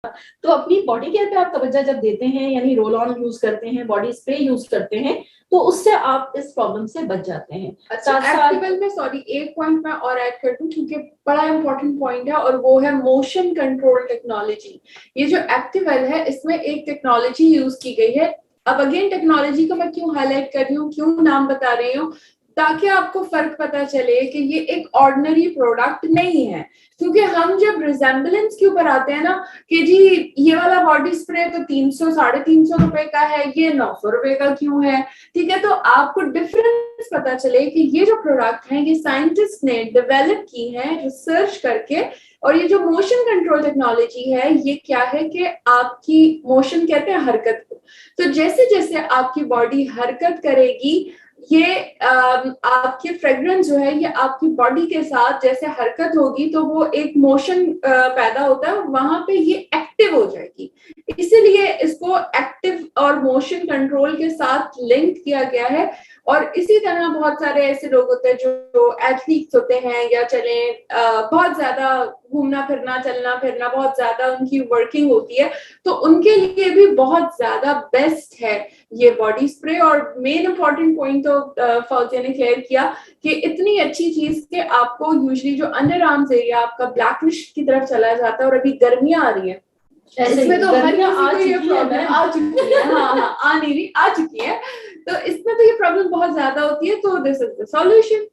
तो अपनी body care पे आप तवज्जो जब देते हैं, यानी रोल ऑन यूज करते हैं, बॉडी स्प्रे यूज करते हैं, तो उससे आप इस प्रॉब्लम से बच जाते हैं। अच्छा, एक्टिवेल में सॉरी एक पॉइंट मैं और ऐड कर दूं क्योंकि बड़ा इंपॉर्टेंट पॉइंट है, और वो है मोशन कंट्रोल टेक्नोलॉजी। ये जो एक्टिवेल है इसमें एक टेक्नोलॉजी यूज की गई है। अब अगेन टेक्नोलॉजी को मैं क्यों हाईलाइट कर रही हूँ, क्यों नाम बता रही हूँ, ताकि आपको फर्क पता चले कि ये एक ऑर्डिनरी प्रोडक्ट नहीं है। क्योंकि हम जब रिजेम्बलेंस के ऊपर आते हैं ना कि जी ये वाला बॉडी स्प्रे तो 300 350 रुपए का है, ये 900 रुपए का क्यों है, ठीक है, तो आपको डिफरेंस पता चले कि ये जो प्रोडक्ट है ये साइंटिस्ट ने डेवलप की है रिसर्च करके। और ये जो मोशन कंट्रोल टेक्नोलॉजी है ये क्या है कि आपकी मोशन कहते हैं हरकत को, तो जैसे जैसे आपकी बॉडी हरकत करेगी ये आपके फ्रेग्रेंस जो है ये आपकी बॉडी के साथ जैसे हरकत होगी तो वो एक मोशन पैदा होता है, वहां पे ये एक्टिव हो जाएगी। इसीलिए इसको एक्टिव और मोशन कंट्रोल के साथ लिंक किया गया है। और इसी तरह बहुत सारे ऐसे लोग होते हैं जो एथलीट्स होते हैं या चले बहुत ज्यादा घूमना फिरना चलना फिरना बहुत ज्यादा उनकी वर्किंग होती है, तो उनके लिए भी बहुत ज्यादा बेस्ट है ये बॉडी स्प्रे। और मेन इंपॉर्टेंट पॉइंट तो फौजिया ने क्लियर किया कि इतनी अच्छी चीज कि आपको यूजुअली जो अंडर आर्म्स एरिया आपका ब्लैकिश की तरफ चला जाता है, और अभी गर्मियां आ रही हैं इसमें तो हर किसी को ये प्रॉब्लम आ चुकी है, हाँ आ नहीं रही, आ चुकी है, तो इसमें तो ये प्रॉब्लम बहुत ज्यादा होती है, तो दिस इज द सॉल्यूशन।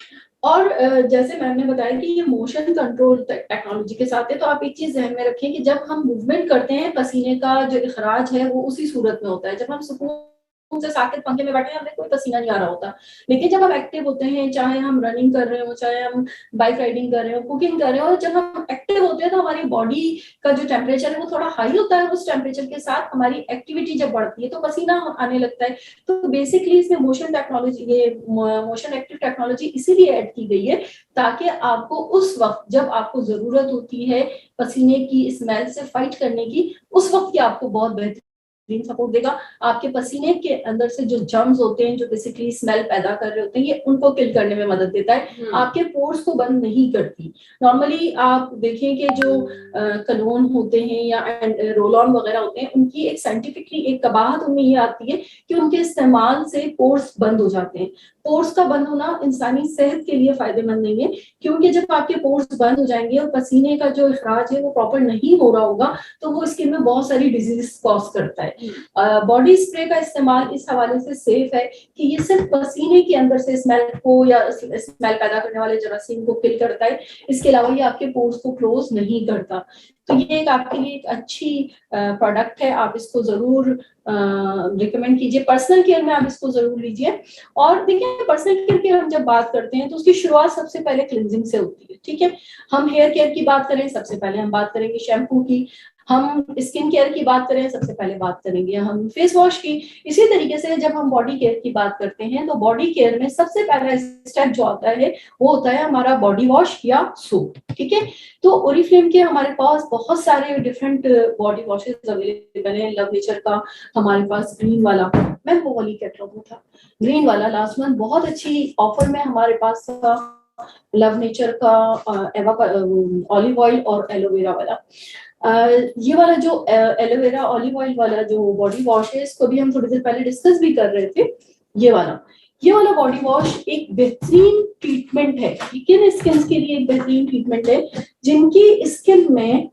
और जैसे मैम ने बताया कि ये मोशन कंट्रोल टेक्नोलॉजी के साथ है, तो आप एक चीज ध्यान में रखें कि जब हम मूवमेंट करते हैं पसीने का जो इखराज है वो उसी सूरत में होता है। जब हम सुकून से साकेत पंखे में बैठे हैं हमें कोई पसीना नहीं आ रहा होता, लेकिन जब हम एक्टिव होते हैं, चाहे हम रनिंग कर रहे हो, चाहे हम बाइक राइडिंग कर रहे हो, कुकिंग कर रहे हो, और जब हम एक्टिव होते हैं तो हमारी बॉडी का जो टेम्परेचर है वो थोड़ा हाई होता है। उस टेम्परेचर के साथ हमारी एक्टिविटी जब बढ़ती है तो पसीना आने लगता है। तो बेसिकली इसमें मोशन टेक्नोलॉजी, ये मोशन एक्टिव टेक्नोलॉजी इसीलिए ऐड की गई है ताकि आपको उस वक्त जब आपको जरूरत होती है पसीने की स्मेल से फाइट करने की, उस वक्त ये आपको बहुत बेहतरीन सपोर्ट देगा। आपके पसीने के अंदर से जो जर्म्स होते हैं जो बेसिकली स्मेल पैदा कर रहे होते हैं, ये उनको किल करने में मदद देता है, आपके पोर्स को बंद नहीं करती। नॉर्मली आप देखें कि जो कलोन होते हैं या रोल ऑन वगैरह होते हैं, उनकी एक साइंटिफिकली एक कबाहत उनमें ये आती है कि उनके इस्तेमाल से पोर्स बंद हो जाते हैं। पोर्स का बंद होना इंसानी सेहत के लिए फायदेमंद नहीं है, क्योंकि जब आपके पोर्स बंद हो जाएंगे और पसीने का जो इखराज है वो प्रॉपर नहीं हो रहा होगा तो वो स्किन में बहुत सारी डिजीज कॉज करता है। बॉडी स्प्रे का इस्तेमाल इस हवाले से सेफ है कि ये सिर्फ पसीने के अंदर से स्मेल को या स्मेल पैदा करने वाले जरासीम को किल करता है, इसके अलावा ये आपके पोर्स को क्लोज नहीं करता। तो ये एक आपके लिए एक अच्छी प्रोडक्ट है, आप इसको जरूर रिकमेंड कीजिए। पर्सनल केयर में आप इसको जरूर लीजिए। और देखिए पर्सनल केयर की हम जब बात करते हैं तो उसकी शुरुआत सबसे पहले क्लिनजिंग से होती है, ठीक है। हम हेयर केयर की बात करें सबसे पहले हम बात करेंगे शैम्पू की, हम स्किन केयर की बात करें सबसे पहले बात करेंगे हम फेस वॉश की। इसी तरीके से जब हम बॉडी केयर की बात करते हैं तो बॉडी केयर में सबसे पहला स्टेप जो आता है वो होता है हमारा बॉडी वॉश या सोप, ठीक है। तो ओरिफ्लेम के हमारे पास बहुत सारे डिफरेंट बॉडी वॉशेस अवेलेबल हैं। लव नेचर का हमारे पास ग्रीन वाला, मैं वो वाली कैटलॉग था, ग्रीन वाला लास्ट मंथ बहुत अच्छी ऑफर में हमारे पास था। लव नेचर का ऑलिव ऑयल और एलोवेरा वाला, ये वाला जो एलोवेरा ऑलिव ऑयल वाला जो बॉडी वॉश है इसको भी हम थोड़ी देर पहले डिस्कस भी कर रहे थे। ये वाला बॉडी वॉश एक बेहतरीन ट्रीटमेंट है, स्किन के लिए एक बेहतरीन ट्रीटमेंट है। जिनकी स्किन में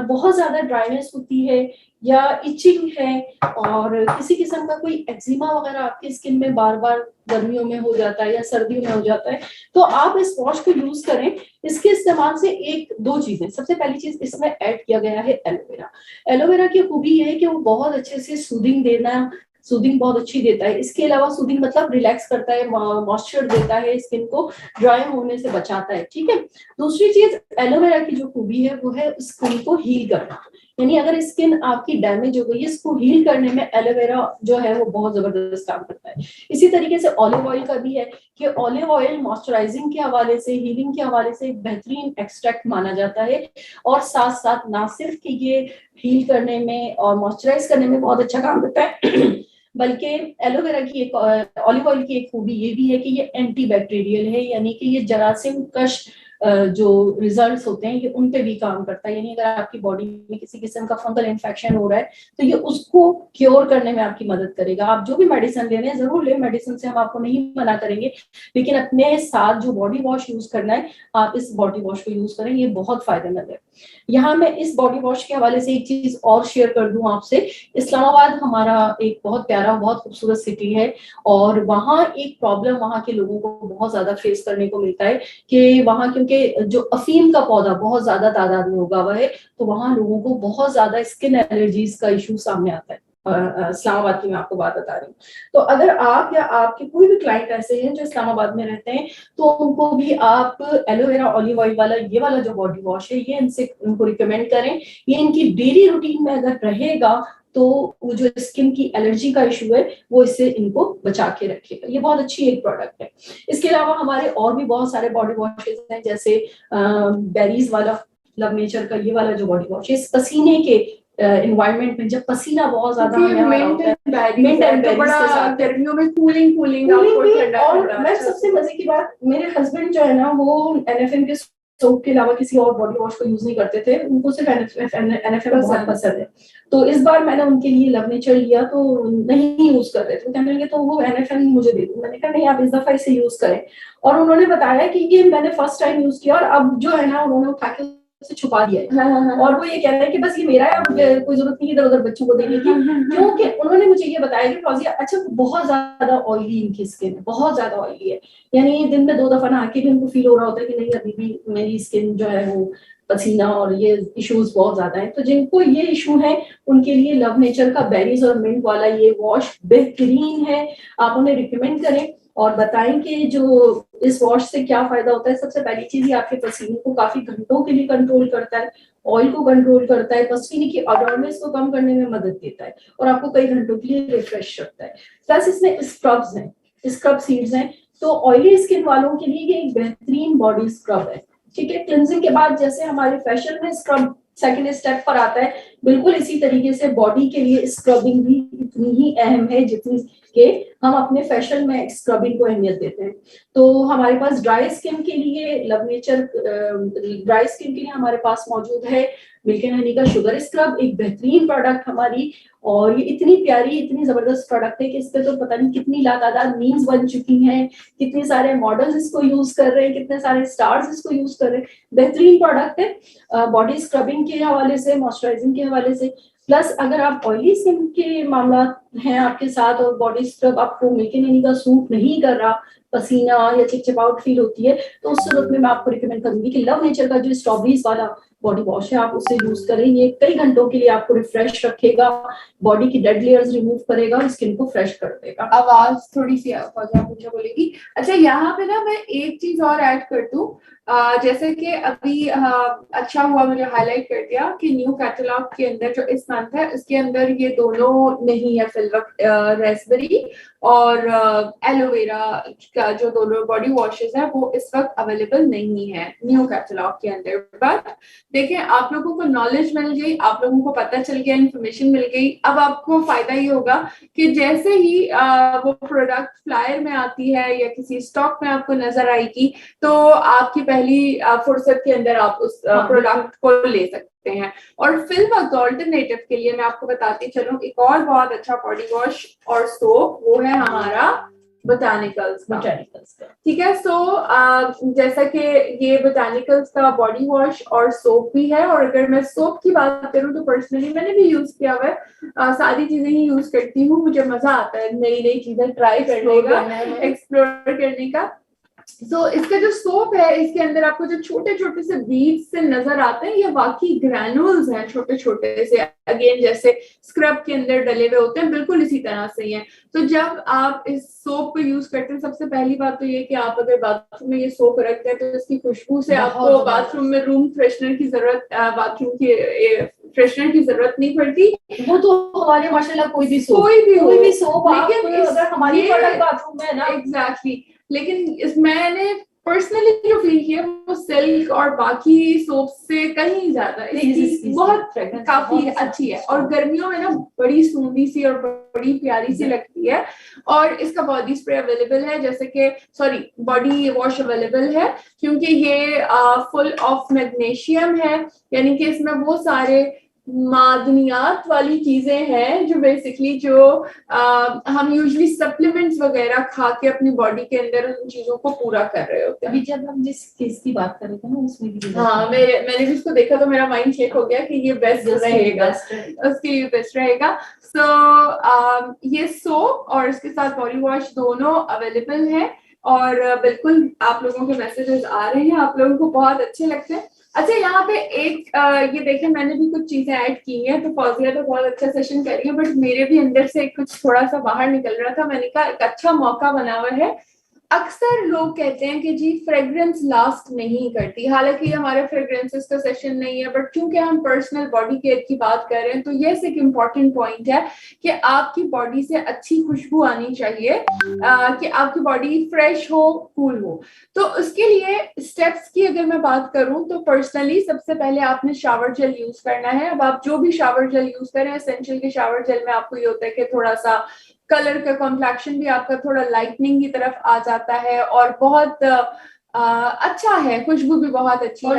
बहुत ज्यादा ड्राइनेस होती है या इचिंग है और किसी किस्म का कोई एक्जिमा वगैरह आपकी स्किन में बार बार गर्मियों में हो जाता है या सर्दियों में हो जाता है, तो आप इस वॉश को यूज करें। इसके इस्तेमाल से एक दो चीजें, सबसे पहली चीज इसमें ऐड किया गया है एलोवेरा। एलोवेरा की खूबी ये है कि वो बहुत अच्छे से सूदिंग बहुत अच्छी देता है। इसके अलावा सूदिंग मतलब रिलैक्स करता है, मॉइस्चर देता है, स्किन को ड्राई होने से बचाता है, ठीक है। दूसरी चीज एलोवेरा की जो खूबी है वो है स्किन को हील करना, यानी अगर स्किन आपकी डैमेज हो गई है इसको हील करने में एलोवेरा जो है वो बहुत जबरदस्त काम करता है। इसी तरीके से ऑलिव ऑयल का भी है कि ऑलिव ऑयल मॉइस्चराइजिंग के हवाले से, हीलिंग के हवाले से एक बेहतरीन एक्सट्रैक्ट माना जाता है। और साथ साथ ना सिर्फ कि ये हील करने में और मॉइस्चराइज करने में बहुत अच्छा काम करता है बल्कि एलोवेरा की ऑलिव ऑयल की एक खूबी ये भी है कि ये एंटी बैक्टीरियल है, यानी कि ये जरासीम कश जो रिजल्ट्स होते हैं ये उन पे भी काम करता है। यानी अगर आपकी बॉडी में किसी किस्म का फंगल इन्फेक्शन हो रहा है तो ये उसको क्योर करने में आपकी मदद करेगा। आप जो भी मेडिसिन ले रहे हैं जरूर लें, मेडिसिन से हम आपको नहीं मना करेंगे, लेकिन अपने साथ जो बॉडी वॉश यूज करना है आप इस बॉडी वॉश को यूज करें, ये बहुत फायदेमंद है। यहाँ मैं इस बॉडी वॉश के हवाले से एक चीज और शेयर कर दूं आपसे। इस्लामाबाद हमारा एक बहुत प्यारा बहुत खूबसूरत सिटी है और वहाँ एक प्रॉब्लम वहाँ के लोगों को बहुत ज्यादा फेस करने को मिलता है कि वहाँ क्योंकि जो अफीम का पौधा बहुत ज्यादा तादाद में उगा हुआ है तो वहाँ लोगों को बहुत ज्यादा स्किन एलर्जीज का इशू सामने आता है। इस्लामाबाद की मैं आपको बात बता रही हूँ। तो अगर आप या आपके कोई भी क्लाइंट ऐसे हैं जो इस्लामाबाद में रहते हैं तो उनको भी आप एलोवेरा ऑलिव ऑयल वाला ये वाला जो बॉडी वॉश है ये इनसे उनको रिकमेंड करें। ये इनकी डेली रूटीन में अगर रहेगा तो वो जो स्किन की एलर्जी का इशू है वो इससे इनको बचा के रखेगा। ये बहुत अच्छी एक प्रोडक्ट है। इसके अलावा हमारे और भी बहुत सारे बॉडी वॉशेज हैं, जैसे बेरीज वाला लव नेचर का ये वाला जो बॉडी वॉश है, इस पसीने के एनवायरनमेंट में जब पसीना बहुत ज्यादा हमें आ रहा होता है, मिंट एंड बेरीज के साथ गर्मियों में कूलिंग और मैं सबसे मजे की बात, मेरे हस्बैंड जो है ना वो एनएफएम के सोप के अलावा किसी और बॉडी वॉश को यूज नहीं करते थे, उनको सिर्फ एनएफएम बहुत पसंद है। तो इस बार मैंने उनके लिए लव नेचर लिया तो नहीं यूज कर रहे थे, कहने लगे तो वो एनएफएम मुझे दे दो। मैंने कहा नहीं आप इस दफा इसे यूज करें। और उन्होंने बताया कि ये मैंने फर्स्ट टाइम यूज किया और अब जो है ना उन्होंने उठा के से छुपा दिया है। और वो ये कह रहे हैं कि बस ये मेरा है, कोई जरूरत नहीं इधर उधर बच्चों को देने की। क्योंकि उन्होंने मुझे ये बताया कि फौजिया अच्छा बहुत ज्यादा ऑयली इनकी स्किन है, बहुत ज्यादा ऑयली है, यानी दिन में 2 दफा नहा के भी उनको फील हो रहा होता है कि नहीं अभी भी मेरी स्किन जो है वो पसीना और ये इश्यूज बहुत ज्यादा है। तो जिनको ये इशू है उनके लिए लव नेचर का बेरीज और मिंट वाला ये वॉश बेहतरीन है। आप उन्हें रिकमेंड करें और बताएं कि जो इस वॉश से क्या फायदा होता है। सबसे पहली चीज, ये आपके पसीने को काफी घंटों के लिए कंट्रोल करता है, ऑयल को कंट्रोल करता है, पसीने की अडोरनेस को कम करने में मदद देता है और आपको कई घंटों के लिए रिफ्रेश रखता है। प्लस इसमें स्क्रब्स हैं, स्क्रब सीड्स हैं, तो ऑयली स्किन वालों के लिए ये एक बेहतरीन बॉडी स्क्रब है। ठीक है, क्लिनजिंग के बाद जैसे हमारे फेशियल में स्क्रब सेकेंड स्टेप पर आता है, बिल्कुल इसी तरीके से बॉडी के लिए स्क्रबिंग भी इतनी ही अहम है जितनी के हम अपने फेशियल में स्क्रबिंग को अहमियत देते हैं। तो हमारे पास ड्राई स्किन के लिए लव नेचर ड्राई स्किन के लिए हमारे पास मौजूद है मिल्क एंड हनी का शुगर स्क्रब, एक बेहतरीन प्रोडक्ट हमारी। और ये इतनी प्यारी इतनी जबरदस्त प्रोडक्ट है कि इस पे तो पता नहीं कितनी लातादाद मीम्स बन चुकी हैं, कितने सारे मॉडल्स इसको यूज कर रहे हैं, कितने सारे स्टार्स इसको यूज कर रहे हैं। बेहतरीन प्रोडक्ट है बॉडी स्क्रबिंग के हवाले से, मॉइस्चराइजिंग के हवाले से। प्लस अगर आप ऑयली स्किन के मामला हैं आपके साथ और बॉडी स्क्रब आपको मिल्क एंड हनी का सूट नहीं कर रहा, पसीना या चिपचिपाहट फील होती है, तो उस सूरत में मैं आपको रिकमेंड करूंगी कि लव नेचर का जो स्ट्रॉबेरीज वाला बॉडी वॉश है आप उसे यूज करें। ये कई घंटों के लिए आपको रिफ्रेश रखेगा, बॉडी की डेड लेयर्स रिमूव करेगा और स्किन को फ्रेश कर देगा। आवाज थोड़ी सी मुझे बोलेगी। अच्छा यहाँ पे ना मैं एक चीज और ऐड कर दूं, जैसे कि अभी अच्छा हुआ मुझे हाईलाइट कर दिया कि न्यू कैटलॉग के अंदर जो इस मंथ है उसके अंदर ये दोनों नहीं है फिल वक्त, रेस्पबेरी और एलोवेरा का जो दोनों बॉडी वॉशेस है वो इस वक्त अवेलेबल नहीं है न्यू कैटलॉग के अंदर। बट देखें आप लोगों को नॉलेज मिल गई, आप लोगों को पता चल गया, इन्फॉर्मेशन मिल गई। अब आपको फायदा ये होगा कि जैसे ही वो प्रोडक्ट फ्लायर में आती है या किसी स्टॉक में आपको नजर आएगी तो आपकी पहली फुर्सत के अंदर आप उस प्रोडक्ट को ले सकते हैं। और फिल वक्त ऑल्टरनेटिव के लिए मैं आपको बताती चलूं एक और बहुत अच्छा बॉडी वॉश और सोप, वो है हमारा बोटानिकल्स का। ठीक है, सो जैसा कि ये बोटानिकल्स का बॉडी वॉश और सोप भी है। और अगर मैं सोप की बात करूं तो पर्सनली मैंने भी यूज किया हुआ है, सारी चीजें ही यूज करती हूँ, मुझे मजा आता है नई नई चीजें ट्राई करने का, एक्सप्लोर करने का। तो इसका जो सोप है इसके अंदर आपको जो छोटे छोटे से बीड्स से नजर आते हैं, ये वाकई ग्रैनुल्स हैं छोटे छोटे से, अगेन जैसे स्क्रब के अंदर डले हुए होते हैं बिल्कुल इसी तरह से ही हैं। तो जब आप इस सोप को यूज करते हैं सबसे पहली बात तो ये कि आप अगर बाथरूम में ये सोप रखते हैं तो इसकी खुशबू से आपको बाथरूम में रूम फ्रेशनर की जरूरत, बाथरूम की फ्रेशनर की जरूरत नहीं पड़ती। वो तो हमारे माशाल्लाह कोई भी सोप, लेकिन अगर हमारी बाथरूम में है ना, एग्जैक्टली। लेकिन मैंने पर्सनली जो फील किया वो सिल्क और बाकी सोप से कहीं ज्यादा इसकी बहुत काफी अच्छी है, और गर्मियों में ना बड़ी सूंधी सी और बड़ी प्यारी सी लगती है। और इसका बॉडी स्प्रे अवेलेबल है, जैसे कि सॉरी बॉडी वॉश अवेलेबल है, क्योंकि ये फुल ऑफ मैग्नीशियम है, यानी कि इसमें वो सारे मादनियात वाली चीजें हैं जो बेसिकली जो हम यूजुअली सप्लीमेंट्स वगैरह खा के अपनी बॉडी के अंदर उन चीजों को पूरा कर रहे होते हैं। अभी जब हम जिस केस की बात कर रहे थे ना उसमें भी हाँ, मैंने भी उसको देखा तो मेरा माइंड शेक हो गया कि ये बेस्ट रहेगा, उसके लिए बेस्ट रहेगा। सो ये सोप और इसके साथ बॉडी वॉश दोनों अवेलेबल है, और बिल्कुल आप लोगों के मैसेजेस आ रहे हैं, आप लोगों को बहुत अच्छे लगते हैं। अच्छा, यहाँ पे एक ये देखिए मैंने भी कुछ चीजें ऐड की हैं, तो फौजिया तो बहुत अच्छा सेशन कर रही है, बट मेरे भी अंदर से कुछ थोड़ा सा बाहर निकल रहा था। मैंने कहा एक अच्छा मौका बना हुआ है। अक्सर लोग कहते हैं कि जी फ्रेग्रेंस लास्ट नहीं करती, हालांकि हमारे फ्रेग्रेंसेस का सेशन नहीं है, बट क्योंकि हम पर्सनल बॉडी केयर की बात कर रहे हैं तो ये एक इम्पॉर्टेंट पॉइंट है कि आपकी बॉडी से अच्छी खुशबू आनी चाहिए, कि आपकी बॉडी फ्रेश हो, कूल हो। तो उसके लिए स्टेप्स की अगर मैं बात करूं तो पर्सनली सबसे पहले आपने शावर जेल यूज करना है। अब आप जो भी शावर जेल यूज करें, एसेंशियल के शावर जेल में आपको ये होता है कि थोड़ा सा कलर का कॉम्प्लेक्शन भी आपका थोड़ा लाइटनिंग की तरफ आ जाता है, और बहुत अच्छा है, खुशबू भी बहुत अच्छी है,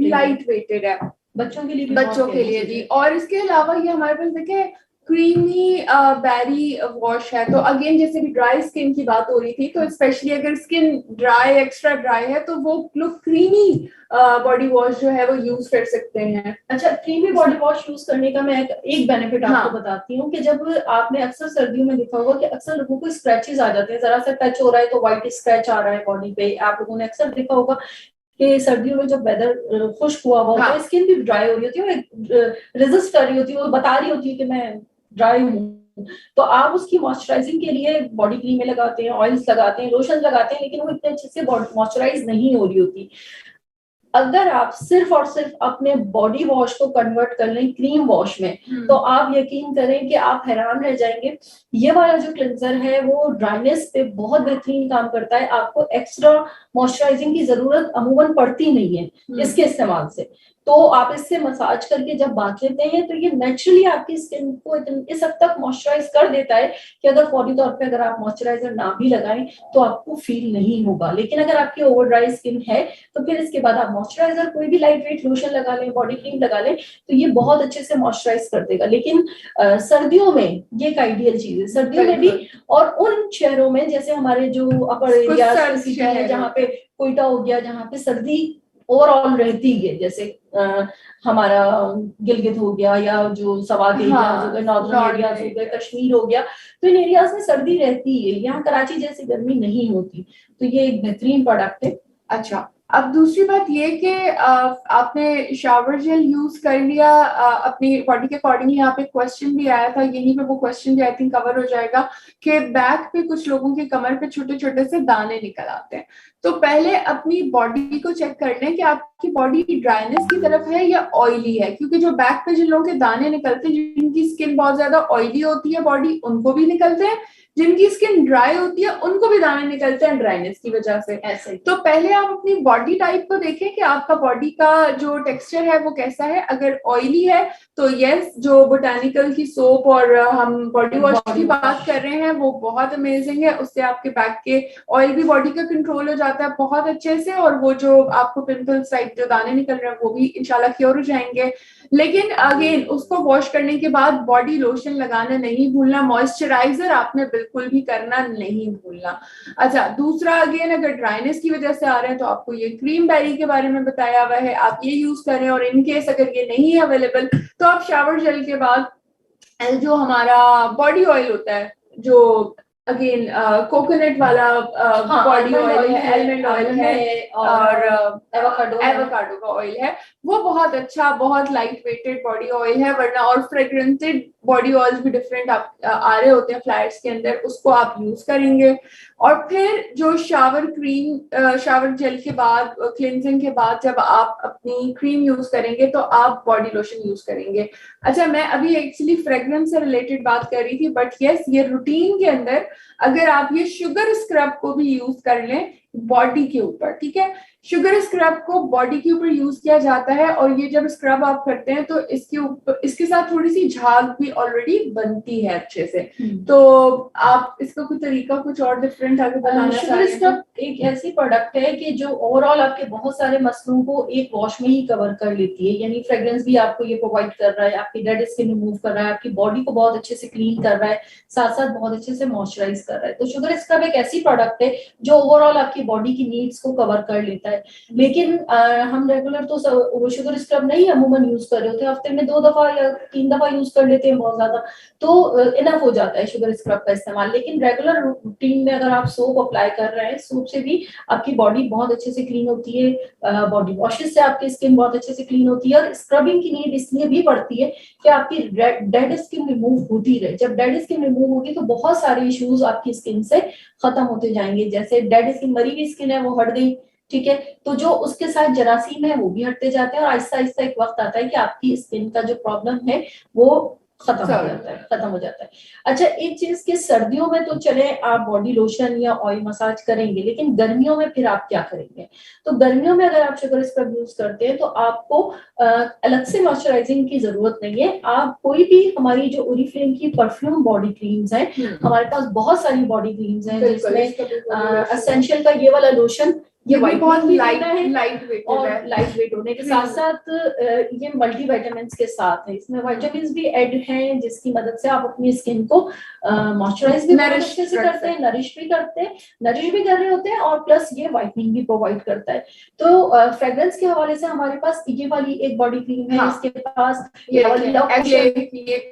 लाइट वेटेड है बच्चों के लिए भी, बच्चों के लिए जी। और इसके अलावा ये हमारे पास देखे क्रीमी बैरी वॉश है, तो अगेन जैसे भी ड्राई स्किन की बात हो रही थी, तो स्पेशली अगर स्किन ड्राई एक्स्ट्रा ड्राई है तो वो लोग क्रीमी बॉडी वॉश जो है वो यूज कर सकते हैं। अच्छा, क्रीमी बॉडी वॉश यूज करने का मैं एक बेनिफिट आपको बताती हूँ कि जब आपने अक्सर सर्दियों में देखा होगा कि अक्सर लोगों को स्क्रैचेस आ जाते हैं, जरा सा टच हो रहा है तो व्हाइट स्क्रैच आ रहा है बॉडी पे। आप लोगों ने अक्सर देखा होगा कि सर्दियों में जब वेदर खुश्क हुआ होता है, स्किन भी ड्राई हो रही होती है, वो रेजिस्ट कर रही होती है, वो बता रही होती है कि मैं ड्राई हूँ। तो आप उसकी मॉइस्चराइजिंग के लिए बॉडी क्रीमें लगाते हैं, ऑयल्स लगाते हैं, लोशन लगाते हैं, लेकिन वो इतने अच्छे से मॉइस्चराइज नहीं हो रही होती। अगर आप सिर्फ और सिर्फ अपने बॉडी वॉश को कन्वर्ट कर लें क्रीम वॉश में, तो आप यकीन करें कि आप हैरान रह जाएंगे। ये वाला जो क्लिंजर है वो ड्राइनेस पे बहुत बेहतरीन काम करता है, आपको एक्स्ट्रा मॉइस्चराइजिंग की जरूरत अमूमन पड़ती नहीं है इसके इस्तेमाल से। तो आप इससे मसाज करके जब बात लेते हैं तो ये नेचुरली आपकी स्किन को इस हद तक मॉइस्चराइज कर देता है कि अगर फौरी तौर पे अगर आप मॉइस्चराइजर ना भी लगाएं तो आपको फील नहीं होगा। लेकिन अगर आपकी ओवर ड्राई स्किन है तो फिर इसके बाद आप मॉइस्चराइजर कोई भी लाइट वेट लोशन लगा लें, बॉडी क्रीम लगा लें, तो ये बहुत अच्छे से मॉइस्चराइज कर देगा। लेकिन सर्दियों में ये एक आइडियल चीज है, सर्दियों में भी। और उन शहरों में जैसे हमारे जो अपर एरिया है, जहाँ पे कोयटा हो गया, जहाँ पे सर्दी ओवरऑल रहती है, जैसे हमारा गिलगित हो गया या जो सवात एरियाज हो गए, नॉर्दर्न एरियाज हो गए, कश्मीर हो गया, तो इन एरियाज में सर्दी रहती है। यहाँ कराची जैसी गर्मी नहीं होती, तो ये एक बेहतरीन प्रोडक्ट है। अच्छा, अब दूसरी बात ये कि आपने शावर जेल यूज कर लिया अपनी बॉडी के अकॉर्डिंग। यहाँ पे क्वेश्चन भी आया था, यहीं पे वो क्वेश्चन भी आई थिंक कवर हो जाएगा कि बैक पे कुछ लोगों के कमर पे छोटे छोटे से दाने निकल आते हैं। तो पहले अपनी बॉडी को चेक कर लें कि आपकी बॉडी ड्राइनेस की तरफ है या ऑयली है, क्योंकि जो बैक पे जिन लोगों के दाने निकलते हैं, जिनकी स्किन बहुत ज्यादा ऑयली होती है बॉडी, उनको भी निकलते हैं, जिनकी स्किन ड्राई होती है उनको भी दाने निकलते हैं ड्राइनेस की वजह से। ऐसे तो पहले आप अपनी बॉडी टाइप को देखें कि आपका बॉडी का जो टेक्सचर है वो कैसा है। अगर ऑयली है तो यस, जो बोटानिकल की सोप और हम बॉडी वॉश की बात कर रहे हैं वो बहुत अमेजिंग है, उससे आपके बैक के ऑयल भी बॉडी का कंट्रोल हो जाता है बहुत अच्छे से, और वो जो आपको पिंपल्स टाइप जो दाने निकल रहे हैं वो भी इंशाल्लाह क्योर हो जाएंगे। लेकिन अगेन उसको वॉश करने के बाद बॉडी लोशन लगाना नहीं भूलना, मॉइस्चराइजर आपने बिल्कुल भी करना नहीं भूलना। अच्छा, दूसरा अगेन अगर ड्राइनेस की वजह से आ रहे हैं तो आपको ये क्रीम बेरी के बारे में बताया हुआ है, आप ये यूज करें। और इनकेस अगर ये नहीं है अवेलेबल तो आप शावर जेल के बाद जो हमारा बॉडी ऑयल होता है, जो अगेन कोकोनट वाला बॉडी ऑयल है, आलमंड ऑयल है, और एवोकाडो का ऑयल है, वो बहुत अच्छा, बहुत लाइट वेटेड बॉडी ऑयल है। वरना और फ्रेग्रेंटेड बॉडी ऑयल्स भी डिफरेंट आ रहे होते हैं फ्लायर्स के अंदर, उसको आप यूज करेंगे। और फिर जो शावर क्रीम, शावर जेल के बाद, क्लिनजिंग के बाद जब आप अपनी क्रीम यूज करेंगे तो आप बॉडी लोशन यूज करेंगे। अच्छा, मैं अभी एक्चुअली फ्रेग्रेंस से रिलेटेड बात कर रही थी, बट यस, ये रूटीन के अंदर अगर आप ये शुगर स्क्रब को भी यूज कर लें, बॉडी के ऊपर, ठीक है। शुगर स्क्रब को बॉडी के ऊपर यूज किया जाता है, और ये जब स्क्रब आप करते हैं तो इसके ऊपर, इसके साथ थोड़ी सी झाग भी ऑलरेडी बनती है अच्छे से। तो आप इसका कोई तरीका कुछ और डिफरेंट आगे बताना चाह शुगर रहे हैं? स्क्रब एक ऐसी प्रोडक्ट है कि जो ओवरऑल आपके बहुत सारे मसलों को एक वॉश में ही कवर कर लेती है, यानी फ्रेग्रेंस भी आपको ये प्रोवाइड कर रहा है, आपकी डेड स्किन रिमूव कर रहा है, आपकी बॉडी को बहुत अच्छे से क्लीन कर रहा है, साथ साथ बहुत अच्छे से मॉइस्चराइज कर रहा है। तो शुगर स्क्रब एक ऐसी प्रोडक्ट है जो ओवरऑल आपकी बॉडी की नीड्स को कवर कर लेता है। लेकिन हम रेगुलर तो शुगर स्क्रब नहीं अमूमन यूज कर रहे होते, हफ्ते में 2 दफा या 3 दफा यूज कर लेते हैं बहुत ज्यादा, तो इनफ हो जाता है शुगर स्क्रब का इस्तेमाल। लेकिन रेगुलर रूटीन में अगर आप सोप अप्लाई कर रहे हैं, सोप से भी आपकी बॉडी बहुत अच्छे से क्लीन होती है, बॉडी वॉशेस से आपकी स्किन बहुत अच्छे से क्लीन होती है। और स्क्रबिंग की नीड इसलिए भी पड़ती है कि आपकी डेड स्किन रिमूव होती रहे। जब डेड स्किन रिमूव होगी तो बहुत सारे इश्यूज आपकी स्किन से खत्म होते जाएंगे, जैसे डेड स्किन, मरी हुई स्किन है वो हट गई, ठीक है, तो जो उसके साथ जरासीम है वो भी हटते जाते हैं, और आहिस्ता आहिस्ता एक वक्त आता है कि आपकी स्किन का जो प्रॉब्लम है वो खत्म हो जाता है। अच्छा, एक चीज कि सर्दियों में तो चले आप बॉडी लोशन या ऑयल मसाज करेंगे, लेकिन गर्मियों में फिर आप क्या करेंगे? तो गर्मियों में अगर आप शुगर स्क्रब यूज करते हैं तो आपको अलग से मॉइस्चराइजिंग की जरूरत नहीं है। आप कोई भी, हमारी जो ओरिफ्लेम की परफ्यूम बॉडी क्रीम्स हैं, हमारे पास बहुत सारी बॉडी क्रीम्स हैं, जिसमें एसेंशियल का ये वाला लोशन, ये बहुत लाइट वेट और लाइट वेट होने के साथ साथ ये मल्टी विटामिन्स के साथ है, इसमें विटामिन्स भी ऐड हैं, जिसकी मदद से आप अपनी स्किन को मॉइस्चराइज भी अच्छे से करते हैं, नरिश भी कर रहे होते हैं, और प्लस ये व्हाइटनिंग भी प्रोवाइड करता है। तो फ्रेग्रेंस के हवाले से हमारे पास ये वाली एक बॉडी क्रीम है, इसके पास ये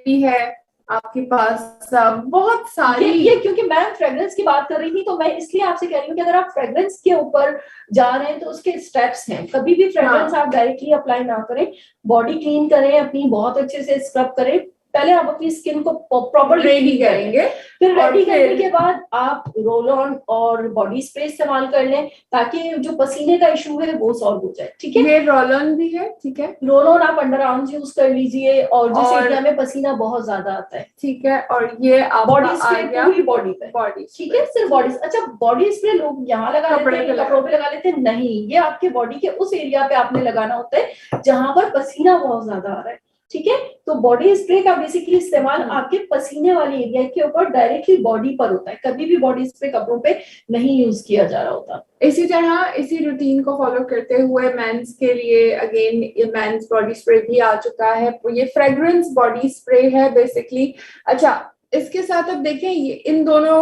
भी है आपके पास, बहुत सारी ये क्योंकि मैं फ्रेग्रेंस की बात कर रही थी तो मैं इसलिए आपसे कह रही हूँ कि अगर आप फ्रेग्रेंस के ऊपर जा रहे हैं तो उसके स्टेप्स हैं। कभी भी फ्रेग्रेंस आप डायरेक्टली अप्लाई ना करें, बॉडी क्लीन करें अपनी, बहुत अच्छे से स्क्रब करें, पहले आप अपनी स्किन को प्रॉपर रेडी करेंगे, फिर रेडी करने के बाद आप रोल ऑन और बॉडी स्प्रे इस्तेमाल कर लें, ताकि जो पसीने का इशू है वो सॉल्व हो जाए, ठीक है। ये रोल ऑन भी है, ठीक है, रोल ऑन आप अंडर आर्म्स यूज कर लीजिए, और जिस एरिया में पसीना बहुत ज्यादा आता है, ठीक है, और ये बॉडी स्प्रे पूरी बॉडी पे, बॉडी, ठीक है, सिर्फ बॉडी। अच्छा, बॉडी स्प्रे लोग यहाँ लगा लेते हैं, कपड़ों पे लगा लेते हैं, नहीं, ये आपके बॉडी के उस एरिया पे आपने लगाना होता है जहां पर पसीना बहुत ज्यादा आ रहा है, ठीक है। तो बॉडी स्प्रे का बेसिकली इस्तेमाल आपके पसीने वाले एरिया के ऊपर डायरेक्टली बॉडी पर होता है, कभी भी बॉडी स्प्रे कपड़ों पे नहीं यूज किया जा रहा होता। इसी तरह इसी रूटीन को फॉलो करते हुए मेंस के लिए अगेन ये मेंस बॉडी स्प्रे भी आ चुका है, ये फ्रेग्रेंस बॉडी स्प्रे है बेसिकली। अच्छा, इसके साथ अब देखें इन दोनों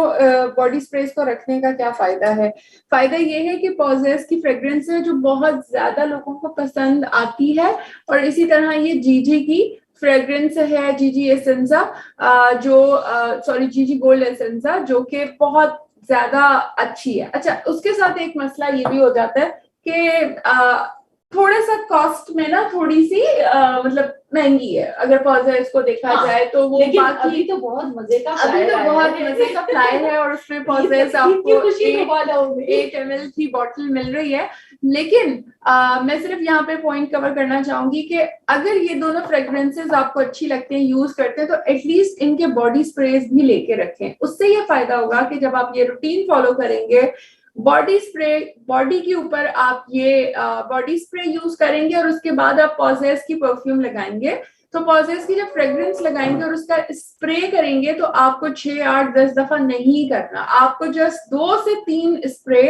बॉडी स्प्रेस को रखने का क्या फायदा है। फायदा ये है कि पॉजेस की फ्रेग्रेंस है जो बहुत ज्यादा लोगों को पसंद आती है, और इसी तरह ये जीजी की फ्रेग्रेंस है, जीजी एसेंसा जीजी गोल्ड एसेंसा, जो कि बहुत ज्यादा अच्छी है। अच्छा, उसके साथ एक मसला ये भी हो जाता है कि थोड़ा सा कॉस्ट में ना थोड़ी सी मतलब महंगी है अगर पॉजेस को देखा जाए तो वो, लेकिन अभी तो बहुत मजे का फ्लाई है और उसमें पॉजेस आपको 8 ml की बॉटल मिल रही है। लेकिन मैं सिर्फ यहाँ पे पॉइंट कवर करना चाहूंगी कि अगर ये दोनों फ्रेग्रेंसेस आपको अच्छी लगते हैं, यूज करते हैं, तो एटलीस्ट इनके बॉडी स्प्रेज भी लेके रखें। उससे ये फायदा होगा कि जब आप ये रूटीन फॉलो करेंगे, बॉडी स्प्रे, बॉडी के ऊपर आप ये बॉडी स्प्रे यूज करेंगे और उसके बाद आप पॉजेस की परफ्यूम लगाएंगे, तो पॉजेस की जब फ्रेग्रेंस लगाएंगे और उसका स्प्रे करेंगे तो आपको 6, 8, 10 दफा नहीं करना, आपको जस्ट 2 से 3 स्प्रे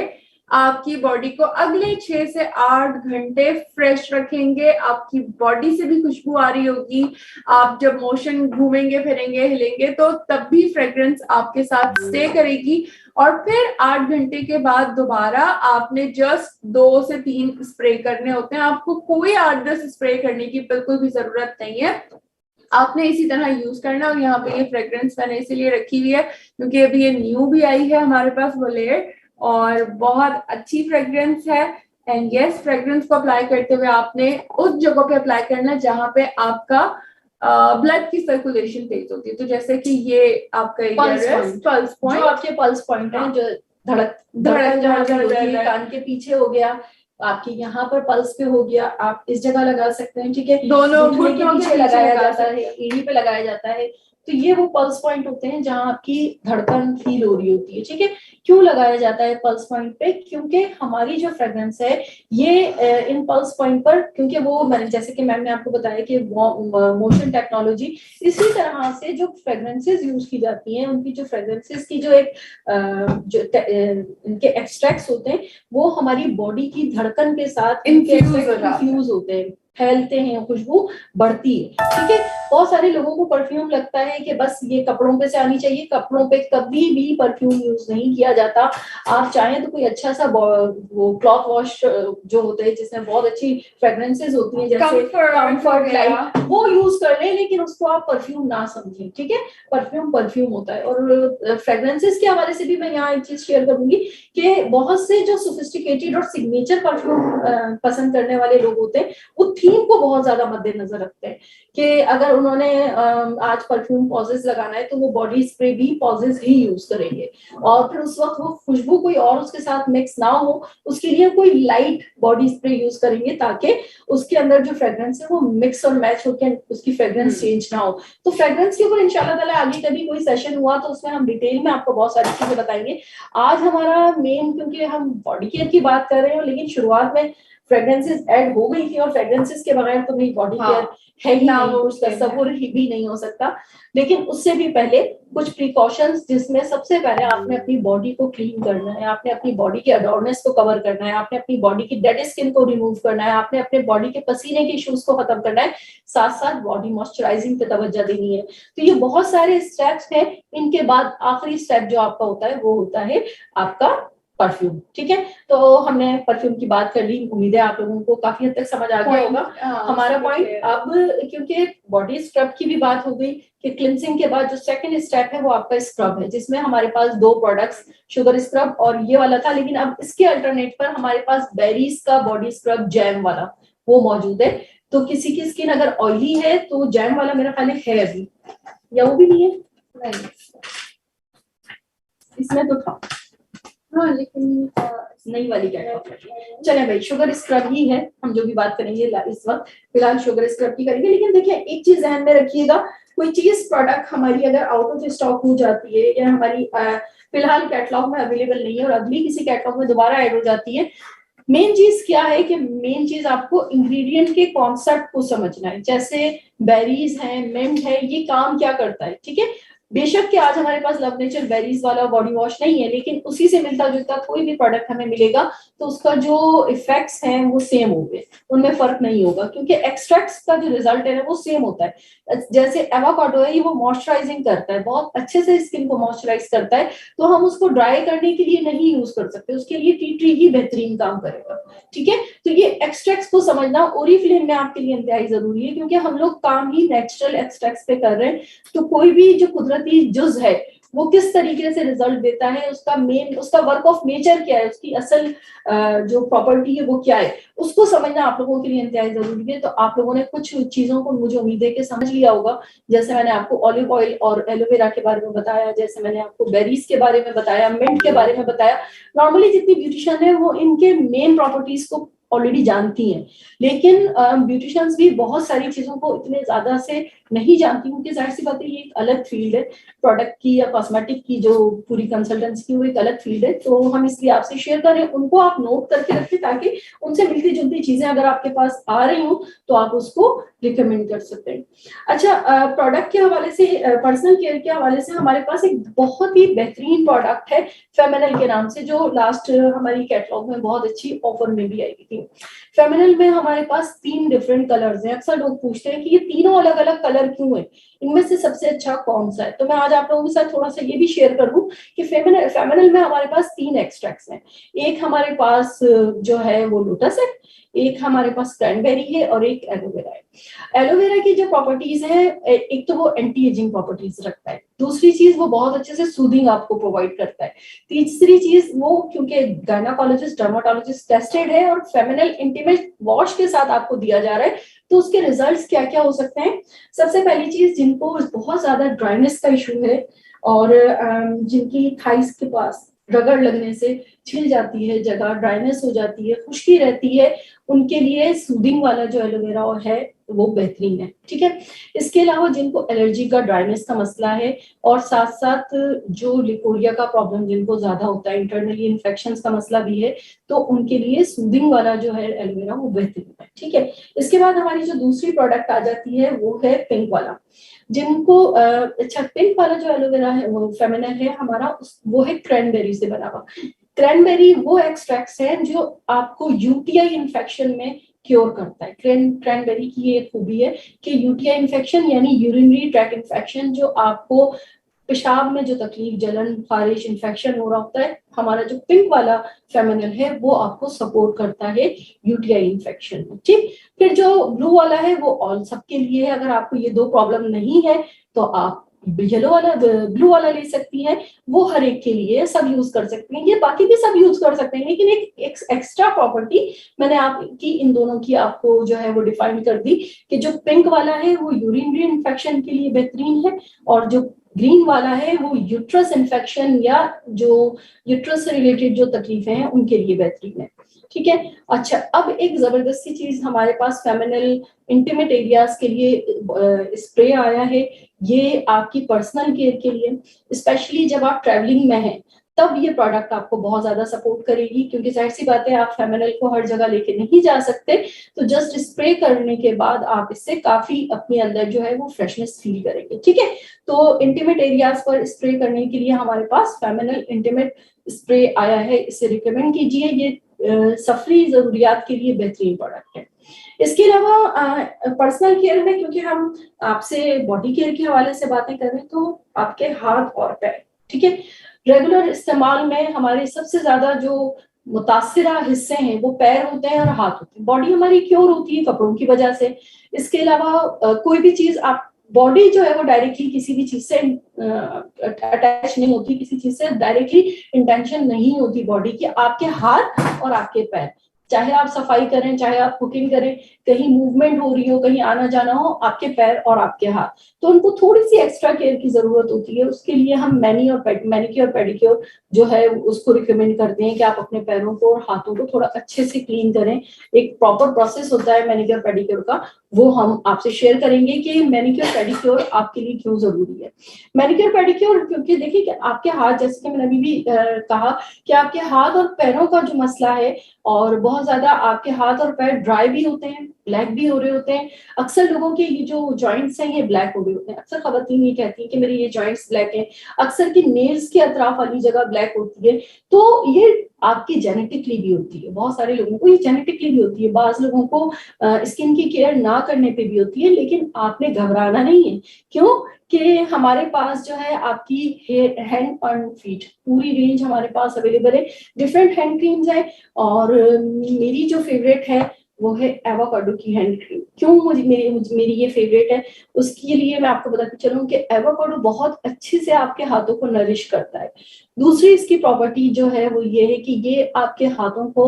आपकी बॉडी को अगले 6 से 8 घंटे फ्रेश रखेंगे। आपकी बॉडी से भी खुशबू आ रही होगी, आप जब मोशन घूमेंगे फिरेंगे हिलेंगे तो तब भी फ्रेग्रेंस आपके साथ स्टे करेगी। और फिर 8 घंटे के बाद दोबारा आपने जस्ट 2 से 3 स्प्रे करने होते हैं, आपको कोई 8-10 स्प्रे करने की बिल्कुल भी जरूरत नहीं है, आपने इसी तरह यूज करना। और यहाँ पे ये फ्रेग्रेंस मैंने इसीलिए रखी हुई है क्योंकि अभी ये न्यू भी आई है हमारे पास वोलेट, और बहुत अच्छी फ्रेग्रेंस है। एंड यस, फ्रेग्रेंस को अप्लाई करते हुए आपने उस जगह पे अप्लाई करना है जहाँ पे आपका ब्लड की सर्कुलेशन तेज होती है। तो जैसे कि ये आपका पल्स पॉइंट, जो आपके पल्स पॉइंट है, जो धड़कन जहाँ पे होती है, कान के पीछे हो गया, आपके यहाँ पर पल्स पे हो गया, आप इस जगह लगा सकते हैं, ठीक है, दोनों घुटने के पीछे लगाया जाता है, एड़ी पे लगाया जाता है। तो ये वो पल्स पॉइंट होते हैं जहां आपकी धड़कन फील हो रही होती है, ठीक है। क्यों लगाया जाता है पल्स पॉइंट पे? क्योंकि हमारी जो फ्रेग्रेंस है ये इन पल्स पॉइंट पर, क्योंकि वो मैंने जैसे कि मैम ने आपको बताया कि मोशन टेक्नोलॉजी, इसी तरह से जो फ्रेग्रेंसेस यूज की जाती हैं, उनकी जो फ्रेग्रेंसेस की जो एक इनके एक्सट्रैक्ट्स होते हैं वो हमारी बॉडी की धड़कन के साथ इन्फ्यूज होते हैं, फैलते हैं, खुशबू बढ़ती है, ठीक है। बहुत सारे लोगों को परफ्यूम लगता है कि बस ये कपड़ों पे से आनी चाहिए, कपड़ों पे कभी भी परफ्यूम यूज नहीं किया जाता। आप चाहें तो कोई अच्छा सा वो क्लॉथ वॉश जो होते हैं जिसमें बहुत अच्छी फ्रेग्रेंसेस होती हैं, जैसे कंफर्ट लाइट, वो यूज कर लें, लेकिन उसको आप परफ्यूम ना समझें, ठीक है। परफ्यूम परफ्यूम होता है। और फ्रेग्रेंसेस के हवाले से भी मैं यहाँ एक चीज शेयर करूंगी कि बहुत से जो सोफिस्टिकेटेड और सिग्नेचर परफ्यूम पसंद करने वाले लोग होते हैं वो थीम को बहुत ज्यादा मद्देनजर रखते हैं कि अगर उन्होंने आज परफ्यूम पॉजेस लगाना है तो वो बॉडी स्प्रे भी पॉजेस ही यूज करेंगे, और फिर उस वक्त वो खुशबू कोई और उसके साथ मिक्स ना हो, उसके लिए कोई लाइट बॉडी स्प्रे यूज करेंगे ताकि उसके अंदर जो फ्रेग्रेंस है वो मिक्स और मैच होकर उसकी फ्रेग्रेंस चेंज ना हो। तो फ्रेग्रेंस के ऊपर इंशाल्लाह ताला आगे कभी कोई सेशन हुआ तो उसमें हम डिटेल में आपको बहुत सारी चीजें बताएंगे। आज हमारा मेन, क्योंकि हम बॉडी केयर की बात कर रहे हैं, लेकिन शुरुआत में फ्रेग्रेंसेस ऐड हो गई थी, और फ्रेग्रेंसेस के बगैर तो भाई बॉडी केयर है ही नहीं, कुछ तस्वुर भी नहीं हो सकता। लेकिन उससे भी पहले कुछ प्रिकॉशंस, जिसमें सबसे पहले आपने अपनी बॉडी को क्लीन करना है, आपने अपनी बॉडी के अडोरनेस को कवर करना है, आपने अपनी बॉडी की डेड स्किन को रिमूव करना है, आपने अपने बॉडी के पसीने के इश्यूज को खत्म करना है, साथ साथ बॉडी मॉइस्चराइजिंग पे तवज्जो देनी है। तो ये बहुत सारे स्टेप्स हैं। इनके बाद आखिरी स्टेप जो आपका होता है वो होता है आपका परफ्यूम, ठीक है। तो हमने परफ्यूम की बात कर ली, उम्मीद है आप लोगों को काफी हद तक समझ आ गया होगा हमारा पॉइंट। अब क्योंकि बॉडी स्क्रब की भी बात हो गई कि क्लिनजिंग के बाद जो सेकंड स्टेप है वो आपका स्क्रब है, जिसमें हमारे पास दो प्रोडक्ट्स, शुगर स्क्रब और ये वाला था, लेकिन अब इसके अल्टरनेट पर हमारे पास बेरीज का बॉडी स्क्रब जैम वाला वो मौजूद है। तो किसी की स्किन अगर ऑयली है तो जैम वाला मेरा ख्याल है अभी, या वो भी नहीं है, नहीं इसमें तो था, हाँ लेकिन नई वाली कैटलॉग। चले भाई, शुगर स्क्रब ही है, हम जो भी बात करेंगे इस वक्त फिलहाल शुगर स्क्रब की करेंगे। लेकिन देखिए एक चीज ध्यान में रखिएगा, कोई चीज प्रोडक्ट हमारी अगर आउट ऑफ स्टॉक हो जाती है या हमारी फिलहाल कैटलॉग में अवेलेबल नहीं है और अगली किसी कैटलॉग में दोबारा ऐड हो जाती है, मेन चीज क्या है कि मेन चीज आपको इंग्रेडिएंट के कॉन्सेप्ट को समझना है। जैसे बेरीज है, मिंट है, ये काम क्या करता है, ठीक है। बेशक कि आज हमारे पास लव नेचर बेरीज वाला बॉडी वॉश नहीं है, लेकिन उसी से मिलता जुलता कोई भी प्रोडक्ट हमें मिलेगा तो उसका जो इफेक्ट्स हैं वो सेम होंगे, उनमें फर्क नहीं होगा, क्योंकि एक्सट्रैक्ट्स का जो रिजल्ट है वो सेम होता है। जैसे एवोकाडो है, ये वो मॉइस्चराइजिंग करता है, बहुत अच्छे से स्किन को मॉइस्चराइज करता है, तो हम उसको ड्राई करने के लिए नहीं यूज कर सकते, उसके लिए टी ट्री ही बेहतरीन काम करेगा, ठीक है। तो ये एक्सट्रैक्ट्स को समझना ओरिफ्लेम में आपके लिए इंतहाई जरूरी है, क्योंकि हम लोग काम ही नेचुरल एक्सट्रैक्ट्स पे कर रहे हैं। तो कोई भी जो कुदरती जुज है वो किस तरीके से रिजल्ट देता है, उसका मेन, उसका वर्क ऑफ नेचर क्या है, उसकी असल जो प्रॉपर्टी है वो क्या है, उसको समझना आप लोगों के लिए इंतहाई जरूरी है। तो आप लोगों ने कुछ चीजों को मुझे उम्मीद है कि समझ लिया होगा, जैसे मैंने आपको ऑलिव ऑयल और एलोवेरा के बारे में बताया, जैसे मैंने आपको बेरीज के बारे में बताया, मिंट के बारे में बताया। नॉर्मली जितनी ब्यूटिशियन है वो इनके मेन प्रॉपर्टीज को ऑलरेडी जानती हैं, लेकिन ब्यूटिशियंस भी बहुत सारी चीजों को इतने ज्यादा से नहीं जानती, क्योंकि जाहिर सी बात है ये एक अलग फील्ड है, प्रोडक्ट की या कॉस्मेटिक की जो पूरी कंसल्टेंसी की वो एक अलग फील्ड है। तो हम इसलिए आपसे शेयर कर रहे हैं, उनको आप नोट करके रखें ताकि उनसे मिलती जुलती चीजें अगर आपके पास आ रही हो तो आप उसको रिकमेंड कर सकते हैं। अच्छा, प्रोडक्ट के हवाले से, पर्सनल केयर के हवाले से हमारे पास एक बहुत ही बेहतरीन प्रोडक्ट है फेमिनल के नाम से, जो लास्ट हमारी कैटलॉग में बहुत अच्छी ऑफर में भी आई थी। फेमिनल में हमारे पास 3 डिफरेंट कलर्स हैं। अक्सर लोग पूछते हैं कि ये तीनों अलग अलग कलर क्यों है, इनमें से सबसे अच्छा कौन सा है। तो मैं आज आप लोगों के साथ थोड़ा सा ये भी शेयर कर दूं कि फेमिनल में हमारे पास 3 एक्सट्रैक्ट्स हैं। एक हमारे पास जो है वो लोटस है, एक हमारे पास क्रैनबेरी है और एक एलोवेरा है। एलोवेरा की जो प्रॉपर्टीज है, एक तो वो एंटी एजिंग प्रॉपर्टीज रखता है, दूसरी चीज वो बहुत अच्छे से सूदिंग आपको प्रोवाइड करता है, तीसरी चीज वो क्योंकि गायनाकोलॉजिस्ट डर्माटोलॉजिस्ट टेस्टेड है और फेमिनल इंटीमेट वॉश के साथ आपको दिया जा रहा है, तो उसके रिजल्ट्स क्या क्या हो सकते हैं। सबसे पहली चीज, जिनको बहुत ज्यादा ड्राइनेस का इशू है और जिनकी थाइस के पास रगड़ लगने से छिल जाती है जगह, ड्राइनेस हो जाती है, खुश्की रहती है, उनके लिए सूदिंग वाला जो एलोवेरा है वो बेहतरीन है। ठीक है, इसके अलावा जिनको एलर्जी का, ड्राइनेस का मसला है और साथ साथ जो लिकोरिया का प्रॉब्लम जिनको ज्यादा होता है, इंटरनली इन्फेक्शंस का मसला भी है, तो उनके लिए सूदिंग वाला जो है एलोवेरा वो बेहतरीन है। ठीक है, इसके बाद हमारी जो दूसरी प्रोडक्ट आ जाती है वो है पिंक वाला। जिनको अच्छा, पिंक वाला जो एलोवेरा है वो फेमिनिन है हमारा, वो है क्रैनबेरी से बना हुआ। क्रैनबेरी वो एक्सट्रैक्ट्स हैं जो आपको यूटीआई इन्फेक्शन में क्योर करता है। क्रैनबेरी की ये खूबी है कि यूटीआई इन्फेक्शन यानी यूरिनरी ट्रैक इन्फेक्शन, जो आपको पेशाब में जो तकलीफ, जलन, खारिश, इन्फेक्शन हो रहा होता है, हमारा जो पिंक वाला फेमिनिन है वो आपको सपोर्ट करता है यूटीआई इन्फेक्शन में। ठीक, फिर जो ब्लू वाला है वो ऑल सबके लिए है। अगर आपको ये दो प्रॉब्लम नहीं है तो आप येलो वाला, ब्लू वाला ले सकती हैं, वो हर एक के लिए सब यूज कर सकते हैं। ये बाकी भी सब यूज कर सकते हैं, लेकिन एक एक्स्ट्रा प्रॉपर्टी मैंने आपकी इन दोनों की आपको जो है वो डिफाइन कर दी कि जो पिंक वाला है वो यूरिनरी इन्फेक्शन के लिए बेहतरीन है, और जो ग्रीन वाला है वो यूट्रस इन्फेक्शन या जो यूट्रस से रिलेटेड जो तकलीफें हैं उनके लिए बेहतरीन है। ठीक है, अच्छा, अब एक जबरदस्ती चीज हमारे पास फेमिनिल इंटीमेट एरियाज के लिए स्प्रे आया है। ये आपकी पर्सनल केयर के लिए, स्पेशली जब आप ट्रैवलिंग में हैं तब ये प्रोडक्ट आपको बहुत ज्यादा सपोर्ट करेगी, क्योंकि जाहिर सी बात है आप फेमिनिल को हर जगह लेके नहीं जा सकते, तो जस्ट स्प्रे करने के बाद आप इससे काफी अपने अंदर जो है वो फ्रेशनेस फील करेंगे। ठीक है, तो इंटीमेट एरियाज पर स्प्रे करने के लिए हमारे पास फेमिनिल इंटीमेट स्प्रे आया है, इसे रिकमेंड कीजिए। ये सफरी जरूरियात के लिए बेहतरीन प्रोडक्ट है। इसके अलावा पर्सनल केयर में, क्योंकि हम आपसे बॉडी केयर के हवाले से बातें कर रहे हैं, तो आपके हाथ और पैर, ठीक है, रेगुलर इस्तेमाल में हमारे सबसे ज्यादा जो मुतासिरा हिस्से हैं वो पैर होते हैं और हाथ होते हैं। बॉडी हमारी क्योर होती है कपड़ों की वजह से। इसके अलावा कोई भी चीज आप, बॉडी जो है वो डायरेक्टली किसी भी चीज से अटैच नहीं होती, किसी चीज से डायरेक्टली इंटेंशन नहीं होती बॉडी की। आपके हाथ और आपके पैर, चाहे आप सफाई करें, चाहे आप कुकिंग करें, कहीं मूवमेंट हो रही हो, कहीं आना जाना हो, आपके पैर और आपके हाथ, तो उनको थोड़ी सी एक्स्ट्रा केयर की जरूरत होती है। उसके लिए हम मैनिक्योर पेडिक्योर जो है उसको रिकमेंड करते हैं कि आप अपने पैरों को और हाथों को थोड़ा अच्छे से क्लीन करें। एक प्रॉपर प्रोसेस होता है मैनिक्योर पेडिक्योर का, वो हम आपसे शेयर करेंगे कि मैनिक्योर पेडिक्योर आपके लिए क्यों जरूरी है। मैनिक्योर पेडिक्योर, क्योंकि देखिए कि आपके हाथ, जैसे कि मैंने अभी भी कहा कि आपके हाथ और पैरों का जो मसला है, और बहुत ज्यादा आपके हाथ और पैर ड्राई भी होते हैं, ब्लैक भी हो रहे होते हैं। अक्सर लोगों के ये जो जॉइंट्स हैं ये ब्लैक हो रहे होते हैं। अक्सर खवातीन ये कहती हैं कि मेरे ये जॉइंट्स ब्लैक हैं, अक्सर की नेल्स के अतराफ वाली जगह ब्लैक होती है। तो ये आपकी जेनेटिकली भी होती है, बहुत सारे लोगों को ये जेनेटिकली भी होती है, बाज लोगों को स्किन की केयर ना करने पे भी होती है। लेकिन आपने घबराना नहीं है, क्यों कि हमारे पास जो है आपकी हैंड एंड फीट पूरी रेंज हमारे पास अवेलेबल है। डिफरेंट हैंड क्रीम्स है, और मेरी जो फेवरेट है वो है एवोकाडो की हैंड क्रीम। क्यों मेरी ये फेवरेट है, उसके लिए मैं आपको बताती चलूं कि एवोकाडो बहुत अच्छे से आपके हाथों को नरिश करता है। दूसरी इसकी प्रॉपर्टी जो है वो ये है कि ये आपके हाथों को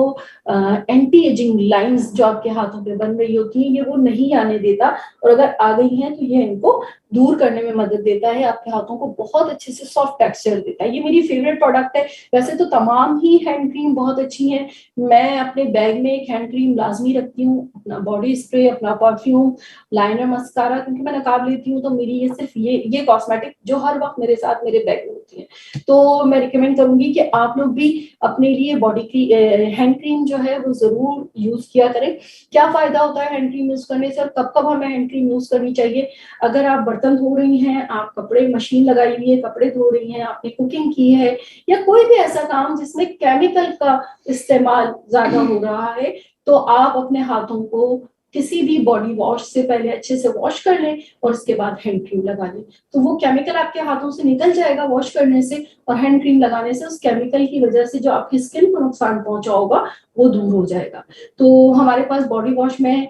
एंटी एजिंग लाइंस जो आपके हाथों पे बन रही होती हैं ये वो नहीं आने देता, और अगर आ गई हैं तो ये इनको दूर करने में मदद देता है, आपके हाथों को बहुत अच्छे से सॉफ्ट टेक्सचर देता है। ये मेरी फेवरेट प्रोडक्ट है। वैसे तो तमाम ही हैंड क्रीम बहुत अच्छी हैं, मैं अपने बैग में एक हैंड क्रीम लाजमी रखती हूँ, अपना बॉडी स्प्रे, अपना परफ्यूम, लाइनर, मस्कारा, क्योंकि मैं नकाब लेती हूँ तो मेरी ये सिर्फ ये कॉस्मेटिक जो हर वक्त मेरे साथ मेरे बैग में होती है। तो मैं रिकमेंड करूंगी कि आप लोग भी अपने लिए बॉडी की हैंड क्रीम जो है वो जरूर यूज किया करें। क्या फायदा होता है हैंड क्रीम यूज करने से, और कब कब हमें हैंड क्रीम यूज करनी चाहिए? अगर आप बर्तन धो रही हैं, आप कपड़े, मशीन लगाई हुई है, कपड़े धो रही हैं, आपने कुकिंग की है, या कोई भी ऐसा काम जिसमें केमिकल का इस्तेमाल ज्यादा हो रहा है, तो आप अपने हाथों को किसी भी बॉडी वॉश से पहले अच्छे से वॉश कर लें और उसके बाद हैंड क्रीम लगा लें। तो वो केमिकल आपके हाथों से निकल जाएगा वॉश करने से, और हैंड क्रीम लगाने से उस केमिकल की वजह से जो आपकी स्किन को नुकसान पहुंचा होगा वो दूर हो जाएगा। तो हमारे पास बॉडी वॉश में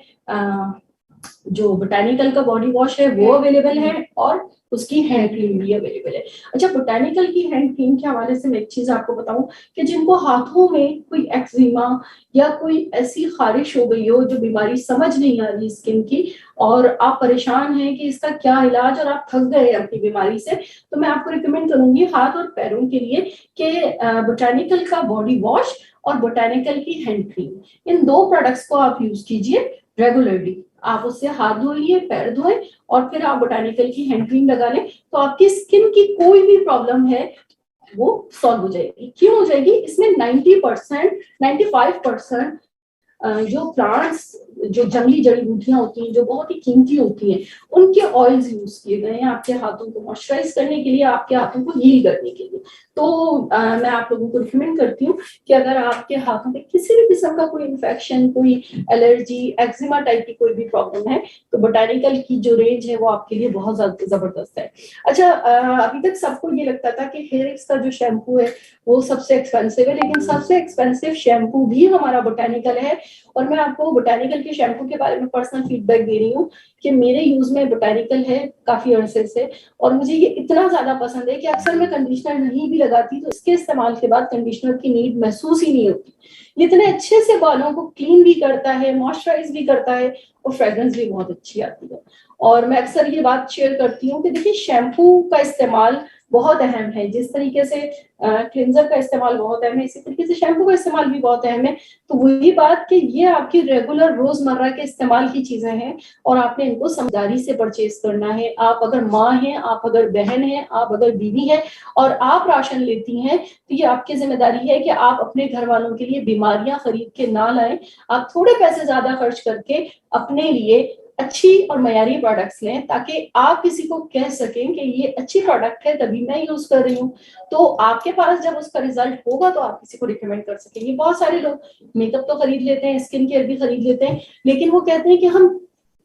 जो बोटैनिकल का बॉडी वॉश है वो अवेलेबल है, और उसकी हैंड क्रीम भी अवेलेबल है। अच्छा, बोटैनिकल की हैंड क्रीम के हवाले से मैं एक चीज आपको बताऊं कि जिनको हाथों में कोई एक्जिमा या कोई ऐसी खारिश हो गई हो, जो बीमारी समझ नहीं आ रही स्किन की, और आप परेशान हैं कि इसका क्या इलाज, और आप थक गए अपनी बीमारी से, तो मैं आपको रिकमेंड करूंगी हाथ और पैरों के लिए कि बोटैनिकल का बॉडी वॉश और बोटैनिकल की हैंड क्रीम, इन दो प्रोडक्ट्स को आप यूज कीजिए रेगुलरली। आप उससे हाथ धोइए, पैर धोएं और फिर आप बोटानिकल की हैंड क्रीम लगा लें, तो आपकी स्किन की कोई भी प्रॉब्लम है वो सॉल्व हो जाएगी। क्यों हो जाएगी? इसमें 90%, 95% जो प्लांट्स, जो जंगली जड़ी बूटियां होती हैं जो बहुत ही कीमती होती हैं, उनके ऑयल्स यूज किए गए हैं आपके हाथों को मॉइस्चराइज करने के लिए, आपके हाथों को हील करने के लिए। तो मैं आप लोगों को रिकमेंड करती हूँ कि अगर आपके हाथों पे किसी भी किस्म का कोई इन्फेक्शन, कोई एलर्जी, एक्जिमा टाइप की कोई भी प्रॉब्लम है, तो बोटानिकल की जो रेंज है वो आपके लिए बहुत ज्यादा जबरदस्त है। अच्छा, अभी तक सबको ये लगता था कि हेयर एक्स का जो शैम्पू है वो सबसे एक्सपेंसिव है, लेकिन सबसे एक्सपेंसिव शैम्पू भी हमारा बोटानिकल है। और मैं आपको बोटानिकल के शैम्पू के बारे में पर्सनल फीडबैक दे रही हूँ कि मेरे यूज में बोटानिकल है काफी अरसे से, और मुझे ये इतना ज्यादा पसंद है कि अक्सर मैं कंडीशनर नहीं भी लगाती तो इसके इस्तेमाल के बाद कंडीशनर की नीड महसूस ही नहीं होती। ये इतने अच्छे से बालों को क्लीन भी करता है, मॉइस्चराइज भी करता है, और फ्रेग्रेंस भी बहुत अच्छी आती है। और मैं अक्सर ये बात शेयर करती हूँ कि देखिए, शैम्पू का इस्तेमाल बहुत अहम है। जिस तरीके से क्लिंजर का इस्तेमाल बहुत अहम है, इसी तरीके से शैम्पू का इस्तेमाल भी बहुत अहम है। तो वही बात कि ये आपकी रेगुलर रोजमर्रा के इस्तेमाल की चीजें हैं और आपने इनको समझदारी से परचेज करना है। आप अगर माँ हैं, आप अगर बहन हैं, आप अगर बीवी हैं और आप राशन लेती हैं, तो ये आपकी जिम्मेदारी है कि आप अपने घर वालों के लिए बीमारियां खरीद के ना लाएं। आप थोड़े पैसे ज्यादा खर्च करके अपने लिए अच्छी और मयारी प्रोडक्ट्स लें, ताकि आप किसी को कह सकें कि ये अच्छी प्रोडक्ट है तभी मैं यूज कर रही हूँ। तो आपके पास जब उसका रिजल्ट होगा तो आप किसी को रिकमेंड कर सकेंगे। बहुत सारे लोग मेकअप तो खरीद लेते हैं, स्किन केयर भी खरीद लेते हैं, लेकिन वो कहते हैं कि हम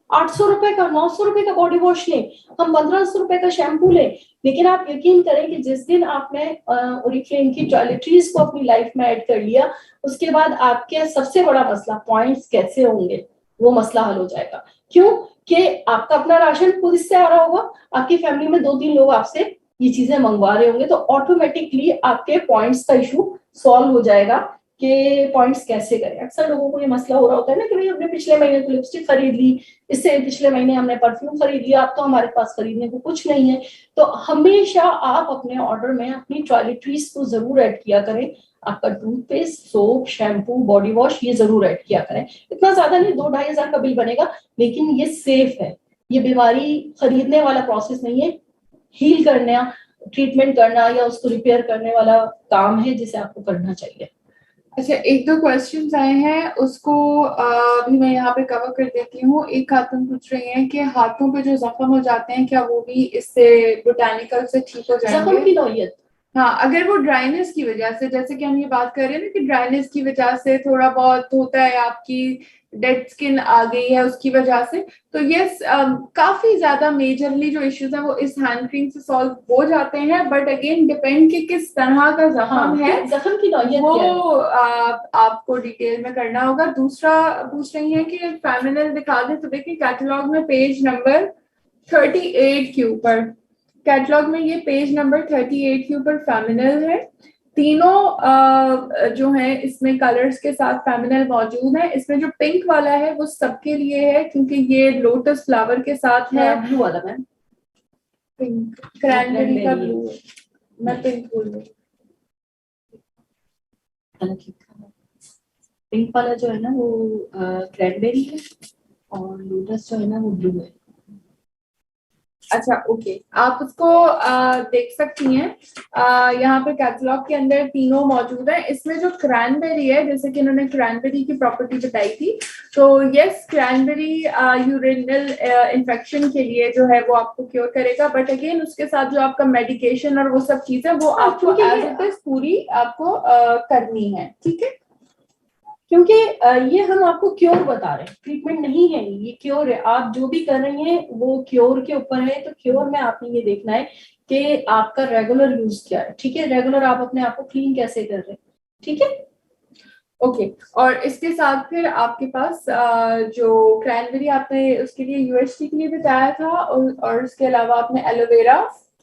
800 रुपए का, 900 रुपए का बॉडी वॉश लें, हम 1500 रुपए का शैम्पू लें। लेकिन आप यकीन करें कि जिस दिन आपने ओरिफ्लेम की टॉयलेटरीज को अपनी लाइफ में ऐड कर लिया, उसके बाद आपके सबसे बड़ा मसला पॉइंट्स कैसे होंगे, वो मसला हल हो जाएगा। क्यों? कि आपका अपना राशन खुद इससे आ रहा होगा, आपकी फैमिली में 2-3 लोग आपसे ये चीजें मंगवा रहे होंगे, तो ऑटोमेटिकली आपके पॉइंट्स का इशू सॉल्व हो जाएगा कि पॉइंट्स कैसे करें। अक्सर लोगों को ये मसला हो रहा होता है ना कि भाई हमने पिछले महीने तो लिपस्टिक खरीद ली, इससे पिछले महीने हमने परफ्यूम खरीद लिया, अब तो हमारे पास खरीदने को कुछ नहीं है। तो हमेशा आप अपने ऑर्डर में अपनी टॉयलेटरीज को जरूर ऐड किया करें। आपका toothpaste, soap, shampoo, body wash ये जरूर ऐड किया करें। इतना ज्यादा नहीं, 2-2.5 हजार का बिल बनेगा, लेकिन ये सेफ है। ये बीमारी खरीदने वाला प्रोसेस नहीं है, हील करना, ट्रीटमेंट करना या उसको रिपेयर करने वाला काम है जिसे आपको करना चाहिए। अच्छा, 1-2 क्वेश्चंस आए हैं, उसको भी मैं यहाँ पे कवर कर देती हूँ। एक खातून पूछ रही हैं कि हाथों पे जो जख्म हो जाते हैं क्या वो भी इससे बोटानिकल से ठीक हो जाएंगे? जख्म की नौयत, हाँ, अगर वो ड्राइनेस की वजह से, जैसे कि हम ये बात कर रहे हैं ना कि ड्राइनेस की वजह से थोड़ा बहुत होता है, आपकी डेड स्किन आ गई है उसकी वजह से, तो यस, काफी ज्यादा मेजरली जो इश्यूज हैं वो इस हैंड क्रीम से सॉल्व हो जाते हैं। बट अगेन डिपेंड कि किस तरह का जख्म है, जख्म की नौयत वो आपको डिटेल में करना होगा। दूसरा पूछ रही है कि फेमिनिन दिखा दें, तो देखिए कैटलॉग में पेज नंबर 38 के ऊपर, कैटलॉग में ये पेज नंबर 38 के ऊपर फेमिनल है। तीनों जो है इसमें कलर्स के साथ फेमिनल मौजूद है। इसमें जो पिंक वाला है वो सबके लिए है क्योंकि ये लोटस फ्लावर के साथ है। ब्लू वाला मैम, पिंक क्रैनबेरी का ब्लू, मैं पिंक बोल रही हूँ। पिंक वाला जो है ना वो क्रैनबेरी है और लोटस जो है ना वो ब्लू है। अच्छा, ओके, आप उसको देख सकती हैं। यहाँ पे कैटलॉग के अंदर तीनों मौजूद है। इसमें जो क्रैनबेरी है, जैसे कि इन्होंने क्रैनबेरी की प्रॉपर्टी बताई थी, तो यस, क्रैनबेरी यूरिनल इन्फेक्शन के लिए जो है वो आपको क्योर करेगा। बट अगेन उसके साथ जो आपका मेडिकेशन और वो सब चीजें वो आपको एज इट इज पूरी आपको करनी है, ठीक है? क्योंकि ये हम आपको क्योर बता रहे हैं, ट्रीटमेंट नहीं है, ये क्योर है। आप जो भी कर रही हैं वो क्योर के ऊपर है। तो क्योर में आपने ये देखना है कि आपका रेगुलर यूज क्या है, ठीक है? रेगुलर आप अपने आप को क्लीन कैसे कर रहे हैं, ठीक है? ओके, और इसके साथ फिर आपके पास जो क्रैनबेरी आपने उसके लिए यूएसटी के लिए बताया था, और उसके अलावा आपने एलोवेरा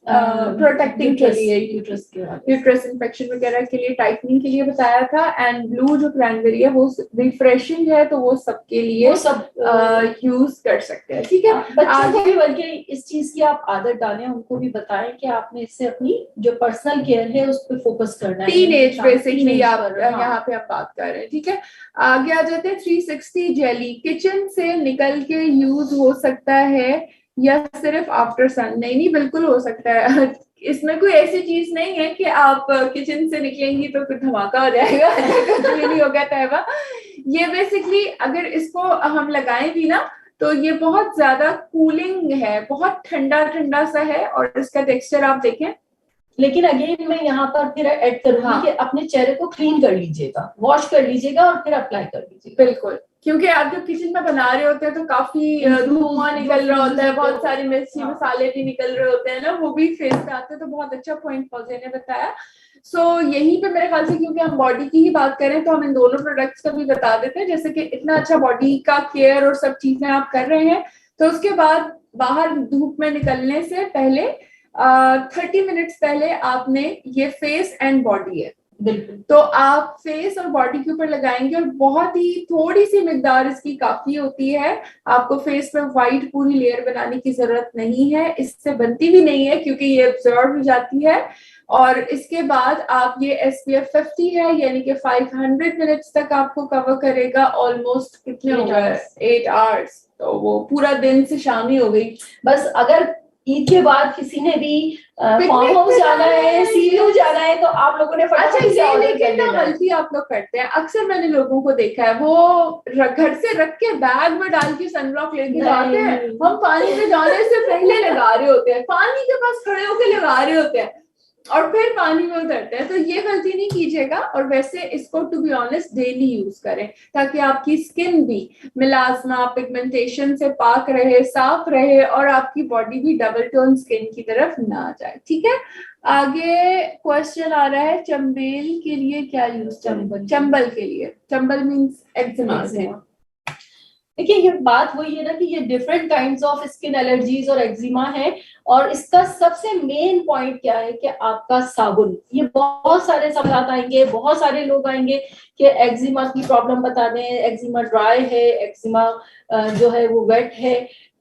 प्रोटेक्टिंग के लिए, यूट्रस के वाले यूट्रस इन्फेक्शन वगैरह के लिए, टाइटनिंग के लिए बताया था। एंड ब्लू जो क्रैनबेरी है वो रिफ्रेशिंग है, तो वो सबके लिए वो सब यूज कर सकते हैं। ठीक है, बच्चों को भी बल्कि इस चीज की आप आदत डालें, उनको भी बताएं कि आपने इससे अपनी जो पर्सनल केयर है उस पर फोकस करना है। टीन एज बेसिकली आप हाँ। यहाँ पे आप बात कर रहे हैं। ठीक है, आगे आ जाते हैं। 360 जेली किचन से निकल के यूज हो सकता है या सिर्फ आफ्टर सन? नहीं नहीं, बिल्कुल हो सकता है। इसमें कोई ऐसी चीज नहीं है कि आप किचन से निकलेंगी तो फिर धमाका हो जाएगा। कुछ भी नहीं होगा तैयबा। ये बेसिकली अगर इसको हम लगाएं भी ना, तो ये बहुत ज्यादा कूलिंग है, बहुत ठंडा ठंडा सा है, और इसका टेक्सचर आप देखें। लेकिन अगेन मैं यहाँ पर फिर ऐड करूंगी हाँ। कि अपने चेहरे को क्लीन कर लीजिएगा, वॉश कर लीजिएगा और फिर अप्लाई कर लीजिएगा। बिल्कुल, क्योंकि आप जब किचन में बना रहे होते हैं तो काफी धुआं निकल रहा होता है, बहुत सारे मिर्ची मसाले भी निकल रहे होते हैं ना, वो भी फेस पे आते हैं। तो बहुत अच्छा पॉइंट फौजे ने बताया। सो यहीं पे मेरे ख्याल से, क्योंकि हम बॉडी की ही बात करें, तो हम इन दोनों प्रोडक्ट्स का भी बता देते हैं। जैसे कि इतना अच्छा बॉडी का केयर और सब चीजें आप कर रहे हैं, तो उसके बाद बाहर धूप में निकलने से पहले 30 मिनट्स पहले आपने, ये फेस एंड बॉडी है, बिल्कुल, तो आप फेस और बॉडी के ऊपर लगाएंगे, और बहुत ही थोड़ी सी मिकदार इसकी काफी होती है। आपको फेस पे व्हाइट पूरी लेयर बनाने की जरूरत नहीं है, इससे बनती भी नहीं है, क्योंकि ये एब्जॉर्ब हो जाती है। और इसके बाद आप ये SPF 50 है, यानी कि 500 मिनट्स तक आपको कवर करेगा। ऑलमोस्ट कितने हो गए? 8 आवर्स। तो वो पूरा दिन से शाम ही हो गई। बस अगर ईद के बाद किसी ने भी फार्म हाउस जाना है, सीयू जाना है, तो आप लोगों ने अच्छा, ये लेकिन ना गलती आप लोग करते हैं। अक्सर मैंने लोगों को देखा है, वो घर से रख के बैग में डाल के सनब्लॉक लेके जाते हैं। हम पानी में जाने से पहले लगा रहे होते हैं, पानी के पास खड़े होके लगा रहे होते हैं, और फिर पानी में उतरते हैं। तो ये गलती नहीं कीजिएगा। और वैसे इसको to be honest daily use करें, ताकि आपकी स्किन भी मिलाजमा पिगमेंटेशन से पाक रहे, साफ रहे, और आपकी बॉडी भी डबल टोन स्किन की तरफ ना जाए। ठीक है, आगे क्वेश्चन आ रहा है, चंबेल के लिए क्या यूज? चंबल के लिए, चंबल मीन्स एक्जिमा से। देखिए, ये बात वही है ना कि ये different kinds of skin allergies और एक्जिमा है, और इसका सबसे मेन पॉइंट क्या है कि आपका साबुन। ये बहुत सारे सवाल आएंगे, बहुत सारे लोग आएंगे कि एक्जिमा की प्रॉब्लम बता दें, एक्जिमा ड्राई है, एक्जिमा जो है वो वेट है।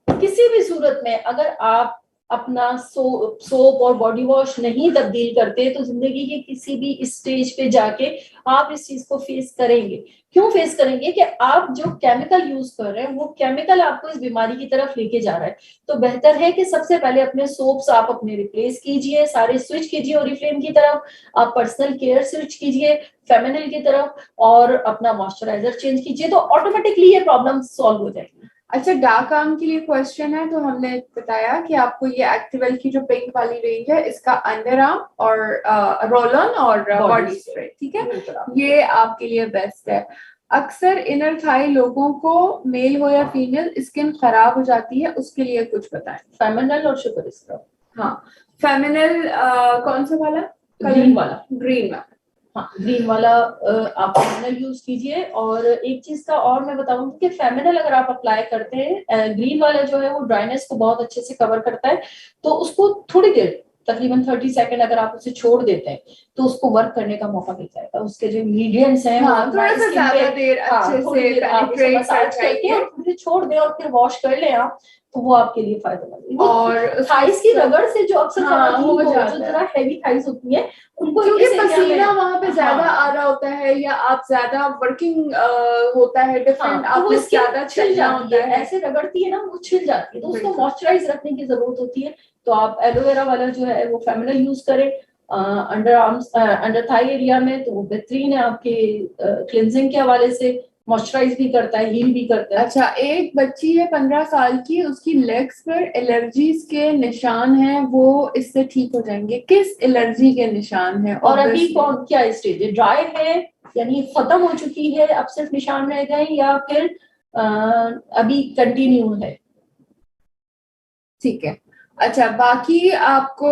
किसी भी सूरत में अगर आप अपना सोप और बॉडी वॉश नहीं तब्दील करते, तो जिंदगी के किसी भी स्टेज पे जाके आप इस चीज को फेस करेंगे। क्यों फेस करेंगे? कि आप जो केमिकल यूज कर रहे हैं, वो केमिकल आपको इस बीमारी की तरफ लेके जा रहा है। तो बेहतर है कि सबसे पहले अपने सोप्स आप अपने रिप्लेस कीजिए, सारे स्विच कीजिए ओरिफ्लेम की तरफ, आप पर्सनल केयर स्विच कीजिए फेमिनिल की तरफ, और अपना मॉइस्चराइजर चेंज कीजिए, तो ऑटोमेटिकली ये प्रॉब्लम सॉल्व हो जाएगी। अच्छा, डार्क आर्म के लिए क्वेश्चन है, तो हमने बताया कि आपको ये एक्टिवेल की जो पिंक वाली रेंज है, इसका अंडर आर्म और रोल ऑन और बॉडी स्प्रे, ठीक है, ये आपके लिए बेस्ट है। अक्सर इनर थाई लोगों को, मेल हो या फीमेल, स्किन खराब हो जाती है, उसके लिए कुछ बताएं। फेमिनिल और शुगर स्क्रब। हाँ, फेमिनिल कौन सा वाला? ग्रीन वाला। ग्रीन वाला, हाँ, ग्रीन वाला आप फेमिनल यूज कीजिए। और एक चीज का और मैं बताऊंगी कि फेमिनल अगर आप अप्लाई करते हैं, ग्रीन वाला जो है वो ड्राइनेस को बहुत अच्छे से कवर करता है, तो उसको थोड़ी देर, तकरीबन 30 सेकंड अगर आप उसे छोड़ देते हैं, तो उसको वर्क करने का मौका मिल जाएगा। उसके जो इंग्रेडिएंट्स हैं, थोड़ा सा ज्यादा देर अच्छे से मसाज करके और फिर छोड़ दें, और फिर वॉश कर लें आप, तो वो आपके लिए फायदेमंद है। और थाइस की रगड़ से जो अक्सर हो जो जरा हैवी थाइस होती है, उनको क्योंकि पसीना वहां पे ज्यादा आ रहा होता है, या आप ज्यादा वर्किंग होता है, डिफरेंट आप ज्यादा छिल जाती है, ऐसे रगड़ती है ना, वो छिल जाती है, तो उसको मॉइस्चराइज रखने की जरूरत होती है। तो आप एलोवेरा वाला जो है वो फेमिनल यूज करें under arms, under Thai area में, तो वो बेहतरीन है आपके क्लिनजिंग के हवाले से, मॉइस्चराइज भी करता है, हील भी करता है। अच्छा, एक बच्ची है 15 साल की, उसकी लेग्स पर एलर्जीज के निशान हैं, वो इससे ठीक हो जाएंगे? किस एलर्जी के निशान है? और अभी कौन क्या स्टेज है? ड्राई है यानी खत्म हो चुकी है, अब सिर्फ निशान रह गए, या फिर अभी कंटिन्यू है? ठीक है, अच्छा, बाकी आपको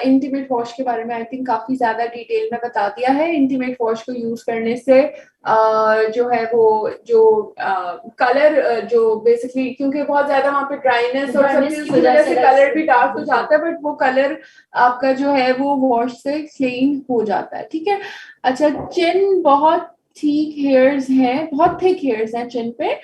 इंटीमेट वॉश के बारे में आई थिंक काफी ज्यादा डिटेल में बता दिया है। इंटीमेट वॉश को यूज करने से जो है वो जो कलर जो बेसिकली, क्योंकि बहुत ज्यादा वहाँ पे ड्राइनेस और सब चीज की वजह से कलर भी डार्क हो जाता है, बट वो कलर आपका जो है वो वॉश से क्लीन हो जाता है। ठीक है। अच्छा, चिन बहुत ठीक हेयर्स हैं, बहुत थिक हेयर्स हैं चिन पे,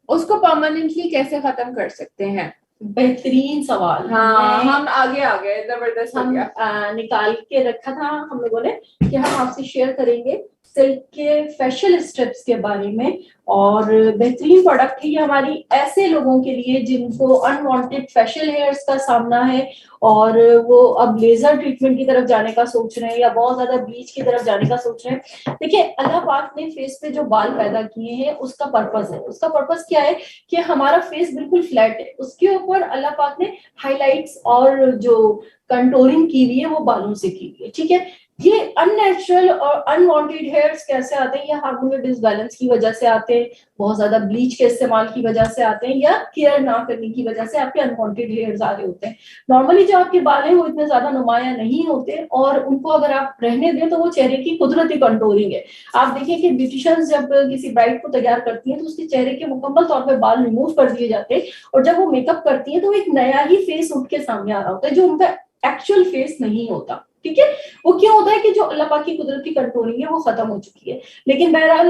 उसको परमानेंटली कैसे खत्म कर सकते हैं? बेहतरीन सवाल। हाँ, हम आगे आ गए, जबरदस्त हो गया। निकाल के रखा था हम लोगों ने कि हम आपसे शेयर करेंगे सिल्क के फेशियल स्ट्रिप्स के बारे में, और बेहतरीन प्रोडक्ट है ये हमारी ऐसे लोगों के लिए जिनको अनवांटेड फेशियल हेयर्स का सामना है और वो अब लेजर ट्रीटमेंट की तरफ जाने का सोच रहे हैं या बहुत ज्यादा ब्लीच की तरफ जाने का सोच रहे हैं। देखिए, अल्लाह पाक ने फेस पे जो बाल पैदा किए हैं उसका पर्पस है। उसका पर्पस क्या है कि हमारा फेस बिल्कुल फ्लैट है, उसके ऊपर अल्लाह पाक ने हाइलाइट्स और जो कंटोरिंग की हुई है वो बालों से की हुई है। ठीक है। ये अननेचुरल और अनवांटेड हेयर्स कैसे आते हैं? या हार्मोनल डिसबैलेंस की वजह से आते हैं, बहुत ज्यादा ब्लीच के इस्तेमाल की वजह से आते हैं, या केयर ना करने की वजह से आपके अनवांटेड हेयर्स आ रहे होते हैं। नॉर्मली जो आपके बाल हैं वो इतने ज्यादा नुमाया नहीं होते, और उनको अगर आप रहने दें तो वो चेहरे की कुदरती कंटोरिंग है। आप देखिए कि ब्यूटिशियंस जब किसी ब्राइड को तैयार करती हैं तो उसके चेहरे के मुकम्मल तौर पर बाल रिमूव कर दिए जाते हैं, और जब वो मेकअप करती है तो एक नया ही फेस उठ के सामने आ रहा होता है जो उनका एक्चुअल फेस नहीं होता। ठीक है। वो क्यों होता है कि जो अल्लाह पाक की कुदरती कंट्रोलिंग है वो खत्म हो चुकी है। लेकिन बहरहाल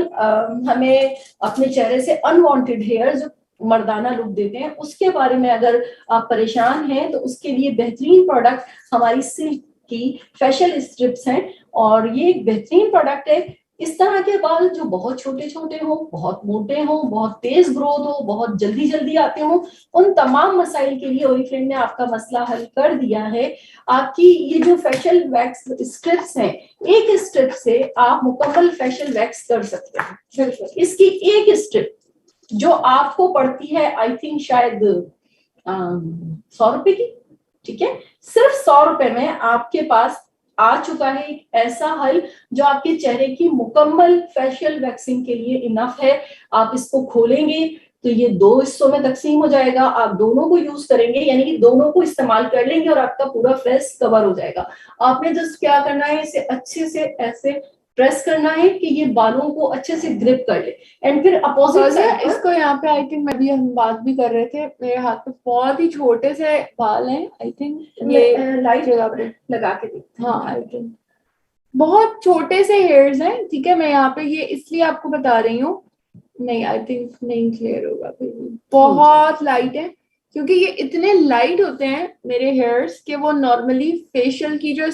हमें अपने चेहरे से अनवांटेड हेयर जो मर्दाना लुक देते हैं उसके बारे में अगर आप परेशान हैं तो उसके लिए बेहतरीन प्रोडक्ट हमारी सिल्क की फेशियल स्ट्रिप्स हैं, और ये एक बेहतरीन प्रोडक्ट है। इस तरह के बाल जो बहुत छोटे छोटे हो, बहुत मोटे हो, बहुत तेज ग्रोथ हो, बहुत जल्दी जल्दी आते हो, उन तमाम मसाइल के लिए ओरिफ्लेम ने आपका मसला हल कर दिया है। आपकी ये जो फेशियल वैक्स स्ट्रिप्स हैं, एक स्ट्रिप से आप मुकम्मल फेशियल वैक्स कर सकते हैं। इसकी एक स्ट्रिप जो आपको पड़ती है आई थिंक शायद 100 रुपए की। ठीक है। सिर्फ 100 रुपए में आपके पास आ चुका है एक ऐसा हल जो आपके चेहरे की मुकम्मल फेशियल वैक्सिंग के लिए इनफ है। आप इसको खोलेंगे तो ये 2 हिस्सों में तकसीम हो जाएगा, आप दोनों को यूज करेंगे, यानी कि दोनों को इस्तेमाल कर लेंगे और आपका पूरा फेस कवर हो जाएगा। आपने जस्ट क्या करना है, इसे अच्छे से ऐसे प्रेस करना है कि ये बालों को अच्छे से ग्रिप कर ले, एंड फिर अपोजिट साइड पर इसको यहाँ पे आई थिंक मैं भी, हम बात भी कर रहे थे, मेरे हाथ पे बहुत ही छोटे से बाल हैं, आई थिंक ये लाइट जगह पे लगा के देखते हैं। हाँ, आई थिंक बहुत छोटे से हेयर्स हैं। ठीक है, मैं यहाँ पे ये इसलिए आपको बता रही हूँ, नहीं आई थिंक नहीं क्लियर होगा फिर भी, बहुत लाइट है, क्योंकि ये इतने लाइट होते हैं मेरे हेयर्स कि वो नॉर्मली फेशियल की जो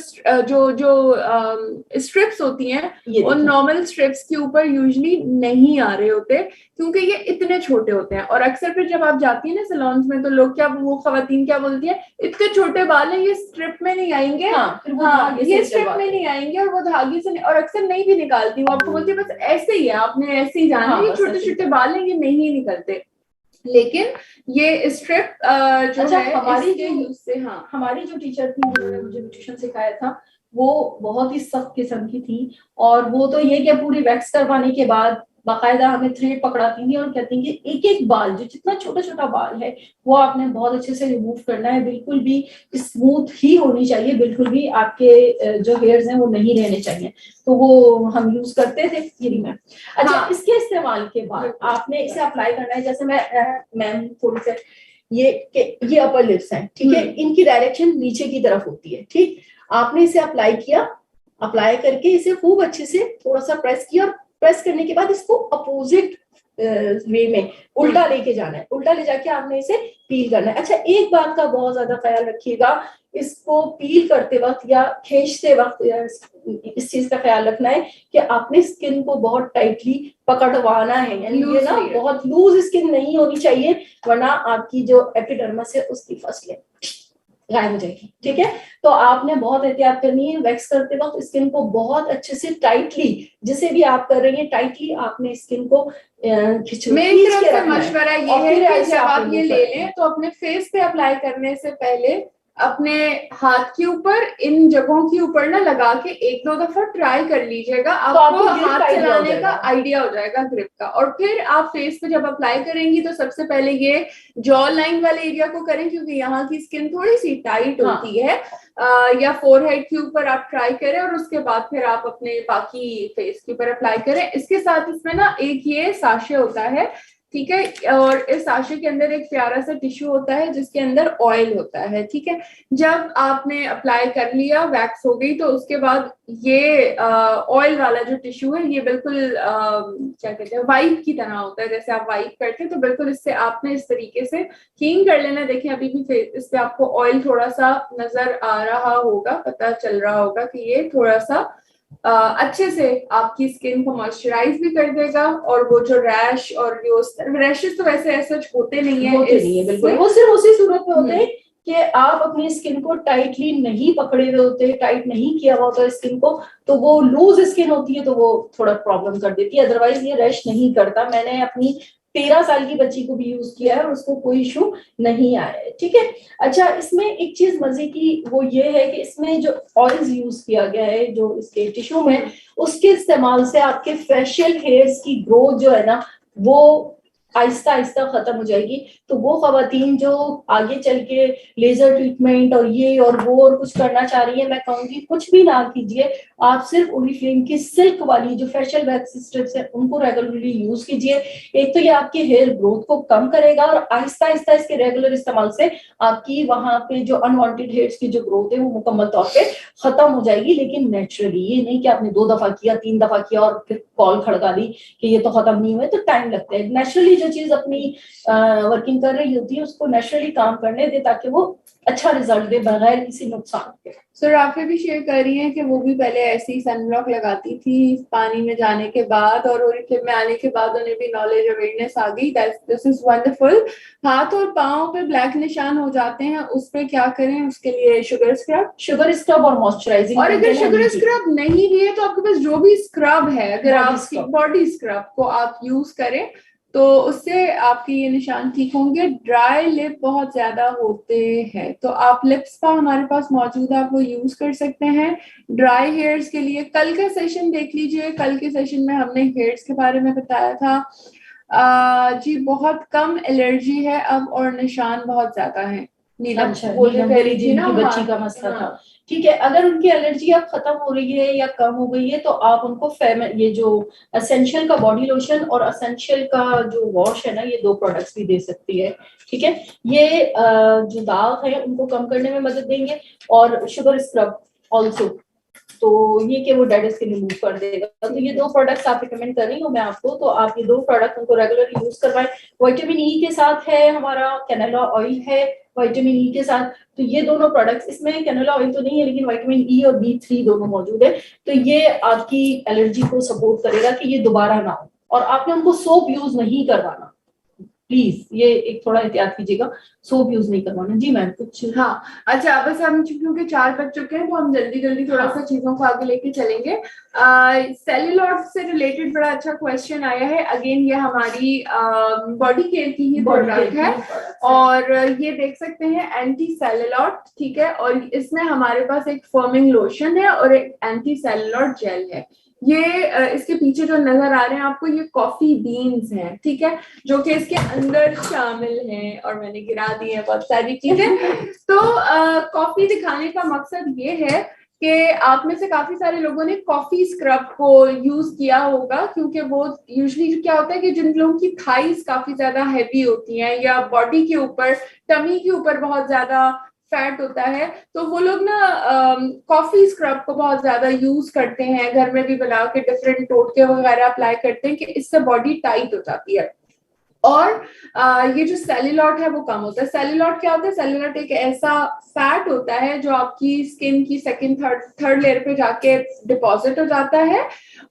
स्ट्रिप्स होती हैं उन नॉर्मल स्ट्रिप्स के ऊपर यूजुअली नहीं आ रहे होते, क्योंकि ये इतने छोटे होते हैं। और अक्सर फिर जब आप जाती है ना सैलून्स में तो लोग क्या, वो खवातीन क्या बोलती है, इतने छोटे बाल हैं ये स्ट्रिप में नहीं आएंगे। हाँ, ये स्ट्रिप में नहीं आएंगे, और वो धागे से और अक्सर नहीं भी निकालती, वो आपको बोलती है बस ऐसे ही है, आपने ऐसे ही जाना है, ये छोटे छोटे बाल हैं ये नहीं निकलते। लेकिन ये स्ट्रिप जो है हमारी इसके यूज से, हाँ, हमारी जो टीचर थी जिन्होंने मुझे ब्यूटिशियन सिखाया था वो बहुत ही सख्त किस्म की थी, और वो तो ये कि पूरी वैक्स करवाने के बाद बाकायदा हमें थ्रेड पकड़ाती थी और कहती कि एक एक बाल जो जितना छोटा छोटा बाल है वो आपने बहुत अच्छे से रिमूव करना है, बिल्कुल भी स्मूथ ही होनी चाहिए, बिल्कुल भी आपके जो हेयर्स हैं वो नहीं रहने चाहिए। तो वो हम यूज करते थे गिरी में। अच्छा, हाँ। इसके इस्तेमाल के बाद आपने इसे अप्लाई करना है, जैसे मैम थोड़ी से ये अपर लिप्स हैं, ठीक है, इनकी डायरेक्शन नीचे की तरफ होती है। ठीक, आपने इसे अप्लाई किया, अप्लाई करके इसे खूब अच्छे से थोड़ा सा प्रेस किया, और प्रेस करने के बाद इसको अपोजिट वे में उल्टा लेके जाना है, उल्टा ले जाके आपने इसे पील करना है। अच्छा, एक बात का बहुत ज्यादा ख्याल रखिएगा, इसको पील करते वक्त या खींचते वक्त इस चीज का ख्याल रखना है कि आपने स्किन को बहुत टाइटली पकड़वाना है, यानी ये ना बहुत लूज स्किन नहीं होनी चाहिए, वरना आपकी जो एपिडर्मिस है उसकी फसलें गायब हो जाएगी। ठीक है, तो आपने बहुत एहतियात करनी है वैक्स करते वक्त, स्किन को बहुत अच्छे से टाइटली, जिसे भी आप कर रही हैं टाइटली आपने स्किन को मेरी तरफ से मशवरा ये है कि जब आप ये ले लें तो अपने फेस पे अप्लाई करने से पहले अपने हाथ के ऊपर इन जगहों के ऊपर ना लगा के एक दो दफा ट्राई कर लीजिएगा, तो आपको आपको grip हाथ idea हो चलाने का जाएगा। आइडिया हो जाएगा ग्रिप का। और फिर आप फेस पे जब अप्लाई करेंगी तो सबसे पहले ये जॉ लाइन वाले एरिया को करें, क्योंकि यहाँ की स्किन थोड़ी सी टाइट हाँ। होती है। या फोरहेड के ऊपर आप ट्राई करें और उसके बाद फिर आप अपने बाकी फेस के ऊपर अप्लाई करें। इसके साथ इसमें ना एक ये साशे होता है, ठीक है, और इस साशे के अंदर एक प्यारा सा टिश्यू होता है जिसके अंदर ऑयल होता है, ठीक है। जब आपने अप्लाई कर लिया, वैक्स हो गई, तो उसके बाद ये ऑयल वाला जो टिश्यू है ये बिल्कुल क्या कहते हैं, वाइप की तरह होता है। जैसे आप वाइप करते हैं तो बिल्कुल इससे आपने इस तरीके से क्लीन कर लेना। देखिए अभी भी इस पे आपको ऑयल थोड़ा सा नजर आ रहा होगा, पता चल रहा होगा कि ये थोड़ा सा अच्छे से आपकी स्किन को मॉइस्चराइज भी कर देगा। और वो जो रैश और जो रैशेस तो वैसे ऐसे होते नहीं है, होते नहीं है बिल्कुल, वो सिर्फ उसी सूरत में होते हैं कि आप अपनी स्किन को टाइटली नहीं पकड़े हुए होते, टाइट नहीं किया हुआ होता स्किन को, तो वो लूज स्किन होती है तो वो थोड़ा प्रॉब्लम कर देती है। अदरवाइज ये रैश नहीं करता। मैंने अपनी 13 साल की बच्ची को भी यूज किया है और उसको कोई इशू नहीं आया है, ठीक है। अच्छा, इसमें एक चीज मजे की वो ये है कि इसमें जो ऑयल्स यूज किया गया है जो इसके टिश्यू में, उसके इस्तेमाल से आपके फेशियल हेयर्स की ग्रोथ जो है ना वो आहिस्ता आहिस्ता खत्म हो जाएगी। तो वो खवातीन जो आगे चल के लेजर ट्रीटमेंट और ये और वो और कुछ करना चाह रही है, मैं कहूंगी कुछ भी ना कीजिए। आप सिर्फ ओरिफ्लेम की सिल्क वाली जो फेशियल वैक्स स्ट्रिप्स है उनको रेगुलरली यूज कीजिए। एक तो ये आपके हेयर ग्रोथ को कम करेगा और आहिस्ता आहिस्ता इसके रेगुलर इस्तेमाल से आपकी वहां पे जो अनवांटेड हेयर्स की जो ग्रोथ है वो मुकम्मल तौर पे खत्म हो जाएगी, लेकिन नेचुरली। ये नहीं कि आपने 2 दफा किया, 3 दफा किया और फिर कॉल खड़का दी कि ये तो खत्म नहीं हुए, तो टाइम लगता है। नेचुरली जो चीज अपनी वर्किंग कर रही होती है उसको नेचुरली काम करने दे ताकि वो अच्छा रिजल्ट दे बगैर किसी नुकसान के। सर राफे भी शेयर कर रही हैं कि वो भी पहले ऐसी ही सनब्लॉक लगाती थी पानी में जाने के बाद, और ओरिफ्लेम में आने के बाद उन्हें भी नॉलेज अवेयरनेस आ गई। This is wonderful. हाथ और पाँव पे ब्लैक निशान हो जाते हैं, उस पे क्या करें? उसके लिए शुगर स्क्रब और मॉइस्चराइजिंग। और अगर शुगर स्क्रब नहीं भी है तो आपके पास जो भी स्क्रब है, अगर आप बॉडी स्क्रब को आप यूज करें तो उससे आपके ये निशान ठीक होंगे। ड्राई लिप बहुत ज्यादा होते हैं तो आप लिप्स का हमारे पास मौजूद है, आप वो यूज कर सकते हैं। ड्राई हेयर्स के लिए कल का सेशन देख लीजिए, कल के सेशन में हमने हेयर्स के बारे में बताया था। जी बहुत कम एलर्जी है अब और निशान बहुत ज्यादा है। नीलम बोल रही थी ना बच्ची का मसला था, ठीक है। अगर उनकी एलर्जी अब खत्म हो रही है या कम हो गई है तो आप उनको ये जो एसेंशियल का बॉडी लोशन और एसेंशियल का जो वॉश है ना, ये 2 प्रोडक्ट्स भी दे सकती है, ठीक है। ये जो दाग है उनको कम करने में मदद देंगे और शुगर स्क्रब ऑल्सो, तो ये कि वो डेड स्किन रिमूव कर देगा। तो ये 2 प्रोडक्ट्स आप रिकमेंड कर रही हूँ मैं आपको, तो आप ये 2 प्रोडक्ट उनको रेगुलर यूज करवाएं। विटामिन ई के साथ है हमारा, कैनेला ऑयल है विटामिन ई के साथ, तो ये दोनों प्रोडक्ट्स, इसमें कैनेला ऑयल तो नहीं है लेकिन विटामिन ई और B3 दोनों मौजूद है, तो ये आपकी एलर्जी को सपोर्ट करेगा कि ये दोबारा ना हो। और आपने उनको सोप यूज नहीं करवाना, प्लीज ये एक थोड़ा एहतियात कीजिएगा, सोप यूज नहीं करवाना। जी मैम कुछ? हाँ अच्छा, बस हम क्योंकि 4 बज चुके हैं तो हम जल्दी जल्दी थोड़ा सा चीजों को आगे लेके चलेंगे। सेल्यूलॉइड से रिलेटेड बड़ा अच्छा क्वेश्चन आया है। अगेन ये हमारी बॉडी केयर की ही प्रोडक्ट है और ये देख सकते हैं एंटी सेल्यूलॉइड, ठीक है। और इसमें हमारे पास एक फर्मिंग लोशन है और एक एंटी सेल्यूलॉइड जेल है। ये इसके पीछे जो नजर आ रहे हैं आपको, ये कॉफी बीन्स हैं, ठीक है, जो कि इसके अंदर शामिल हैं। और मैंने गिरा दी है बहुत सारी चीजें। तो कॉफी दिखाने का मकसद ये है कि आप में से काफी सारे लोगों ने कॉफी स्क्रब को यूज किया होगा, क्योंकि वो यूजुअली क्या होता है कि जिन लोगों की थाइस काफी ज्यादा हैवी होती हैं या बॉडी के ऊपर, टमी के ऊपर बहुत ज्यादा फैट होता है, तो वो लोग ना कॉफी स्क्रब को बहुत ज्यादा यूज करते हैं, घर में भी बना के डिफरेंट टोटके वगैरह अप्लाई करते हैं कि इससे बॉडी टाइट हो जाती है। और ये जो सेल्यूलॉइड है वो कम होता है। सेल्यूलॉइड क्या होता है? सेल्यूलॉइड एक ऐसा फैट होता है जो आपकी स्किन की सेकंड थर्ड लेयर पे जाके डिपॉजिट हो जाता है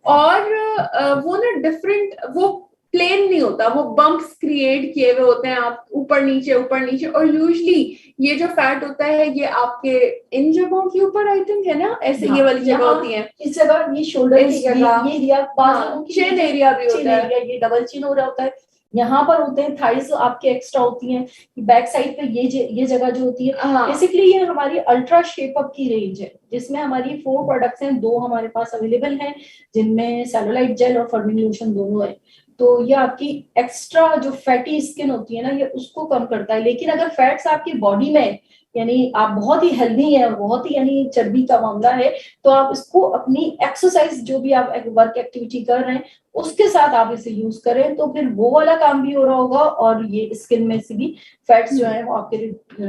और वो ना डिफरेंट, वो प्लेन नहीं होता, वो बम्प्स क्रिएट किए हुए होते हैं, आप ऊपर नीचे ऊपर नीचे। और यूजुअली ये जो फैट होता है ये आपके इन जगहों के ऊपर आई थिंक है ना, ऐसे ये वाली जगह होती है, इस जगह, ये शोल्डर की जगह, ये एरिया, चिन एरिया भी होता है, ये डबल चिन हो रहा होता है, यहाँ पर होते हैं, थाइस आपके एक्स्ट्रा होती हैं, बैक साइड पे ये जगह जो होती है। बेसिकली ये हमारी अल्ट्रा शेप अप की रेंज है, जिसमें हमारी 4 प्रोडक्ट्स हैं, 2 हमारे पास अवेलेबल हैं, जिनमें सेलुलाइट जेल और फर्मिंग लोशन दोनों है। तो ये आपकी एक्स्ट्रा जो फैटी स्किन होती है ना, ये उसको कम करता है। लेकिन अगर फैट्स आपकी बॉडी में, यानी आप बहुत ही हेल्दी है, बहुत ही यानी चर्बी का मामला है, तो आप इसको अपनी एक्सरसाइज जो भी आप वर्क एक्टिविटी कर रहे हैं उसके साथ आप इसे यूज करें, तो फिर वो वाला काम भी हो रहा होगा और ये स्किन में से भी फैट्स जो है वो आपके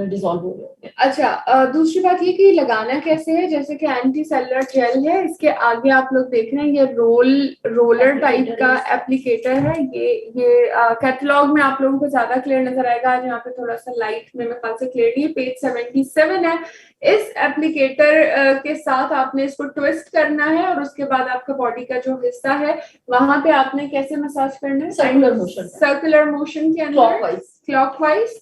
डिसॉल्व हो रहे होंगे। अच्छा, दूसरी बात ये कि लगाना कैसे है, जैसे कि एंटी सेलुलर जेल है, इसके आगे आप लोग देख रहे हैं ये रोलर टाइप का एप्लीकेटर है। ये कैटलॉग में आप लोगों को ज्यादा क्लियर नजर आएगा, आज यहाँ पे थोड़ा सा लाइट में ख्याल से क्लियर नहीं है, पेज 77 है। इस एप्लीकेटर के साथ आपने इसको ट्विस्ट करना है और उसके बाद आपका बॉडी का जो हिस्सा है वहां पे आपने कैसे मसाज करना है, सर्कुलर मोशन के अंदर, क्लॉकवाइज।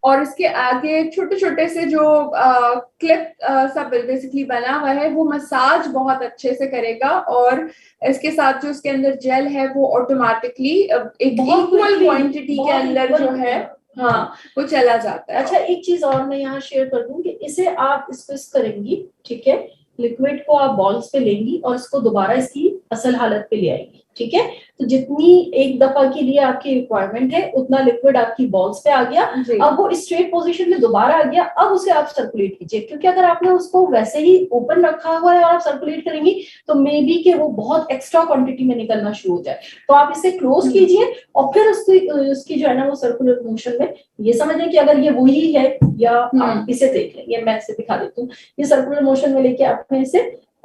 और इसके आगे छोटे छोटे से जो क्लिप सब बेसिकली बना हुआ है, वो मसाज बहुत अच्छे से करेगा। और इसके साथ जो इसके अंदर जेल है वो ऑटोमेटिकली एक इक्वल क्वांटिटी के अंदर जो है वो चला जाता है। अच्छा, एक चीज और मैं यहाँ शेयर कर दूं कि इसे आप स्विच करेंगी, ठीक है, लिक्विड को आप बॉल्स पे लेंगी और इसको दोबारा इसकी असल हालत पे ले आएंगी, ठीक है। तो जितनी एक दफा के लिए आपकी रिक्वायरमेंट है उतना लिक्विड आपकी बॉल्स पे आ गया, अब वो स्ट्रेट पोजीशन में दोबारा आ गया, अब उसे आप सर्कुलेट कीजिए, क्योंकि अगर आपने उसको वैसे ही ओपन रखा हुआ है और आप सर्कुलेट करेंगी तो मे बी कि वो बहुत एक्स्ट्रा क्वांटिटी में निकलना शुरू हो जाए। तो आप इसे क्लोज कीजिए और फिर उसकी जो है ना वो सर्कुलर मोशन में, ये समझें कि अगर ये वही है, या आप इसे देख लें, ये मैं इसे दिखा देती हूँ, ये सर्कुलर मोशन में लेके आपने इसे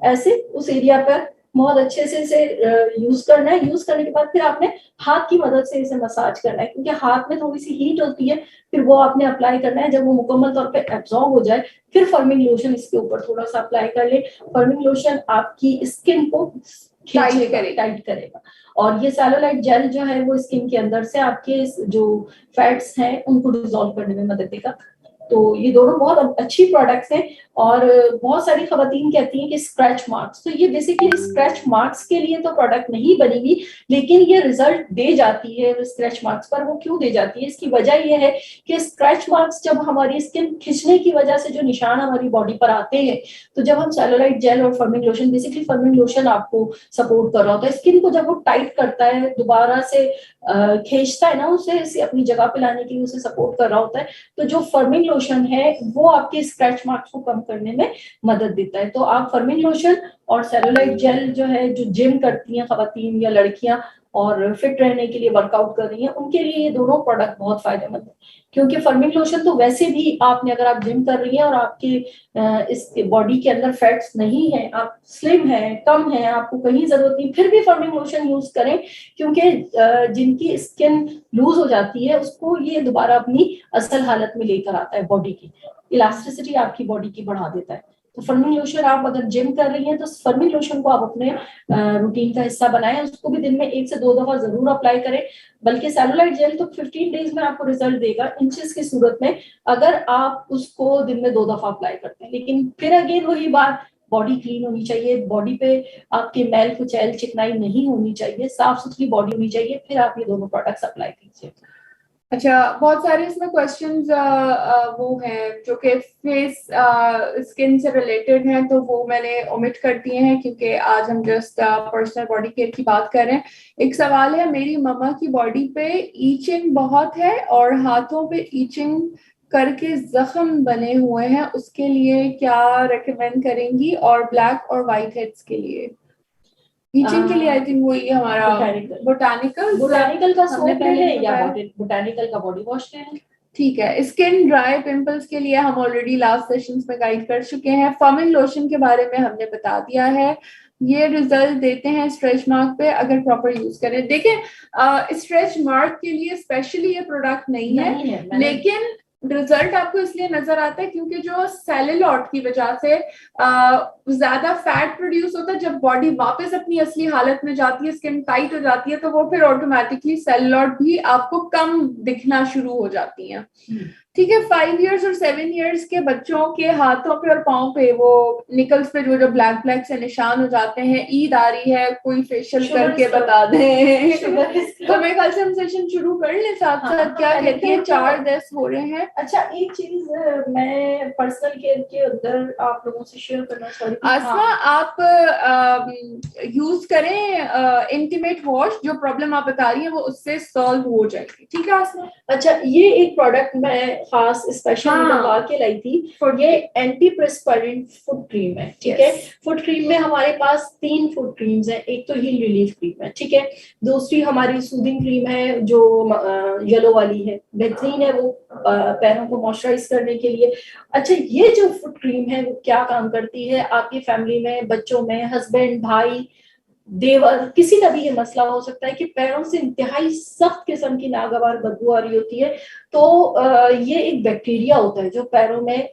ऐसे उस एरिया पर बहुत अच्छे से इसे यूज करना है। यूज करने के बाद फिर आपने हाथ की मदद से इसे मसाज करना है, क्योंकि हाथ में थोड़ी सी हीट होती है, फिर वो आपने अप्लाई करना है। जब वो मुकम्मल तौर पे एब्जॉर्ब हो जाए फिर फर्मिंग लोशन इसके ऊपर थोड़ा सा अप्लाई कर ले। फर्मिंग लोशन आपकी स्किन को टाइट करेगा और ये सेलुलाइट जेल जो है वो स्किन के अंदर से आपके जो फैट्स हैं उनको डिसॉल्व करने में मदद देगा। तो ये दोनों बहुत अच्छी प्रोडक्ट्स हैं। और बहुत सारी खवातीन कहती हैं कि स्क्रैच मार्क्स, तो ये बेसिकली स्क्रैच मार्क्स के लिए तो प्रोडक्ट नहीं बनेगी, लेकिन ये रिजल्ट दे जाती है स्क्रैच मार्क्स पर। वो क्यों दे जाती है, इसकी वजह ये है कि स्क्रैच मार्क्स जब हमारी स्किन खिंचने की वजह से जो निशान हमारी बॉडी पर आते हैं, तो जब हम सेलुलाइट जेल और forming lotion, basically forming lotion आपको सपोर्ट कर रहा होता है, स्किन को जब वो टाइट करता है, दोबारा से खींचता है ना उसे अपनी जगह पे लाने के लिए उसे सपोर्ट कर रहा होता है, तो जो फर्मिंग लोशन है वो आपके स्क्रैच मार्क्स को कम करने में मदद देता है। तो आप फर्मिंग लोशन और सेलुलाइट जेल जो है, जो जिम करती हैं खवातीन या लड़कियां और फिट रहने के लिए वर्कआउट कर रही हैं, उनके लिए ये दोनों प्रोडक्ट बहुत फायदेमंद है। क्योंकि फर्मिंग लोशन तो वैसे भी आपने, अगर आप जिम कर रही हैं और आपके इस बॉडी के अंदर फैट्स नहीं है, आप स्लिम है, कम है, आपको कहीं जरूरत नहीं, फिर भी फर्मिंग लोशन यूज करें, क्योंकि जिनकी स्किन लूज हो जाती है उसको ये दोबारा अपनी असल हालत में लेकर आता है, बॉडी की इलास्टिसिटी आपकी बॉडी की बढ़ा देता है। तो फर्मिंग लोशन आप अगर जिम कर रही हैं तो फर्मिंग लोशन को आप अपने रूटीन का हिस्सा बनाएं, उसको भी दिन में 1 से 2 दफा जरूर अप्लाई करें। बल्कि सेलुलाइट जेल तो 15 डेज में आपको रिजल्ट देगा इंचेस की सूरत में, अगर आप उसको दिन में 2 दफा अप्लाई करते हैं। लेकिन फिर अगेन वही बात, बॉडी क्लीन होनी चाहिए, बॉडी पे आपके मैल कुचैल चिकनाई नहीं होनी चाहिए, साफ सुथरी बॉडी होनी चाहिए, फिर आप ये दोनों प्रोडक्ट्स अप्लाई कीजिए। अच्छा, बहुत सारे इसमें क्वेश्चंस वो हैं जो कि फेस स्किन से रिलेटेड हैं, तो वो मैंने ओमिट कर दिए हैं क्योंकि आज हम जस्ट पर्सनल बॉडी केयर की बात कर रहे हैं। एक सवाल है, मेरी मम्मा की बॉडी पे ईचिंग बहुत है और हाथों पे ईचिंग करके जख्म बने हुए हैं, उसके लिए क्या रेकमेंड करेंगी? और ब्लैक और वाइट हेड्स के लिए ईचिंग के लिए आई थिंक वही हमारा बोटानिकल का सोप ले लें या बोटानिकल का बॉडी वॉश ले लें। ठीक है। स्किन ड्राई पिंपल्स के लिए हम ऑलरेडी लास्ट सेशंस में गाइड कर चुके हैं। फर्मिंग लोशन के बारे में हमने बता दिया है, ये रिजल्ट देते हैं स्ट्रेच मार्क पे अगर प्रॉपर यूज करें। देखें, स्ट्रेच मार्क के लिए स्पेशली ये प्रोडक्ट नहीं है, लेकिन रिजल्ट आपको इसलिए नजर आता है क्योंकि जो सेलुलॉइड की वजह से ज्यादा फैट प्रोड्यूस होता है, जब बॉडी वापस अपनी असली हालत में जाती है, स्किन टाइट हो जाती है, तो वो फिर ऑटोमेटिकली सेलुलॉइड भी आपको कम दिखना शुरू हो जाती है। ठीक है, 5 इयर्स और 7 इयर्स के बच्चों के हाथों पे और पाँव पे वो निकल्स पे जो जो ब्लैक ब्लैक से निशान हो जाते हैं, ईद आ रही है, कोई फेशियल करके बता दें। तो मेरे ख्याल से हम सेशन शुरू कर ले साथ साथ। क्या कहती है, 4-10 हो रहे हैं। अच्छा, एक चीज मैं पर्सनल केयर के अंदर आप लोगों से शेयर करना चाह रही हूँ। आसमा, आप यूज करें इंटीमेट वॉश, जो प्रॉब्लम आप बता रही हैं वो उससे सॉल्व हो जाएगी। ठीक है आसमा? अच्छा, ये एक प्रोडक्ट मैं खास स्पेशल निकलवा के लाई थी। ये एंटी प्रेस्पायरेंट फुट क्रीम है। ठीक है, फुट क्रीम में हमारे पास 3 फुट क्रीम्स हैं। एक तो हील रिलीफ क्रीम है, ठीक है, दूसरी हमारी सूदिंग क्रीम है जो येलो वाली है, बेहतरीन है वो पैरों को मॉइस्चराइज करने के लिए। अच्छा, ये जो फुट क्रीम है वो क्या काम करती है, आपकी फैमिली में, बच्चों में, हस्बैंड, भाई, देवर, किसी का भी ये मसला हो सकता है कि पैरों से इंतहाई सख्त किस्म की नागवार बदबू आ रही होती है, तो ये एक बैक्टीरिया होता है जो पैरों में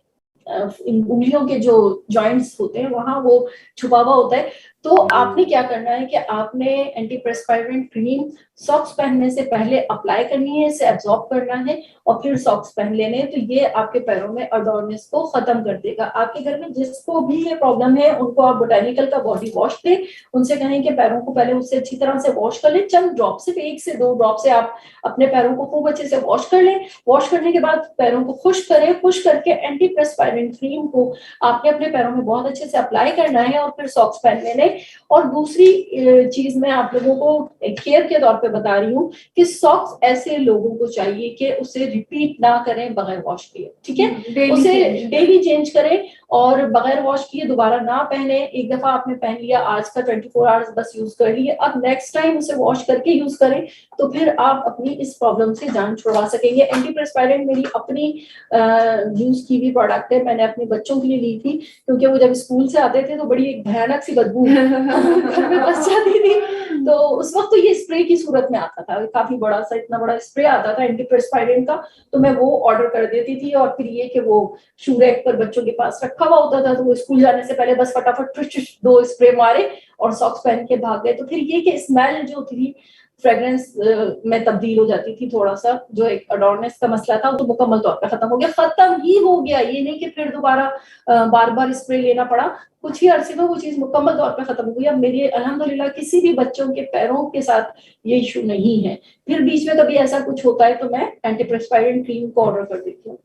उंगलियों के जो जॉइंट्स होते हैं वहां वो छुपा हुआ होता है। तो आपने क्या करना है कि आपने एंटी प्रेस्पायरेंट क्रीम सॉक्स पहनने से पहले अप्लाई करनी है, इसे एब्जॉर्ब करना है और फिर सॉक्स पहन लेने हैं। तो ये आपके पैरों में अडोरनेस को खत्म कर देगा। आपके घर में जिसको भी ये प्रॉब्लम है उनको आप बोटेनिकल का बॉडी वॉश दें, उनसे कहें कि पैरों को पहले उससे अच्छी तरह से वॉश कर लें। चंद ड्रॉप, सिर्फ 1 से 2 ड्रॉप से आप अपने पैरों को खूब अच्छे से वॉश कर लें। वॉश करने के बाद पैरों को खुश करें। खुश करके एंटी प्रेस्पायरेंट क्रीम को आपने अपने पैरों में बहुत अच्छे से अप्लाई करना है और फिर सॉक्स पहन लेने। और दूसरी चीज मैं आप लोगों को केयर के तौर पे बता रही हूँ कि सॉक्स ऐसे लोगों को चाहिए कि उसे रिपीट ना करें बगैर वॉश किए। ठीक है, उसे डेली चेंज करें और बगैर वॉश किए दोबारा ना पहने। एक दफा आपने पहन लिया, आज का 24 आवर्स बस यूज कर लिए, अब नेक्स्ट टाइम उसे वॉश करके यूज करें तो फिर आप अपनी इस प्रॉब्लम से जान छुड़वा सकेंगे। एंटी प्रेस्पायरेंट मेरी अपनी यूज की हुई प्रोडक्ट है, मैंने अपने बच्चों के लिए ली थी क्योंकि वो जब स्कूल से आते थे तो बड़ी एक भयानक सी बदबू घर में बस जाती थी। तो उस वक्त तो ये स्प्रे की सूरत में आता था, काफी बड़ा सा, इतना बड़ा स्प्रे आता था एंटी प्रेस्पायरेंट का, तो मैं वो ऑर्डर कर देती थी। और फिर ये कि वो शू रैक पर बच्चों के पास रखा हुआ होता था, तो वो स्कूल जाने से पहले बस फटाफट 2 स्प्रे मारे और सॉक्स पहन के भाग गए। तो फिर ये कि स्मेल जो थी फ्रेग्रेंस में तब्दील हो जाती थी, थोड़ा सा जो एक अडोरनेस का मसला था वो तो मुकम्मल तौर पर खत्म हो गया। खत्म ही हो गया, ये नहीं कि फिर दोबारा बार बार स्प्रे लेना पड़ा। कुछ ही अरसे में वो चीज मुकम्मल तौर पे खत्म हो गई। अब मेरे अल्हम्दुलिल्लाह किसी भी बच्चों के पैरों के साथ ये इशू नहीं है। फिर बीच में कभी ऐसा कुछ होता है तो मैं एंटी प्रेस्पायरेंट क्रीम को ऑर्डर कर देती हूँ।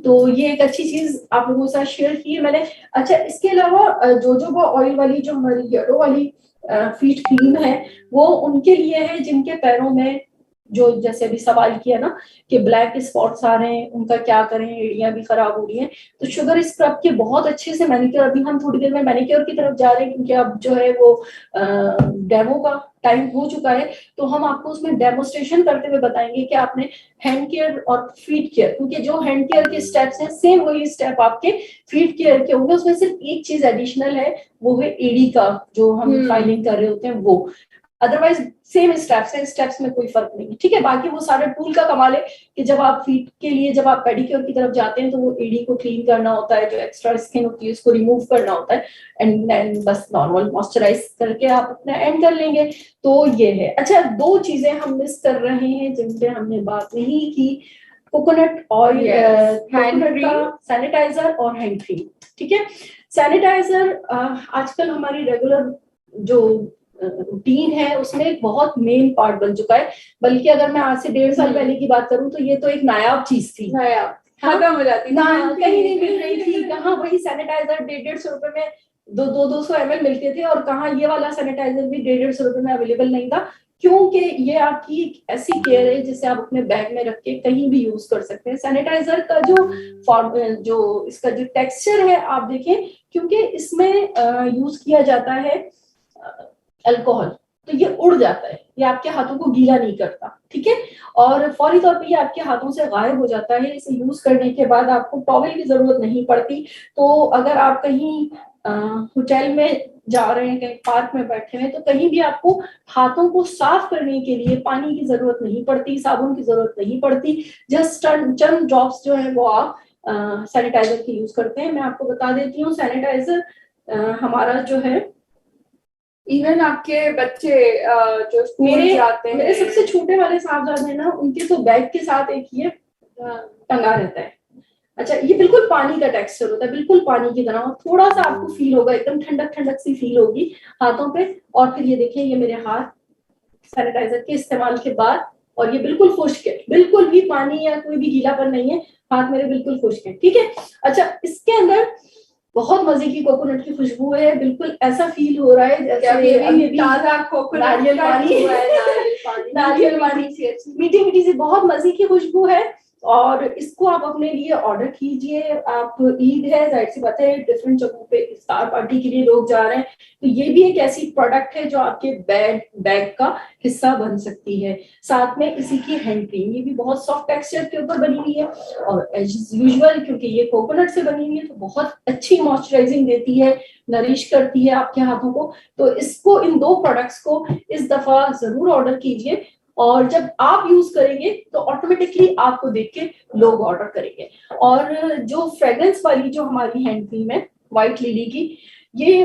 तो ये एक अच्छी चीज आप लोगों के साथ शेयर की है मैंने। अच्छा, इसके अलावा जोजोबा ऑयल वाली जो हमारी येलो वाली फीट क्रीम है वो उनके लिए है जिनके पैरों में जो, जैसे अभी सवाल किया ना कि ब्लैक स्पॉट्स आ रहे हैं, उनका क्या करें, एड़ियां भी खराब हो रही हैं। तो शुगर स्क्रब के बहुत अच्छे से मैनिक्योर, अभी हम थोड़ी देर में मैनिक्योर की तरफ जा रहे हैं क्योंकि अब जो है वो डेमो का टाइम हो चुका है, तो हम आपको उसमें डेमोस्ट्रेशन करते हुए बताएंगे कि आपने हैंड केयर और फीट केयर, क्योंकि जो हैंड केयर के स्टेप्स हैं सेम वही स्टेप आपके फीट केयर के होंगे। उसमें सिर्फ एक चीज एडिशनल है, वो है एडी का जो हम फाइलिंग कर रहे होते हैं वो। अदरवाइज सेम स्टेप्स है, स्टेप्स में कोई फर्क नहीं है। ठीक है, बाकी वो सारे टूल का कमाल है कि जब आप फीट के लिए जब आप पेडिक्योर की तरफ जाते हैं तो वो एडी को क्लीन करना होता है, जो एक्स्ट्रा स्किन होती है उसको रिमूव करना होता है, एंड बस नॉर्मल मॉइस्चराइज करके आप अपना एंड कर लेंगे। तो ये है। अच्छा, 2 चीजें हम मिस कर रहे हैं जिन पे हमने बात नहीं की, कोकोनट ऑयल, कोकोनट का सैनिटाइजर और हैंड क्रीम। ठीक है, सैनिटाइजर आजकल हमारी रेगुलर जो रूटीन है उसमें एक बहुत मेन पार्ट बन चुका है। बल्कि अगर मैं आज से 1.5 साल पहले की बात करूं तो ये तो एक नायाब चीज थी, खत्म हो जाती ना कहीं नहीं मिल रही थी। कहाँ वही सैनिटाइजर 150 रुपए में 200 ml मिलते थे, और कहाँ ये वाला सैनिटाइजर भी 150 रुपए में अवेलेबल नहीं था। क्योंकि ये आपकी एक ऐसी केयर है जिसे आप अपने बैग में रख के कहीं भी यूज कर सकते हैं। सैनिटाइजर का जो इसका जो टेक्सचर है आप देखें, क्योंकि इसमें यूज किया जाता है अल्कोहल, तो ये उड़ जाता है, ये आपके हाथों को गीला नहीं करता। ठीक है, और फौरी तौर पे ये आपके हाथों से गायब हो जाता है। इसे यूज करने के बाद आपको टॉवल की जरूरत नहीं पड़ती। तो अगर आप कहीं होटल में जा रहे हैं, कहीं पार्क में बैठे हैं, तो कहीं भी आपको हाथों को साफ करने के लिए पानी की जरूरत नहीं पड़ती, साबुन की जरूरत नहीं पड़ती। जस्ट चंद ड्रॉप्स जो है वो आप सैनिटाइजर की यूज करते हैं। मैं आपको बता देती हूँ, सैनिटाइजर हमारा जो है, इवन आपके बच्चे जो स्कूल जाते हैं, मेरे सबसे छोटे वाले साहबजादे हैं ना, उनके तो बैग के साथ एक ये टंगा रहता है। अच्छा, ये बिल्कुल पानी का टेक्सचर होता है, बिल्कुल पानी की तरह, थोड़ा सा आपको फील होगा, एकदम ठंडक ठंडक सी फील होगी हाथों पे। और फिर ये देखिए, ये मेरे हाथ सैनिटाइजर के इस्तेमाल के बाद, और ये बिल्कुल खुश्क है, बिल्कुल भी पानी या कोई भी गीलापन नहीं है, हाथ मेरे बिल्कुल खुश्क है, ठीक है। अच्छा, इसके अंदर बहुत मजे की कोकोनट की खुशबू है, बिल्कुल ऐसा फील हो रहा है जैसे अभी ताजा कोकोनट नारियल पानी, नारियल पानी, मीठी मीठी सी बहुत मजे की खुशबू है। और इसको आप अपने लिए ऑर्डर कीजिए। आप, ईद है, जाहिर सी बात है, डिफरेंट जगहों पे इफ्तार पार्टी के लिए लोग जा रहे हैं, तो ये भी एक ऐसी प्रोडक्ट है जो आपके बैग का हिस्सा बन सकती है। साथ में इसी की हैंड क्रीम, ये भी बहुत सॉफ्ट टेक्सचर के ऊपर बनी हुई है, और एज यूजुअल क्योंकि ये कोकोनट से बनी हुई है तो बहुत अच्छी मॉइस्चराइजिंग देती है, नरिश करती है आपके हाथों को। तो इसको, इन दो प्रोडक्ट्स को इस दफा जरूर ऑर्डर कीजिए, और जब आप यूज करेंगे तो ऑटोमेटिकली आपको देख के लोग ऑर्डर करेंगे। और जो फ्रेग्रेंस वाली जो हमारी हैंड क्रीम है व्हाइट लिली की, ये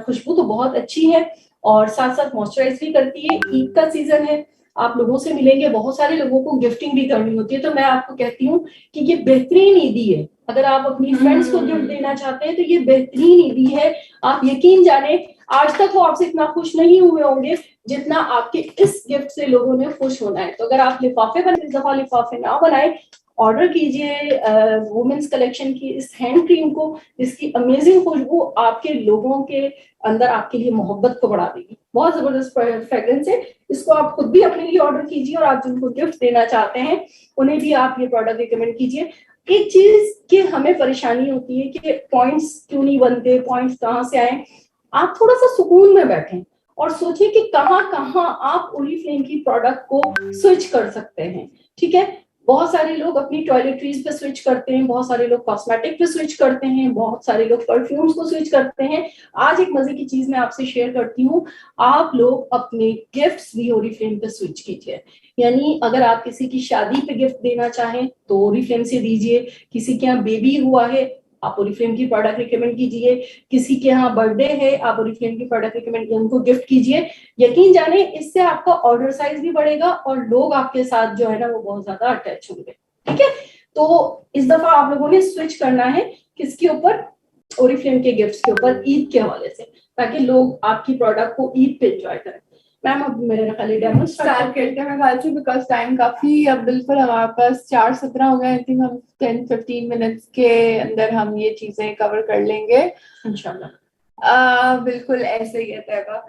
खुशबू तो बहुत अच्छी है, और साथ साथ मॉइस्चराइज भी करती है। ईद का सीजन है, आप लोगों से मिलेंगे, बहुत सारे लोगों को गिफ्टिंग भी करनी होती है, तो मैं आपको कहती हूँ कि ये बेहतरीन ईदी है। अगर आप अपनी फ्रेंड्स को गिफ्ट देना चाहते हैं तो ये बेहतरीन ईदी है। आप यकीन जाने, आज तक वो आपसे इतना खुश नहीं हुए होंगे जितना आपके इस गिफ्ट से लोगों ने खुश होना है। तो अगर आप लिफाफे बने, इस दफा लिफाफे ना बनाए, ऑर्डर कीजिए वुमेन्स कलेक्शन की इस हैंड क्रीम को, जिसकी अमेजिंग खुशबू आपके लोगों के अंदर आपके लिए मोहब्बत को बढ़ा देगी। बहुत जबरदस्त फ्रेग्रेंस है, इसको आप खुद भी अपने लिए ऑर्डर कीजिए, और आप जिनको गिफ्ट देना चाहते हैं उन्हें भी आप ये प्रोडक्ट रिकमेंड कीजिए। एक चीज की हमें परेशानी होती है कि पॉइंट्स क्यों नहीं बनते, पॉइंट्स कहाँ से आए। आप थोड़ा सा सुकून में बैठें और सोचिए कि कहाँ कहाँ आप ओरिफ्लेम की प्रोडक्ट को स्विच कर सकते हैं, ठीक है। बहुत सारे लोग अपनी टॉयलेटरीज पे स्विच करते हैं, बहुत सारे लोग कॉस्मेटिक पे स्विच करते हैं, बहुत सारे लोग परफ्यूम्स को स्विच करते हैं। आज एक मजे की चीज मैं आपसे शेयर करती हूँ, आप लोग अपने गिफ्ट्स भी ओरिफ्लेम पे स्विच कीजिए। यानी अगर आप किसी की शादी पे गिफ्ट देना चाहें तो ओरिफ्लेम से दीजिए, किसी के यहाँ बेबी हुआ है आप ओरिफ्लेम की प्रोडक्ट रिकमेंड कीजिए, किसी के यहाँ बर्थडे है आप ओरिफ्लेम की प्रोडक्ट रिकमेंड उनको गिफ्ट कीजिए। यकीन जाने, इससे आपका ऑर्डर साइज भी बढ़ेगा और लोग आपके साथ जो है ना वो बहुत ज्यादा अटैच होंगे, ठीक है। तो इस दफा आप लोगों ने स्विच करना है किसके ऊपर, ओरिफ्लेम के गिफ्ट्स के ऊपर, ईद के हवाले से, ताकि लोग आपकी प्रोडक्ट को ईद पे एंजॉय करें। मैम अब मेरे खाली डेमो स्टार्ट करते हैं ख्याल से, बिकॉज टाइम काफी अब बिल्कुल हमारे पास 4:17 हो गए। आई थिंक हम 10-15 मिनट्स के अंदर हम ये चीजें कवर कर लेंगे इंशाल्लाह। बिल्कुल ऐसे ही है तैयबा।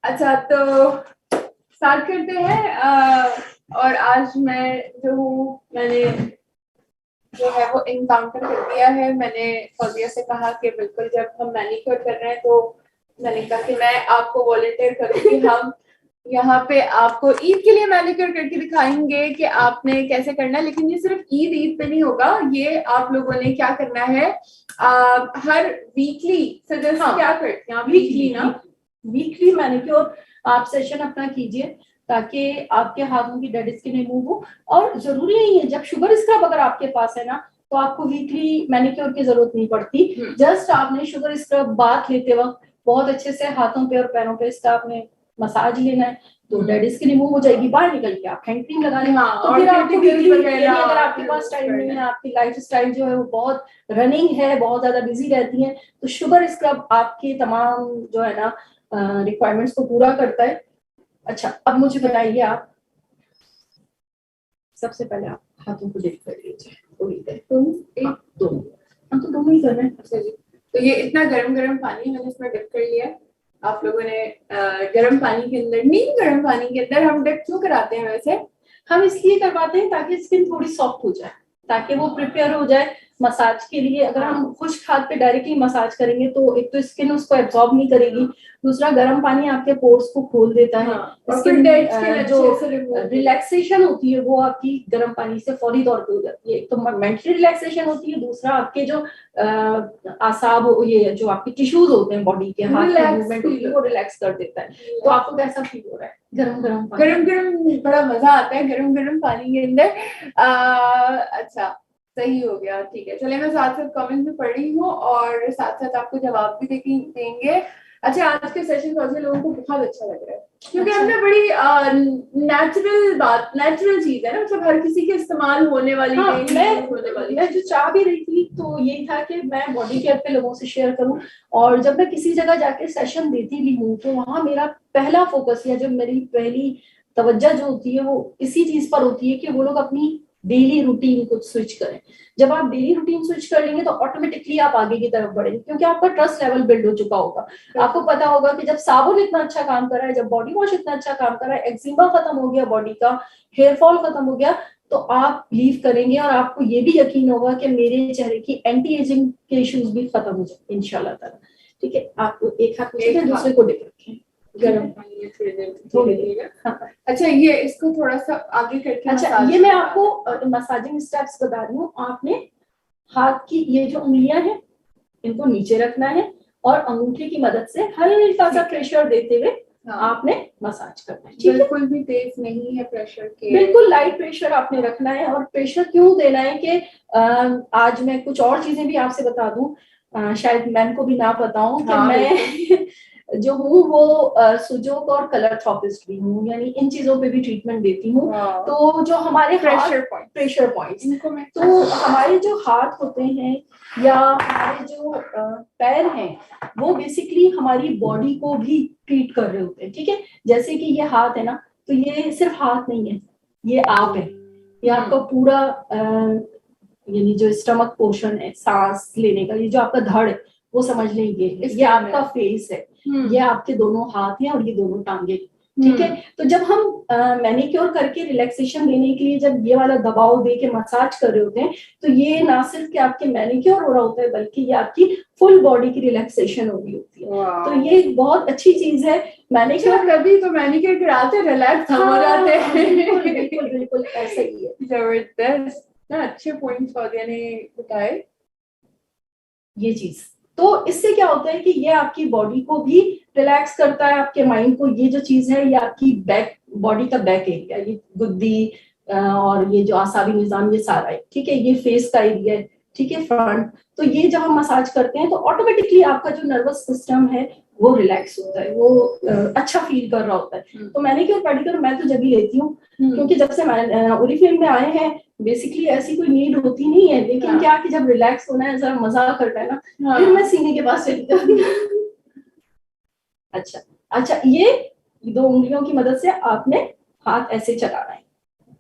अच्छा, तो स्टार्ट करते हैं। और आज मैं जो हूँ, मैंने जो है वो इनकाउंटर कर दिया है। मैंने फौजिया से कहा कि बिल्कुल जब हम मैनिक्योर कर रहे हैं तो मैंने कहा कि मैं आपको वॉलंटियर करूंगी, हम यहाँ पे आपको ईद के लिए मैनिक्योर करके दिखाएंगे कि आपने कैसे करना है। लेकिन ये सिर्फ ईद पे नहीं होगा, ये आप लोगों ने क्या करना है, हर वीकली सजेस्ट क्या करते हैं, वीकली ना, वीकली मैनिक्योर आप सेशन अपना कीजिए ताकि आपके हाथों की डेड स्किन रिमूव हो। और जरूरी नहीं है, जब शुगर स्क्रब अगर आपके पास है ना तो आपको वीकली मैनिक्योर की जरूरत नहीं पड़ती। जस्ट आपने शुगर स्क्रब बाथ लेते वक्त बहुत अच्छे से हाथों पे और पैरों पे इसका आपने मसाज लेना है, तो डेड स्किन रिमूव हो जाएगी। बाहर निकल के आप हैंड क्रीम लगा लें। तो फिर आपको वीकली, अगर आपके पास टाइम नहीं है, आपकी लाइफ स्टाइल जो है वो बहुत रनिंग है, बहुत ज्यादा बिजी रहती है, तो शुगर स्क्रब आपके तमाम जो है ना रिक्वायरमेंट्स को पूरा करता है। अच्छा, अब मुझे बताइए, आप सबसे पहले आप हाथों को डिप कर लीजिए, दोनों, हम तो दोनों ही कर रहे हैं। अच्छा जी, तो ये इतना गरम गरम पानी मैंने इसमें डिप कर लिया है। आप लोगों ने गरम पानी के अंदर, नहीं गरम पानी के अंदर हम डिप क्यों कराते हैं वैसे? हम इसलिए करवाते हैं ताकि स्किन थोड़ी सॉफ्ट हो जाए, ताकि वो प्रिपेयर हो जाए मसाज के लिए। अगर हम खुश्क हाथ पे डायरेक्टली मसाज करेंगे तो एक तो स्किन उसको एब्जॉर्ब नहीं करेगी, दूसरा गर्म पानी आपके पोर्स को खोल देता है। स्किन जो रिलैक्सेशन होती है वो आपकी गर्म पानी से फौरी तौर पे हो जाती है। एक तो मेंटली रिलैक्सेशन होती है, दूसरा आपके जो आसाब, ये जो आपके टिश्यूज होते हैं बॉडी के, हाथ की मूवमेंट होती है, वो रिलैक्स कर देता है। तो आपको कैसा फील हो रहा है गरम गरम पानी? गरम गरम बड़ा मजा आता है गरम गरम पानी के अंदर। अच्छा, सही हो गया, ठीक है। चलिए, मैं साथ साथ कमेंट भी पढ़ रही हूँ और साथ साथ आपको जवाब भी देंगे। अच्छा, आज के सेशन से लोगों को बहुत अच्छा लग रहा है क्योंकि हमने बड़ी नेचुरल चीज है ना, मतलब हर किसी के इस्तेमाल होने वाली, मैं जो चाह भी रही थी तो यही था कि मैं बॉडी केयर पे लोगों से शेयर करूं। और जब मैं किसी जगह जाके सेशन देती भी हूँ तो वहां मेरा पहला फोकस या जो मेरी पहली तवज्जो जो होती है वो इसी चीज पर होती है कि वो लोग अपनी डेली रूटीन को स्विच करें। जब आप डेली रूटीन स्विच कर लेंगे तो ऑटोमेटिकली आप आगे की तरफ बढ़ेंगे, क्योंकि आपका ट्रस्ट लेवल बिल्ड हो चुका होगा। आपको पता होगा कि जब साबुन इतना अच्छा काम कर रहा है, जब बॉडी वॉश इतना अच्छा काम कर रहा है, एक्जिमा खत्म हो गया, बॉडी का हेयर फॉल खत्म हो गया, तो आप बिलीव करेंगे और आपको ये भी यकीन होगा कि मेरे चेहरे की एंटी एजिंग के इश्यूज भी खत्म हो जाएंगे इंशाल्लाह ताला। ठीक है, आप एक हाथ में दूसरे को डिप रखें, गर्म पानी थोड़ी देर। हाँ। अच्छा, ये इसको थोड़ा सा आगे करके, अच्छा ये मैं आपको मसाजिंग स्टेप्स बता रही हूँ। आपने हाथ की ये जो उंगलियां हैं इनको नीचे रखना है और अंगूठे की मदद से हल्का सा प्रेशर देते हुए आपने मसाज करना है। ठीक है, बिल्कुल भी तेज नहीं है प्रेशर के, बिल्कुल लाइट प्रेशर आपने रखना है। और प्रेशर क्यों देना है कि आज मैं कुछ और चीजें भी आपसे बता दूं, शायद मैम को भी ना पता हो कि मैं जो हूँ वो सुजोक और कलर थेरेपिस्ट भी हूँ, यानी इन चीजों पे भी ट्रीटमेंट देती हूँ। तो जो हमारे प्रेशर पॉइंट्स, तो हमारे जो हाथ होते हैं या हमारे जो पैर हैं वो बेसिकली हमारी बॉडी को भी ट्रीट कर रहे होते हैं। ठीक है, जैसे कि ये हाथ है ना, तो ये सिर्फ हाथ नहीं है, ये आप है, ये आपका पूरा यानी जो स्टमक पोर्शन है सांस लेने का, ये जो आपका धड़ है वो समझ लें, ये आपका फेस है, ये आपके दोनों हाथ हैं और ये दोनों टांगे। ठीक है, तो जब हम मैनिक्योर करके रिलैक्सेशन देने के लिए जब ये वाला दबाव दे के मसाज कर रहे होते हैं तो ये ना सिर्फ कि आपके मैनिक्योर हो रहा होता है बल्कि ये आपकी फुल बॉडी की रिलैक्सेशन हो रही होती है। तो ये बहुत अच्छी चीज है। मैनिक्योर कभी तो मैनिक्योर कराते रिलैक्स हो जाते हैं। बिल्कुल बिल्कुल ऐसा ही है। जबरदस्त, अच्छे पॉइंट्स फौजिया ने बताए ये चीज। तो इससे क्या होता है कि ये आपकी बॉडी को भी रिलैक्स करता है, आपके माइंड को। ये जो चीज है ये आपकी बैक बॉडी का बैक एरिया, ये गुद्दी और ये जो आसाबी निजाम, ये सारा है। ठीक है, ये फेस का एरिया है। ठीक है, फ्रंट। तो ये जब हम मसाज करते हैं तो ऑटोमेटिकली आपका जो नर्वस सिस्टम है वो रिलैक्स होता है, वो अच्छा फील कर रहा होता है। तो मैनिक्योर पेडिक्योर मैं तो जब भी लेती हूँ, क्योंकि जब से ओरिफ्लेम में आए हैं बेसिकली ऐसी कोई नीड होती नहीं है, लेकिन क्या कि जब रिलैक्स होना है, जरा मजा करना है ना, फिर मैं सीने के पास चली जाती हूँ। अच्छा, ये 2 उंगलियों की मदद से आपने हाथ ऐसे चलाना है।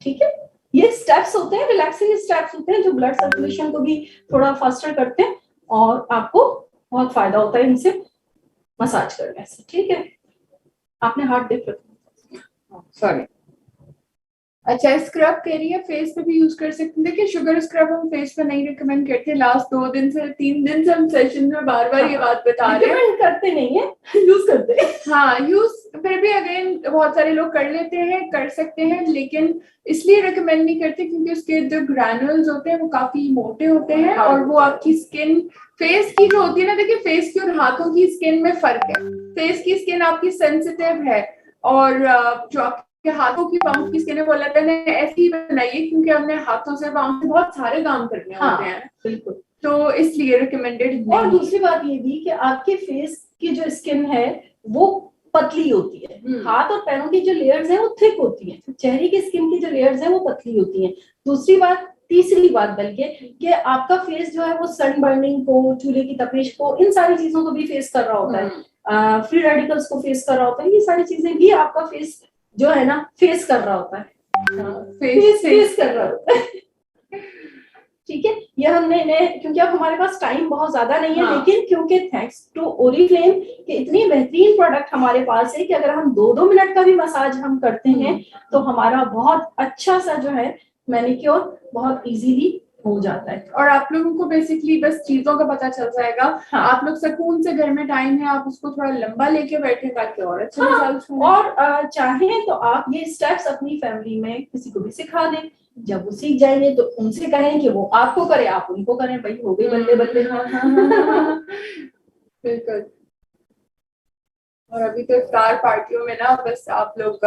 ठीक है, ये स्टेप्स होते हैं, रिलैक्सिंग स्टेप्स होते हैं जो ब्लड सर्कुलेशन को भी थोड़ा फास्टर करते हैं और आपको बहुत फायदा होता है इनसे मसाज करने से। ठीक है, आपने हाथ डिप रखना। सॉरी। अच्छा, स्क्रब कह रही है फेस पे भी यूज कर सकते हैं। देखिए, शुगर स्क्रब हम फेस पे नहीं रिकमेंड करते। लास्ट 2 दिन से 3 दिन से हम सेशन में बार बार ये बात बता रहे हैं, रिकमेंड करते नहीं है, यूज करते हैं। हाँ, यूज फिर भी अगेन बहुत सारे लोग कर लेते हैं, कर सकते हैं, लेकिन इसलिए रिकमेंड नहीं करते क्योंकि उसके जो ग्रैनुल्स होते हैं वो काफी मोटे होते हैं और वो आपकी स्किन, फेस की जो होती है ना, देखिए फेस की और हाथों की स्किन में फर्क है। फेस की स्किन आपकी सेंसिटिव है और जो आपके हाथों की पाँव की स्किन है वो अल्लाह ने ऐसी ही बनाई है क्योंकि हमने हाथों से पाँव से बहुत सारे काम करने होते हैं। बिल्कुल, तो इसलिए रिकमेंडेड। और दूसरी बात ये भी कि आपके फेस की जो स्किन है वो पतली होती है, हाथ और पैरों की जो लेयर्स हैं वो थिक होती हैं, चेहरे की स्किन की जो लेयर्स हैं वो पतली होती हैं। तीसरी बात बल्कि कि आपका फेस जो है वो सन बर्निंग को, चूल्हे की तपिश को, इन सारी चीजों को भी फेस कर रहा होता है, फ्री रेडिकल्स को फेस कर रहा होता है। ये सारी चीजें भी आपका फेस जो है ना फेस कर रहा होता है, फेस कर रहा होता है। ठीक है, ये हमने इन्हें, क्योंकि अब हमारे पास टाइम बहुत ज्यादा नहीं है, लेकिन क्योंकि थैंक्स टू ओरिफ्लेम के इतनी बेहतरीन प्रोडक्ट हमारे पास है कि अगर हम 2-2 मिनट का भी मसाज हम करते हैं तो हमारा बहुत अच्छा सा जो है मैनिक्योर बहुत इजीली हो जाता है। और आप लोगों को बेसिकली बस चीजों का पता चल जाएगा। आप लोग सुकून से घर में टाइम है, आप उसको थोड़ा लंबा लेके बैठे ताकि और अच्छा रिजल्ट हो। और चाहें तो आप ये स्टेप्स अपनी फैमिली में किसी को भी सिखा दें। जब वो सीख जाएंगे तो उनसे कहें कि वो आपको करे, आप उनको करें, भाई हो गई बल्ले बल्ले। बिल्कुल। और अभी तो इफ्तार पार्टियों में ना बस आप लोग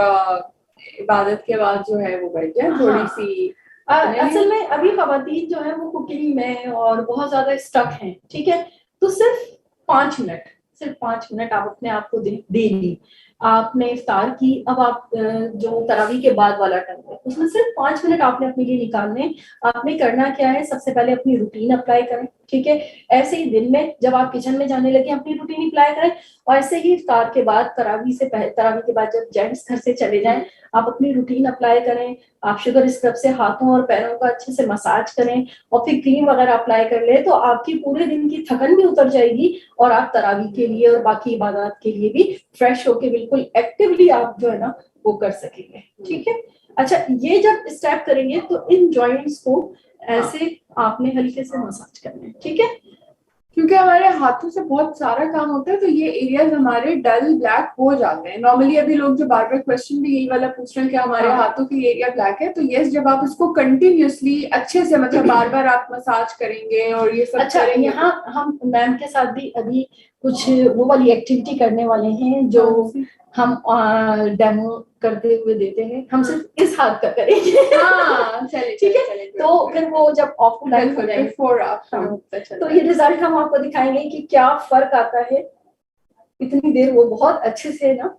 इबादत के बाद जो है वो बैठ जाए थोड़ी सी। असल में अभी खवातीन जो है वो कुकिंग में और बहुत ज्यादा स्टक हैं। ठीक है, तो सिर्फ 5 मिनट सिर्फ 5 मिनट आप अपने आप को दे डेली। आपने इफ्तार की, अब आप जो तरावी के बाद वाला टाइम है उसमें सिर्फ 5 मिनट आपने अपने लिए निकालने। आपने करना क्या है, सबसे पहले अपनी रूटीन अप्लाई करें, ठीक है। ऐसे ही दिन में जब आप किचन में जाने लगे अपनी रूटीन अप्लाई करें, और ऐसे ही इफ्तार के बाद, तरावी के बाद जब जेंट्स घर से चले जाएं, आप अपनी रूटीन अप्लाई करें। आप शुगर स्क्रब से हाथों और पैरों का अच्छे से मसाज करें और फिर क्रीम वगैरह अप्लाई कर ले, तो आपकी पूरे दिन की थकन भी उतर जाएगी और आप तरावी के लिए और बाकी इबादत के लिए भी फ्रेश होके बिल्कुल एक्टिवली आप जो है ना वो कर सकेंगे, ठीक है। अच्छा, ये जब स्टेप करेंगे तो इन जॉइंट्स को ऐसे आपने हल्के से मसाज करना है, ठीक है। क्योंकि हमारे हाथों से बहुत सारा काम होता है तो ये एरियाज हमारे डल ब्लैक हो जाते हैं। नॉर्मली अभी लोग जो बार बार क्वेश्चन भी यही वाला पूछ रहे हैं कि हमारे हाथों की एरिया ब्लैक है, तो यस, जब आप इसको कंटिन्यूअसली अच्छे से मतलब बार बार आप मसाज करेंगे और ये सब अच्छा, करेंगे। यहाँ हम मैम के साथ भी अभी कुछ वो वाली एक्टिविटी करने वाले हैं जो हम डेमो करते हुए देते हैं। हम सिर्फ इस हाथ का करेंगे, ठीक है। तो फिर वो जब ऑफलाइन हो जाएंगे तो ये रिजल्ट हम आपको दिखाएंगे कि क्या फर्क आता है। इतनी देर वो बहुत अच्छे से ना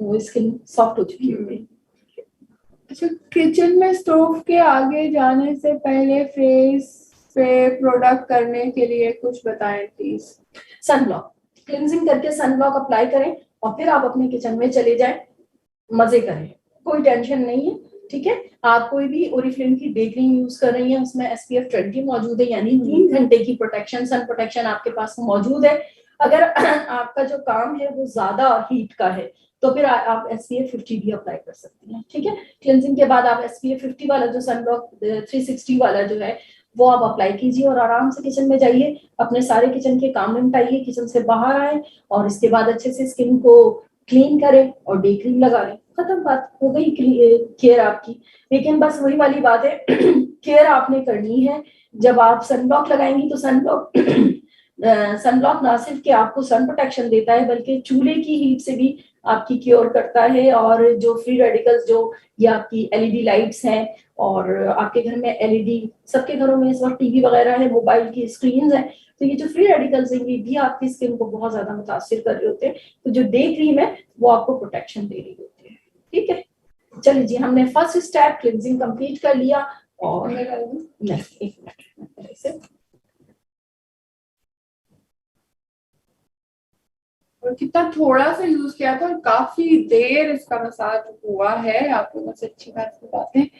वो स्किन सॉफ्ट हो चुकी होगी। अच्छा, किचन में स्टोव के आगे जाने से पहले फेस पे प्रोडक्ट करने के लिए कुछ बताएं प्लीज। सनब्लॉक क्लिनजिंग करके सनब्लॉक अप्लाई करें और फिर आप अपने किचन में चले जाएं, मजे करें, कोई टेंशन नहीं है, ठीक है। आप कोई भी ओरिफ्लेम की डे क्रीम यूज कर रही हैं, उसमें SPF 20 मौजूद है, यानी 3 घंटे की प्रोटेक्शन, सन प्रोटेक्शन आपके पास मौजूद है। अगर आपका जो काम है वो ज्यादा हीट का है तो फिर आप SPF 50 भी अप्लाई कर सकती हैं, ठीक है। क्लिनजिंग के बाद आप SPF 50 वाला जो सनब्लॉक 360 वाला जो है वो आप अप्लाई कीजिए और आराम से किचन में जाइए, अपने सारे किचन के काम निपटाइए, किचन से बाहर आए और इसके बाद अच्छे से स्किन को क्लीन करें और डे क्रीम लगा लें, खत्म, बात हो गई केयर आपकी। लेकिन बस वही वाली बात है केयर आपने करनी है। जब आप सनब्लॉक लगाएंगी तो सनब्लॉक ना सिर्फ कि आपको सन प्रोटेक्शन देता है बल्कि चूल्हे की हीट से भी आपकी क्योर करता है। और जो फ्री रेडिकल्स, जो ये आपकी LED लाइट्स हैं और आपके घर में LED, सबके घरों में इस वक्त TV वगैरह है, मोबाइल की स्क्रीन है, तो ये जो फ्री रेडिकल्स हैं ये भी आपकी स्किन को बहुत ज्यादा मुतासिर कर रहे होते हैं। तो जो डे क्रीम है वो आपको प्रोटेक्शन दे रही होती है, ठीक है। चलिए जी, हमने फर्स्ट स्टेप क्लिनजिंग कंप्लीट कर लिया और नहीं, एक मिनट से और कितना थोड़ा सा यूज किया था और काफी देर इसका मसाज हुआ है। आप लोगों से अच्छी बात बताते हैं,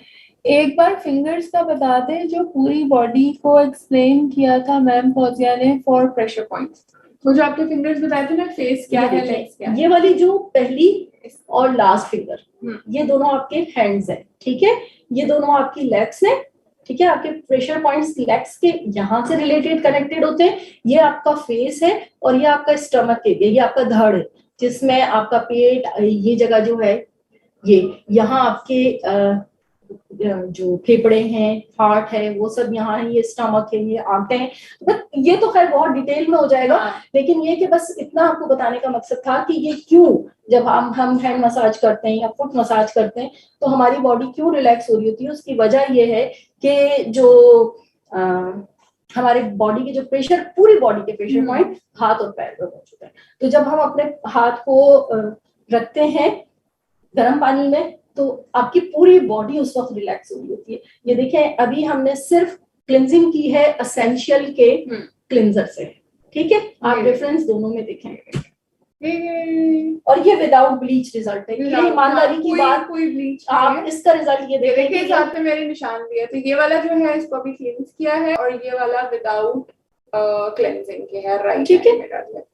एक बार फिंगर्स का बता दें जो पूरी बॉडी को एक्सप्लेन किया था मैम फौजिया ने फॉर प्रेशर पॉइंट्स। तो जो आपने फिंगर्स बताए थे ना, फेस क्या है, लेग्स क्या है, ये वाली जो पहली और लास्ट फिंगर, ये दोनों आपके हैंड्स हैं, ठीक है। ये दोनों आपकी लेग्स हैं, ठीक है। आपके प्रेशर पॉइंट्स लेग्स के यहाँ से रिलेटेड कनेक्टेड होते हैं। ये आपका फेस है और ये आपका स्टमक एरिया, ये आपका धड़ है जिसमें आपका पेट, ये जगह जो है ये यहाँ आपके जो फेफड़े हैं, हार्ट है, वो सब यहाँ है, ये स्टमक है, ये आंतें हैं। बट ये तो खैर बहुत डिटेल में हो जाएगा, लेकिन ये कि बस इतना आपको बताने का मकसद था कि ये क्यों, जब हम हैंड मसाज करते हैं या फुट मसाज करते हैं तो हमारी बॉडी क्यों रिलैक्स हो रही होती है। उसकी वजह ये है कि जो हमारे बॉडी के जो प्रेशर, पूरी बॉडी के प्रेशर पॉइंट हाथ और पैर में मौजूद है। तो जब हम अपने हाथ को रखते हैं गर्म पानी में तो आपकी पूरी बॉडी उस वक्त रिलैक्स हो रही होती है। ये देखें, अभी हमने सिर्फ क्लिनजिंग की है एसेंशियल के क्लिनजर से, ठीक है। आप डिफरेंस दोनों में देखें, और ये विदाउट ब्लीच रिजल्ट है, ये ईमानदारी की बात, कोई ब्लीच आप इसका रिजल्ट ये देखिए, साथ में मेरे निशान भी है। तो ये वाला जो है इसको अभी क्लींस किया है और ये वाला विदाउट क्लेंजिंग के है, राइट, ठीक है।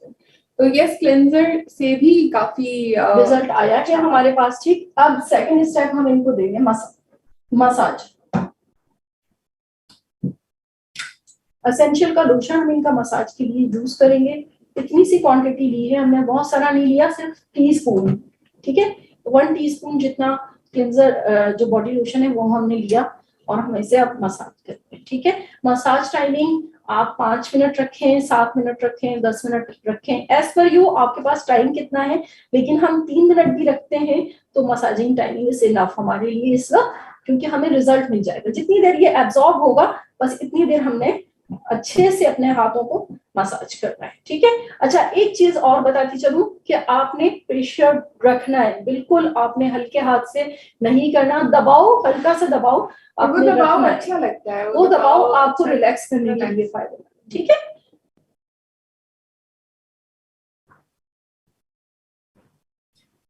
तो यस, क्लेंजर से भी काफी रिजल्ट आया है हमारे पास, ठीक। अब सेकंड स्टेप हम इनको देंगे मसाज। एसेंशियल का लोशन हम इनका मसाज के लिए यूज करेंगे। इतनी सी क्वांटिटी ली है हमने, बहुत सारा नहीं लिया, सिर्फ टीस्पून, ठीक है। 1 टीस्पून जितना क्लिंजर जो बॉडी लोशन है वो हमने लिया और हम इसे अब मसाज करते हैं, ठीक है। मसाज टाइमिंग आप 5 मिनट रखें, 7 मिनट रखें, 10 मिनट रखें, एज पर यू, आपके पास टाइम कितना है। लेकिन हम 3 मिनट भी रखते हैं तो मसाजिंग टाइमिंग इज इनफ हमारे लिए इस वक्त, क्योंकि हमें रिजल्ट मिल जाएगा। जितनी देर ये एब्जॉर्ब होगा बस इतनी देर हमने अच्छे से अपने हाथों को मसाज करना है, ठीक है। अच्छा, एक चीज और बताती चलूं कि आपने प्रेशर रखना है, बिल्कुल आपने हल्के हाथ से नहीं करना, दबाओ, हल्का सा दबाओ, वो दबाव अच्छा लगता है, वो दबाव आपको रिलैक्स करने के लिए फायदेमंद, ठीक है।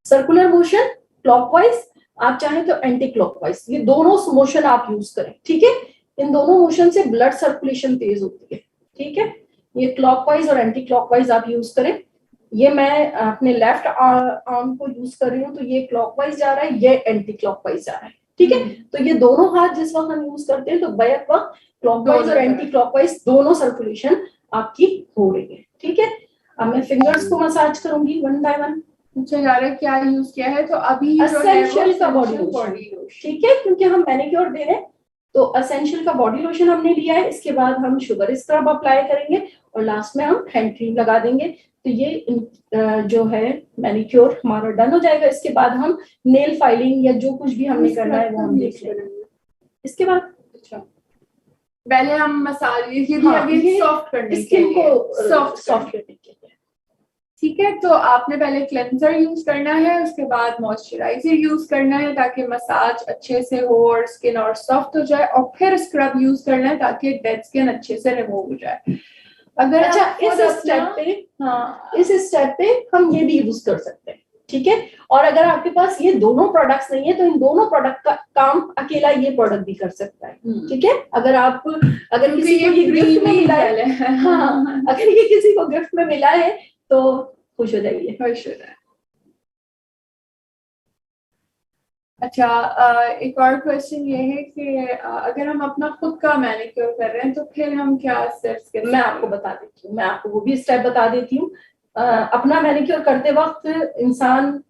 सर्कुलर मोशन, क्लॉकवाइज, आप चाहें तो एंटी क्लॉकवाइज, ये दोनों मोशन आप यूज करें, ठीक है। इन दोनों मोशन से ब्लड सर्कुलेशन तेज होती है, ठीक है। ये क्लॉकवाइज और एंटी क्लॉकवाइज आप यूज करें। ये मैं अपने लेफ्ट आर्म को यूज कर रही हूँ, तो ये क्लॉकवाइज जा रहा है, ये एंटी क्लॉकवाइज जा रहा है, ठीक है। तो ये दोनों हाथ जिस वक्त हम यूज करते हैं तो बैक वक्त क्लॉकवाइज और एंटी क्लॉकवाइज दोनों सर्कुलेशन आपकी हो रही है, ठीक है। अब मैं फिंगर्स को मसाज करूंगी वन बाय वन। अच्छा यार, क्या यूज किया है? तो अभी एसेंशियल का बॉडी लोशन, ठीक है, क्योंकि हम मैनिक्योर दे रहे हैं तो एसेंशियल का बॉडी लोशन हमने लिया है। इसके बाद हम शुगर स्क्रब अप्लाई करेंगे और लास्ट में हम हैंड क्रीम लगा देंगे। तो ये जो है मैनिक्योर हमारा डन हो जाएगा। इसके बाद हम नेल फाइलिंग या जो कुछ भी हमने करना है वो हम देख लेंगे इसके बाद। अच्छा, पहले हम मसाज ये सॉफ्ट करने स्किन को सॉफ्ट करने के लिए, ठीक है। तो आपने पहले क्लेंजर यूज करना है, उसके बाद मॉइस्चराइजर यूज करना है ताकि मसाज अच्छे से हो और स्किन और सॉफ्ट हो जाए, और फिर स्क्रब यूज करना है ताकि डेड स्किन अच्छे से रिमूव हो जाए। अगर अच्छा, इस स्टेप पे हम ये भी यूज कर सकते हैं, ठीक है। और अगर आपके पास ये दोनों प्रोडक्ट्स नहीं है तो इन दोनों प्रोडक्ट का काम अकेला ये प्रोडक्ट भी कर सकता है, ठीक है। अगर किसी को ये गिफ्ट में मिला है, हाँ, अगर ये किसी को गिफ्ट में मिला है तो खुश हो जाइए, खुश हो जाए। अच्छा, एक और क्वेश्चन ये है कि अगर हम अपना खुद का मैनिक्योर कर रहे हैं तो फिर हम क्या स्टेप्स करें? मैं आपको बता देती हूँ, मैं आपको वो भी स्टेप बता देती हूँ। अपना मैनिक्योर करते वक्त इंसान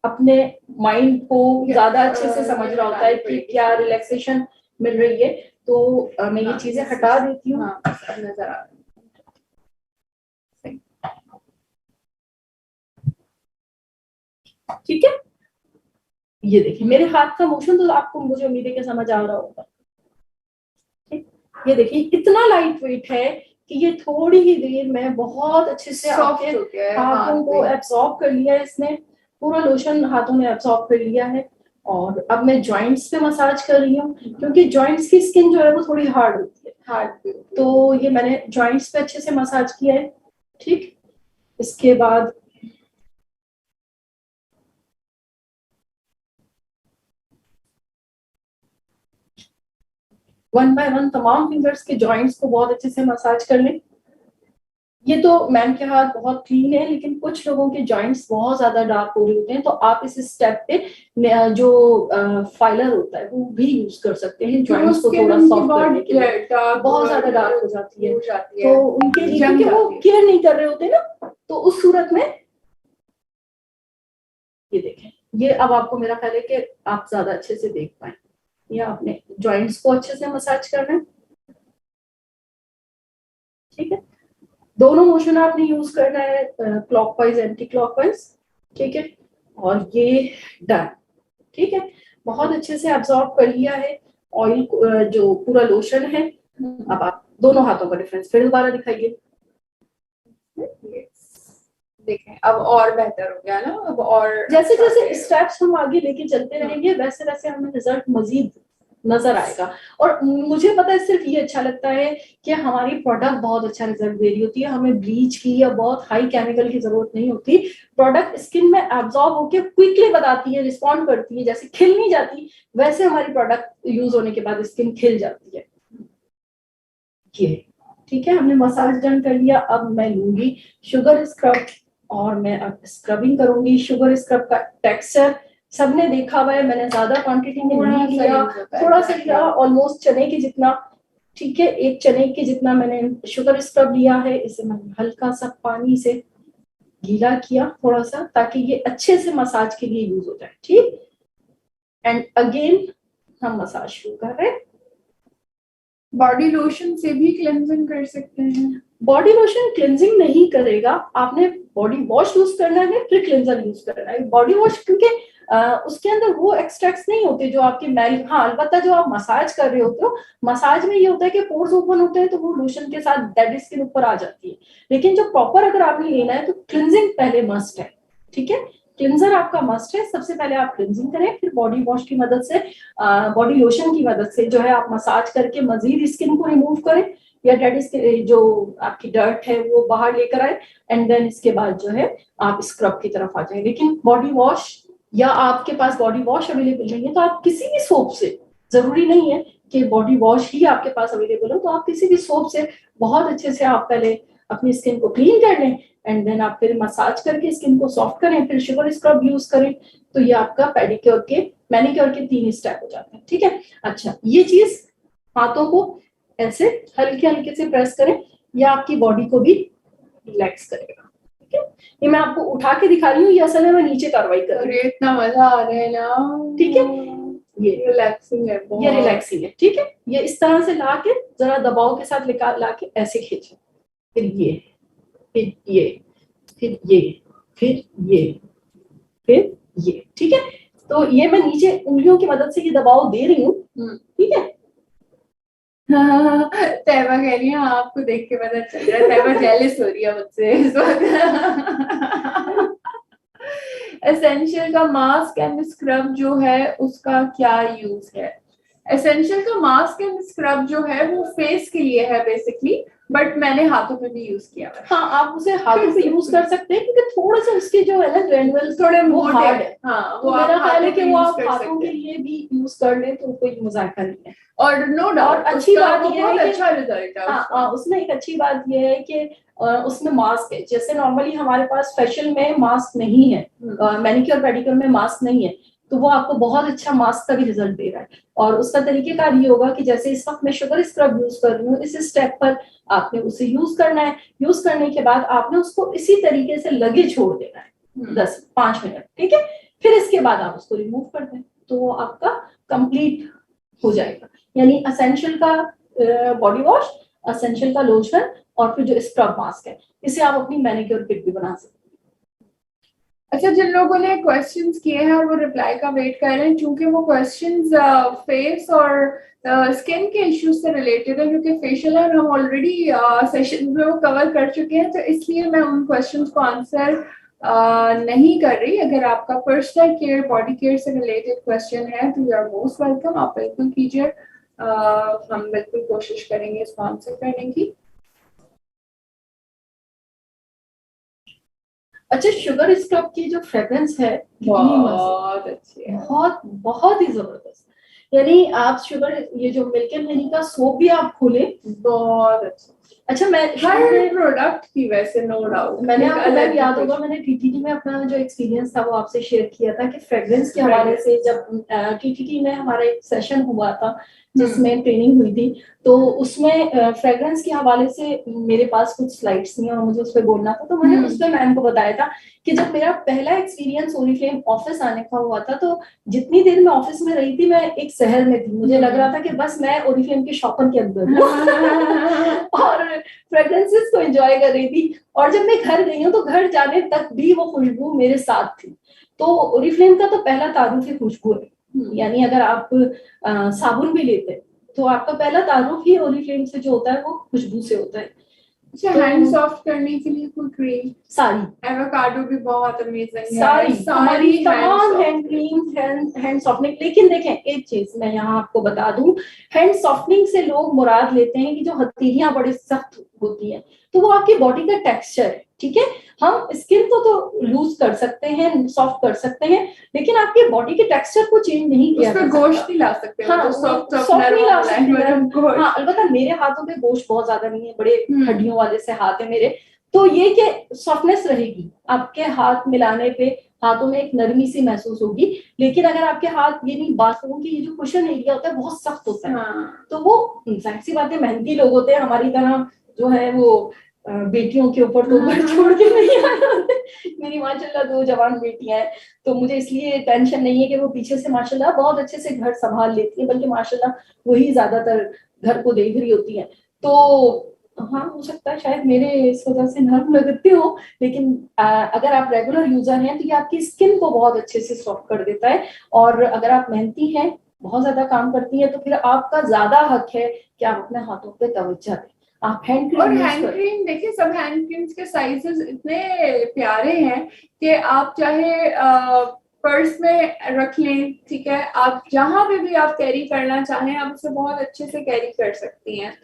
अपने माइंड को ज्यादा अच्छे से समझ रहा होता है कि क्या रिलैक्सेशन मिल रही है। तो मैं ये चीजें हटा देती हूँ। नजर आ ठीक है, ये देखिए मेरे हाथ का मोशन तो आपको मुझे उम्मीद है कि समझ आ रहा होगा। ये देखिए इतना लाइट वेट है कि ये थोड़ी ही देर में बहुत अच्छे से आपके हाथों को एब्सॉर्ब कर लिया है इसने, पूरा लोशन हाथों में एब्सॉर्ब कर लिया है। और अब मैं जॉइंट्स पे मसाज कर रही हूँ क्योंकि जॉइंट्स की स्किन जो है वो थोड़ी हार्ड होती है, तो ये मैंने जॉइंट्स पे अच्छे से मसाज किया है, ठीक। इसके बाद वन बाय वन तमाम फिंगर्स के जॉइंट्स को बहुत अच्छे से मसाज कर लें। ये तो मैम के हाथ बहुत क्लीन है, लेकिन कुछ लोगों के जॉइंट्स बहुत ज्यादा डार्क हो रहे होते हैं, तो आप इस स्टेप पे जो फाइलर होता है वो भी यूज कर सकते हैं जॉइंट्स को थोड़ा सॉफ्ट करने के लिए। बहुत ज्यादा डार्क हो जाती है तो उनके लिए, क्योंकि वो केयर नहीं कर रहे होते ना, तो उस सूरत में ये देखें, ये अब आपको मेरा ख्याल है कि आप ज्यादा अच्छे से देख पाए। ये आपने जॉइंट्स को अच्छे से मसाज करना है, ठीक है। दोनों मोशन आपने यूज करना है, क्लॉकवाइज एंटी क्लॉकवाइज, ठीक है। और ये डन, ठीक है, बहुत अच्छे से एब्जॉर्ब कर लिया है ऑयल जो पूरा लोशन है। अब आप दोनों हाथों का डिफरेंस फिर दोबारा दिखाइए। देखें अब और बेहतर हो गया ना। अब और जैसे जैसे स्टेप्स हम आगे लेके चलते रहेंगे वैसे वैसे हमें रिजल्ट मजीद नजर आएगा। और मुझे पता है सिर्फ ये अच्छा लगता है कि हमारी प्रोडक्ट बहुत अच्छा रिजल्ट दे रही होती है, हमें ब्लीच की या बहुत हाई केमिकल की जरूरत नहीं होती। प्रोडक्ट स्किन में एब्जॉर्ब होकर क्विकली बताती है, रिस्पॉन्ड करती है, जैसे खिल नहीं जाती वैसे हमारी प्रोडक्ट यूज होने के बाद स्किन खिल जाती है। ये ठीक है, हमने मसाज डन कर लिया। अब मैं लूंगी शुगर स्क्रब और मैं अब स्क्रबिंग करूंगी। शुगर स्क्रब का टेक्सचर सबने देखा हुआ है, मैंने ज्यादा क्वांटिटी में नहीं लिया, थोड़ा सा लिया, ऑलमोस्ट चने के जितना, ठीक है। एक चने के जितना मैंने शुगर स्क्रब लिया है। इसे मैंने हल्का सा पानी से गीला किया थोड़ा सा, ताकि ये अच्छे से मसाज के लिए यूज हो जाए, ठीक। एंड अगेन हम मसाज शुरू कर रहे हैं। बॉडी लोशन से भी क्लेंजिंग कर सकते हैं। बॉडी लोशन क्लेंजिंग नहीं करेगा, आपने बॉडी वॉश यूज करना है फिर क्लेंजर यूज करना है। बॉडी वॉश क्योंकि उसके अंदर वो एक्सट्रैक्ट्स नहीं होते जो आपके मैल, हाँ अलबत्ता जो आप मसाज कर रहे होते हो, मसाज में ये होता है कि पोर्स ओपन होते हैं तो वो लोशन के साथ डेड स्किन ऊपर आ जाती है। लेकिन जो प्रॉपर अगर आपने लेना है तो क्लिनजिंग पहले मस्ट है, ठीक है, क्लिंजर आपका मस्ट है। सबसे पहले आप क्लिंजिंग करें, फिर बॉडी वॉश की मदद से, बॉडी लोशन की मदद से जो है आप मसाज करके मजीद स्किन को रिमूव करें, या डेड स्किन जो आपकी डर्ट है वो बाहर लेकर आए, एंड देन इसके बाद जो है आप स्क्रब की तरफ आ जाए। लेकिन बॉडी वॉश, या आपके पास बॉडी वॉश अवेलेबल नहीं है तो आप किसी भी सोप से, जरूरी नहीं है कि बॉडी वॉश ही आपके पास अवेलेबल हो, तो आप किसी भी सोप से बहुत अच्छे से आप पहले अपनी स्किन को क्लीन कर लें, एंड देन आप फिर मसाज करके स्किन को सॉफ्ट करें, फिर शुगर स्क्रब यूज करें। तो ये आपका पेडिक्योर के मैनिक्योर के 3 स्टेप हो जाते हैं, ठीक है। अच्छा, ये चीज हाथों को ऐसे हल्के हल्के से प्रेस करें, या आपकी बॉडी को भी रिलैक्स करेगा, ठीक है। ये मैं आपको उठा के दिखा रही हूँ, ये असल में मैं नीचे कार्रवाई कर रही हूँ, इतना मजा आ रहा है ना, ठीक है। ये रिलैक्सिंग है, ये रिलैक्सिंग है, ठीक है। ये इस तरह से ला के जरा दबाव के साथ ला के ऐसे खींचो, फिर ये, फिर ये, फिर ये, फिर ये, फिर ये, ठीक है। तो ये मैं नीचे उंगलियों की मदद से ये दबाव दे रही हूँ, ठीक है। हाँ, तैयबा कह रही है, आपको देख के पता चल रहा है तैयबा जेलस हो रही है मुझसे इस वक्त। एसेंशियल का मास्क एंड स्क्रब जो है उसका क्या यूज है? एसेंशियल का मास्क एंड स्क्रब जो है वो फेस के लिए है बेसिकली, बट मैंने हाथों पे भी यूज किया है। हाँ, आप उसे हाथों पे यूज कर सकते हैं, क्योंकि थोड़ा सा उसके जो है ना ग्रेनुअल्स थोड़े वो हार्ड है। हाँ, तो मेरा ख्याल है कि वो आप हाथों के लिए भी यूज कर लें तो कोई मजाक नहीं है। और नो डाउट अच्छी बात ये है कि अच्छा रिजल्ट है। हाँ, उसमें एक अच्छी बात ये है कि उसमें मास्क है। जैसे नॉर्मली हमारे पास फेशियल में मास्क नहीं है, मैनिक्योर पेडिक्योर में मास्क नहीं है, तो वो आपको बहुत अच्छा मास्क का भी रिजल्ट दे रहा है। और उसका तरीकेकार ये होगा कि जैसे इस वक्त मैं शुगर स्क्रब यूज कर रही हूँ, इस स्टेप पर आपने उसे यूज करना है। यूज करने के बाद आपने उसको इसी तरीके से लगे छोड़ देना है 10-5 मिनट, ठीक है। फिर इसके बाद आप उसको रिमूव कर दें तो आपका कंप्लीट हो जाएगा। यानी एसेंशियल का बॉडी वॉश, एसेंशियल का लोशन, और फिर जो स्क्रब मास्क है, इसे आप अपनी मैनिक्योर किट भी बना सकते हैं। अच्छा, जिन लोगों ने क्वेश्चंस किए हैं और वो रिप्लाई का वेट कर रहे हैं, क्योंकि वो क्वेश्चंस फेस और स्किन के इश्यूज से रिलेटेड है, क्योंकि फेशियल और हम ऑलरेडी सेशन में वो कवर कर चुके हैं, तो इसलिए मैं उन क्वेश्चंस को आंसर नहीं कर रही। अगर आपका पर्सनल केयर, बॉडी केयर से रिलेटेड क्वेश्चन है तो यू आर मोस्ट वेलकम, आप बिल्कुल कीजिए। हम बिल्कुल कोशिश करेंगे इसको आंसर करने की। अच्छा, शुगर स्क्रब की जो फ्रेग्रेंस है बहुत अच्छी है, बहुत बहुत ही जबरदस्त। यानी आप शुगर, ये जो मिल्क एंड हनी का सोप भी आप खोले, बहुत अच्छा। मैं हर प्रोडक्ट की वैसे नो डाउट, मैंने आपको याद होगा मैंने टीटीडी में अपना जो एक्सपीरियंस था वो आपसे शेयर किया था कि फ्रेग्रेंस के हवाले से, जब टीटीडी में हमारा एक सेशन हुआ था जिसमें ट्रेनिंग हुई थी, तो उसमें फ्रेग्रेंस के हवाले से मेरे पास कुछ स्लाइड्स नहीं और मुझे उस पर बोलना था। तो मैंने उस पर मैम को बताया था कि जब मेरा पहला एक्सपीरियंस ओरिफ्लेम ऑफिस आने का हुआ था, तो जितनी देर मैं ऑफिस में रही थी मैं एक शहर में थी, मुझे लग रहा था कि बस मैं ओरिफ्लेम के शॉपर के अंदर हूँ और फ्रेग्रेंसेस को एंजॉय कर रही थी। और जब मैं घर गई हूँ तो घर जाने तक भी वो खुशबू मेरे साथ थी। तो ओरिफ्लेम का तो पहला तारुफ ही खुशबू है। यानी अगर आप साबुन भी लेते हैं तो आपका पहला तारुफ ही ओरिफ्लेम से जो होता है वो खुशबू से होता है। अच्छा, हैंड सॉफ्ट करने के लिए कोई क्रीम? सारी एवोकाडो भी बहुत अमेजिंग है, सारी तमाम hand hand cream, hand softening. लेकिन देखें एक चीज मैं यहाँ आपको बता दूं, हैंड सॉफ्टनिंग से लोग मुराद लेते हैं कि जो हथेलियां बड़ी सख्त होती हैं, तो वो आपकी बॉडी का टेक्सचर है, ठीक है। हम स्किन को तो लूज कर सकते हैं, सॉफ्ट कर सकते हैं, लेकिन आपकी बॉडी के टेक्सचर को चेंज नहीं किया जा सकता। गोश्त नहीं ला सकते, हाँ, तो सॉफ्ट नहीं ला सकते। हाँ, अलबत्ता मेरे हाथों पे गोश्त बहुत ज्यादा नहीं है, बड़े हड्डियों वाले से हाथ है मेरे, तो ये कि सॉफ्टनेस रहेगी आपके हाथ मिलाने पे, हाथों में एक नरमी सी महसूस होगी। लेकिन अगर आपके हाथ, ये नहीं, बाथरूम की ये जो कुशन एरिया होता है बहुत सख्त होता है, तो वो जाहिर सी बात है मेहनती लोग होते हैं, हमारी तरह जो है वो बेटियों के ऊपर तो घर छोड़ के नहीं आए। मेरी माशाल्लाह 2 जवान बेटियां हैं, तो मुझे इसलिए टेंशन नहीं है कि वो पीछे से माशाल्लाह बहुत अच्छे से घर संभाल लेती है, बल्कि माशाल्लाह वही ज्यादातर घर को देख रही होती है। तो हाँ हो सकता है, शायद मेरे इस वजह से नर्म लगते हो, लेकिन अगर आप रेगुलर यूजर हैं तो ये आपकी स्किन को बहुत अच्छे से सॉफ्ट कर देता है। और अगर आप मेहनती हैं, बहुत ज्यादा काम करती हैं, तो फिर आपका ज्यादा हक है कि आप अपने हाथों पे तवज्जो दें। आप हैंड और क्रीम यूज हैंड करें। क्रीम देखिए, सब हैंड क्रीम्स के साइजेस इतने प्यारे हैं कि आप चाहे पर्स में रख लें, ठीक है, आप जहां पे भी आप कैरी करना चाहें आप उसे बहुत अच्छे से कैरी कर सकती हैं।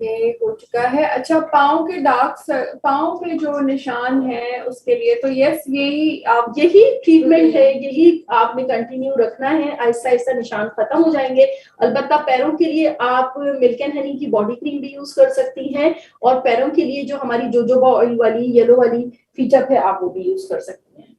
ये हो चुका है। अच्छा, पाँव के जो निशान है उसके लिए तो यस, यही आप यही ट्रीटमेंट है, यही आपने कंटिन्यू रखना है, आहिस्ता आहिस्ता निशान खत्म हो जाएंगे। अलबत्ता पैरों के लिए आप मिल्क एंड हनी की बॉडी क्रीम भी यूज कर सकती हैं, और पैरों के लिए जो हमारी जोजोबा ऑयल वाली येलो वाली फीचर है आप वो भी यूज कर सकती हैं।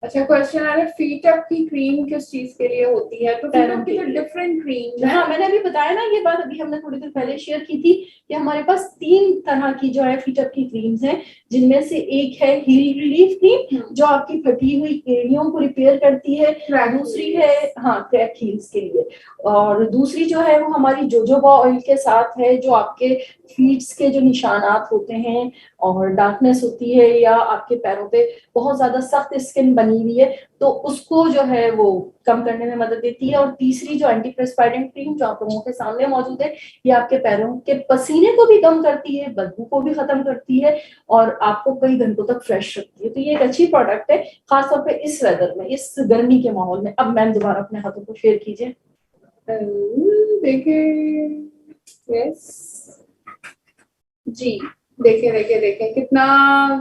अच्छा, क्वेश्चन आ रहा है फीट अप की क्रीम किस चीज के लिए होती है? तो फीट अप की तो डिफरेंट क्रीम है। हाँ मैंने अभी बताया ना, ये बात अभी हमने थोड़ी देर पहले शेयर की थी कि हमारे पास 3 तरह की जो है फीचर की क्रीम्स हैं, जिनमें से एक है हील रिलीफ क्रीम जो आपकी फटी हुई एड़ियों को रिपेयर करती है, दूसरी है हाँ क्रैक हील्स के लिए, और दूसरी जो है वो हमारी जोजोबा ऑयल के साथ है, जो आपके फीट्स के जो निशानात होते हैं और डार्कनेस होती है, या आपके पैरों पे बहुत ज्यादा सख्त स्किन बनी हुई है, तो उसको जो है वो कम करने में मदद देती है। और तीसरी जो एंटी प्रेस्पायरेंट क्रीम जो आप लोगों के सामने मौजूद है, ये आपके पैरों के पसीने को भी कम करती है, बदबू को भी खत्म करती है, और आपको कई घंटों तक फ्रेश रखती है। तो ये एक अच्छी प्रोडक्ट है, खासतौर पे इस वेदर में, इस गर्मी के माहौल में। अब मैम दोबारा अपने हाथों को शेयर कीजिए। देखिए, यस जी, देखें देखें देखें कितना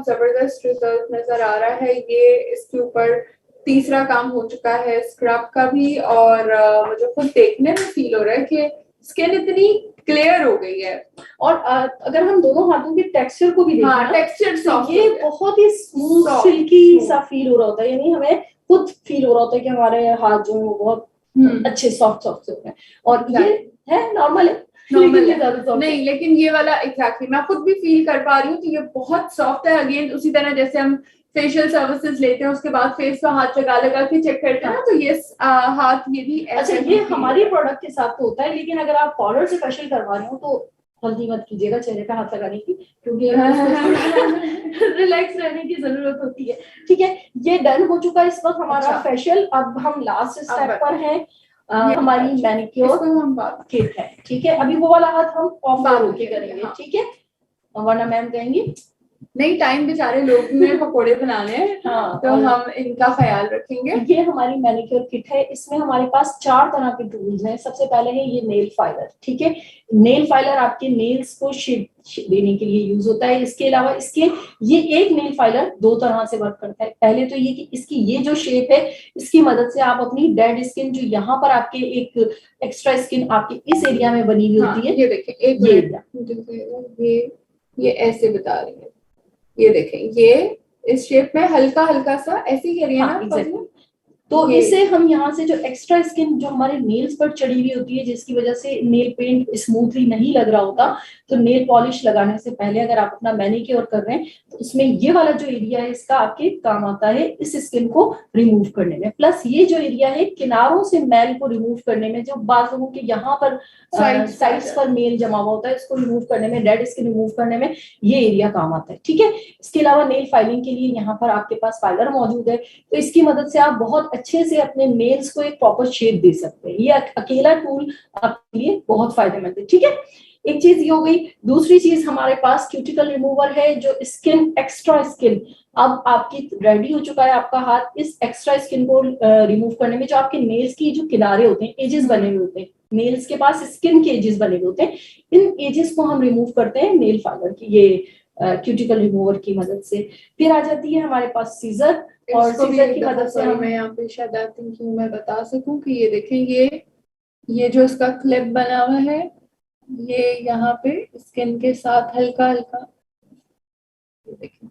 जबरदस्त रिजल्ट नजर आ रहा है। ये इसके ऊपर तीसरा काम हो चुका है स्क्रब का भी, और मुझे खुद देखने में फील हो रहा है कि स्किन इतनी क्लियर हो गई है। और अगर हम दोनों हाथों के टेक्सचर को भी देखें, हाँ, टेक्सचर तो ये बहुत ही स्मूथ सिल्की सा फील हो रहा होता है, यानी हमें खुद फील हो रहा होता है कि हमारे हाथ जो है वो बहुत अच्छे सॉफ्ट सॉफ्ट होते हैं। और ये है नॉर्मल है, नहीं, लेकिन ये वाला एग्जैक्टली मैं खुद भी फील कर पा रही हूँ, तो ये बहुत सॉफ्ट है। अगेन उसी तरह जैसे हम फेशियल सर्विसेज लेते हैं, उसके बाद फेस पे हाथ लगा लगा के चेक करते हैं ना, तो ये हाथ ये भी अच्छा ये हमारी प्रोडक्ट के साथ तो होता है, लेकिन अगर आप पाउडर से फेशियल करवा रहे हो तो गलती मत कीजिएगा चेहरे पे हाथ लगाने की, क्योंकि रिलैक्स रहने की जरूरत होती है। ठीक है, ये डन हो चुका है इस वक्त हमारा फेशियल। अब हम लास्ट स्टेप पर हैं, हमारी मैनिक्योर किट है। ठीक है, अभी वो वाला हाथ हम ऑफ होके करेंगे, ठीक है, वरना मैम कहेंगी नहीं, टाइम बेचारे लोग में पकोड़े बनाने हैं, हाँ, तो हम इनका ख्याल रखेंगे। ये हमारी मैनिक्योर किट है, इसमें हमारे पास 4 तरह के टूल्स हैं। सबसे पहले है ये नेल फाइलर। ठीक है, नेल फाइलर आपके नेल्स को शेप देने के लिए यूज होता है। इसके अलावा ये एक नेल फाइलर 2 तरह से वर्क करता है। पहले तो ये कि इसकी ये जो शेप है, इसकी मदद से आप अपनी डेड स्किन, जो यहाँ पर आपके एक एक्स्ट्रा स्किन आपके इस एरिया में बनी हुई होती है, ये देखें एक ये एरिया, ये ऐसे बता रही है, ये देखें, ये इस शेप में हल्का हल्का सा ऐसे ही करिए ना। exactly. तो इसे हम यहाँ से जो एक्स्ट्रा स्किन जो हमारे नेल्स पर चढ़ी हुई होती है, जिसकी वजह से नेल पेंट स्मूथली नहीं लग रहा होता, तो नेल पॉलिश लगाने से पहले अगर आप अपना मैनिक्योर कर रहे हैं तो उसमें ये वाला जो एरिया है इसका आपके काम आता है इस स्किन को रिमूव करने में। प्लस ये जो एरिया है किनारों से मैल को रिमूव करने में, जो बात लोगों के यहाँ पर साइड्स पर मेल जमा हुआ होता है, इसको रिमूव करने में, डेड स्किन रिमूव करने में ये एरिया काम आता है। ठीक है, इसके अलावा नेल फाइलिंग के लिए यहाँ पर आपके पास फाइलर मौजूद है, तो इसकी मदद से आप बहुत अच्छे से अपने नेल्स को एक प्रॉपर शेप दे सकते हैं। ये अकेला टूल आपके लिए बहुत फायदेमंद है। ठीक है, एक चीज ये हो गई। दूसरी चीज हमारे पास क्यूटिकल रिमूवर है, जो स्किन एक्स्ट्रा स्किन, अब आपकी रेडी हो चुका है आपका हाथ इस एक्स्ट्रा स्किन को रिमूव करने में। जो आपके नेल्स की जो किनारे होते हैं, एजेस बने हुए होते हैं, नेल्स के पास स्किन के एजेस बने हुए होते हैं, इन एजेस को हम रिमूव करते हैं नेल फाइलर की ये क्यूटिकल रिमूवर की मदद से। फिर आ जाती है हमारे पास सीजर, और सीजर की मदद से मैं यहाँ पे शायद मैं बता सकूं कि ये देखें, ये जो इसका क्लिप बना हुआ है, ये यहाँ पे स्किन के साथ हल्का हल्का, देखें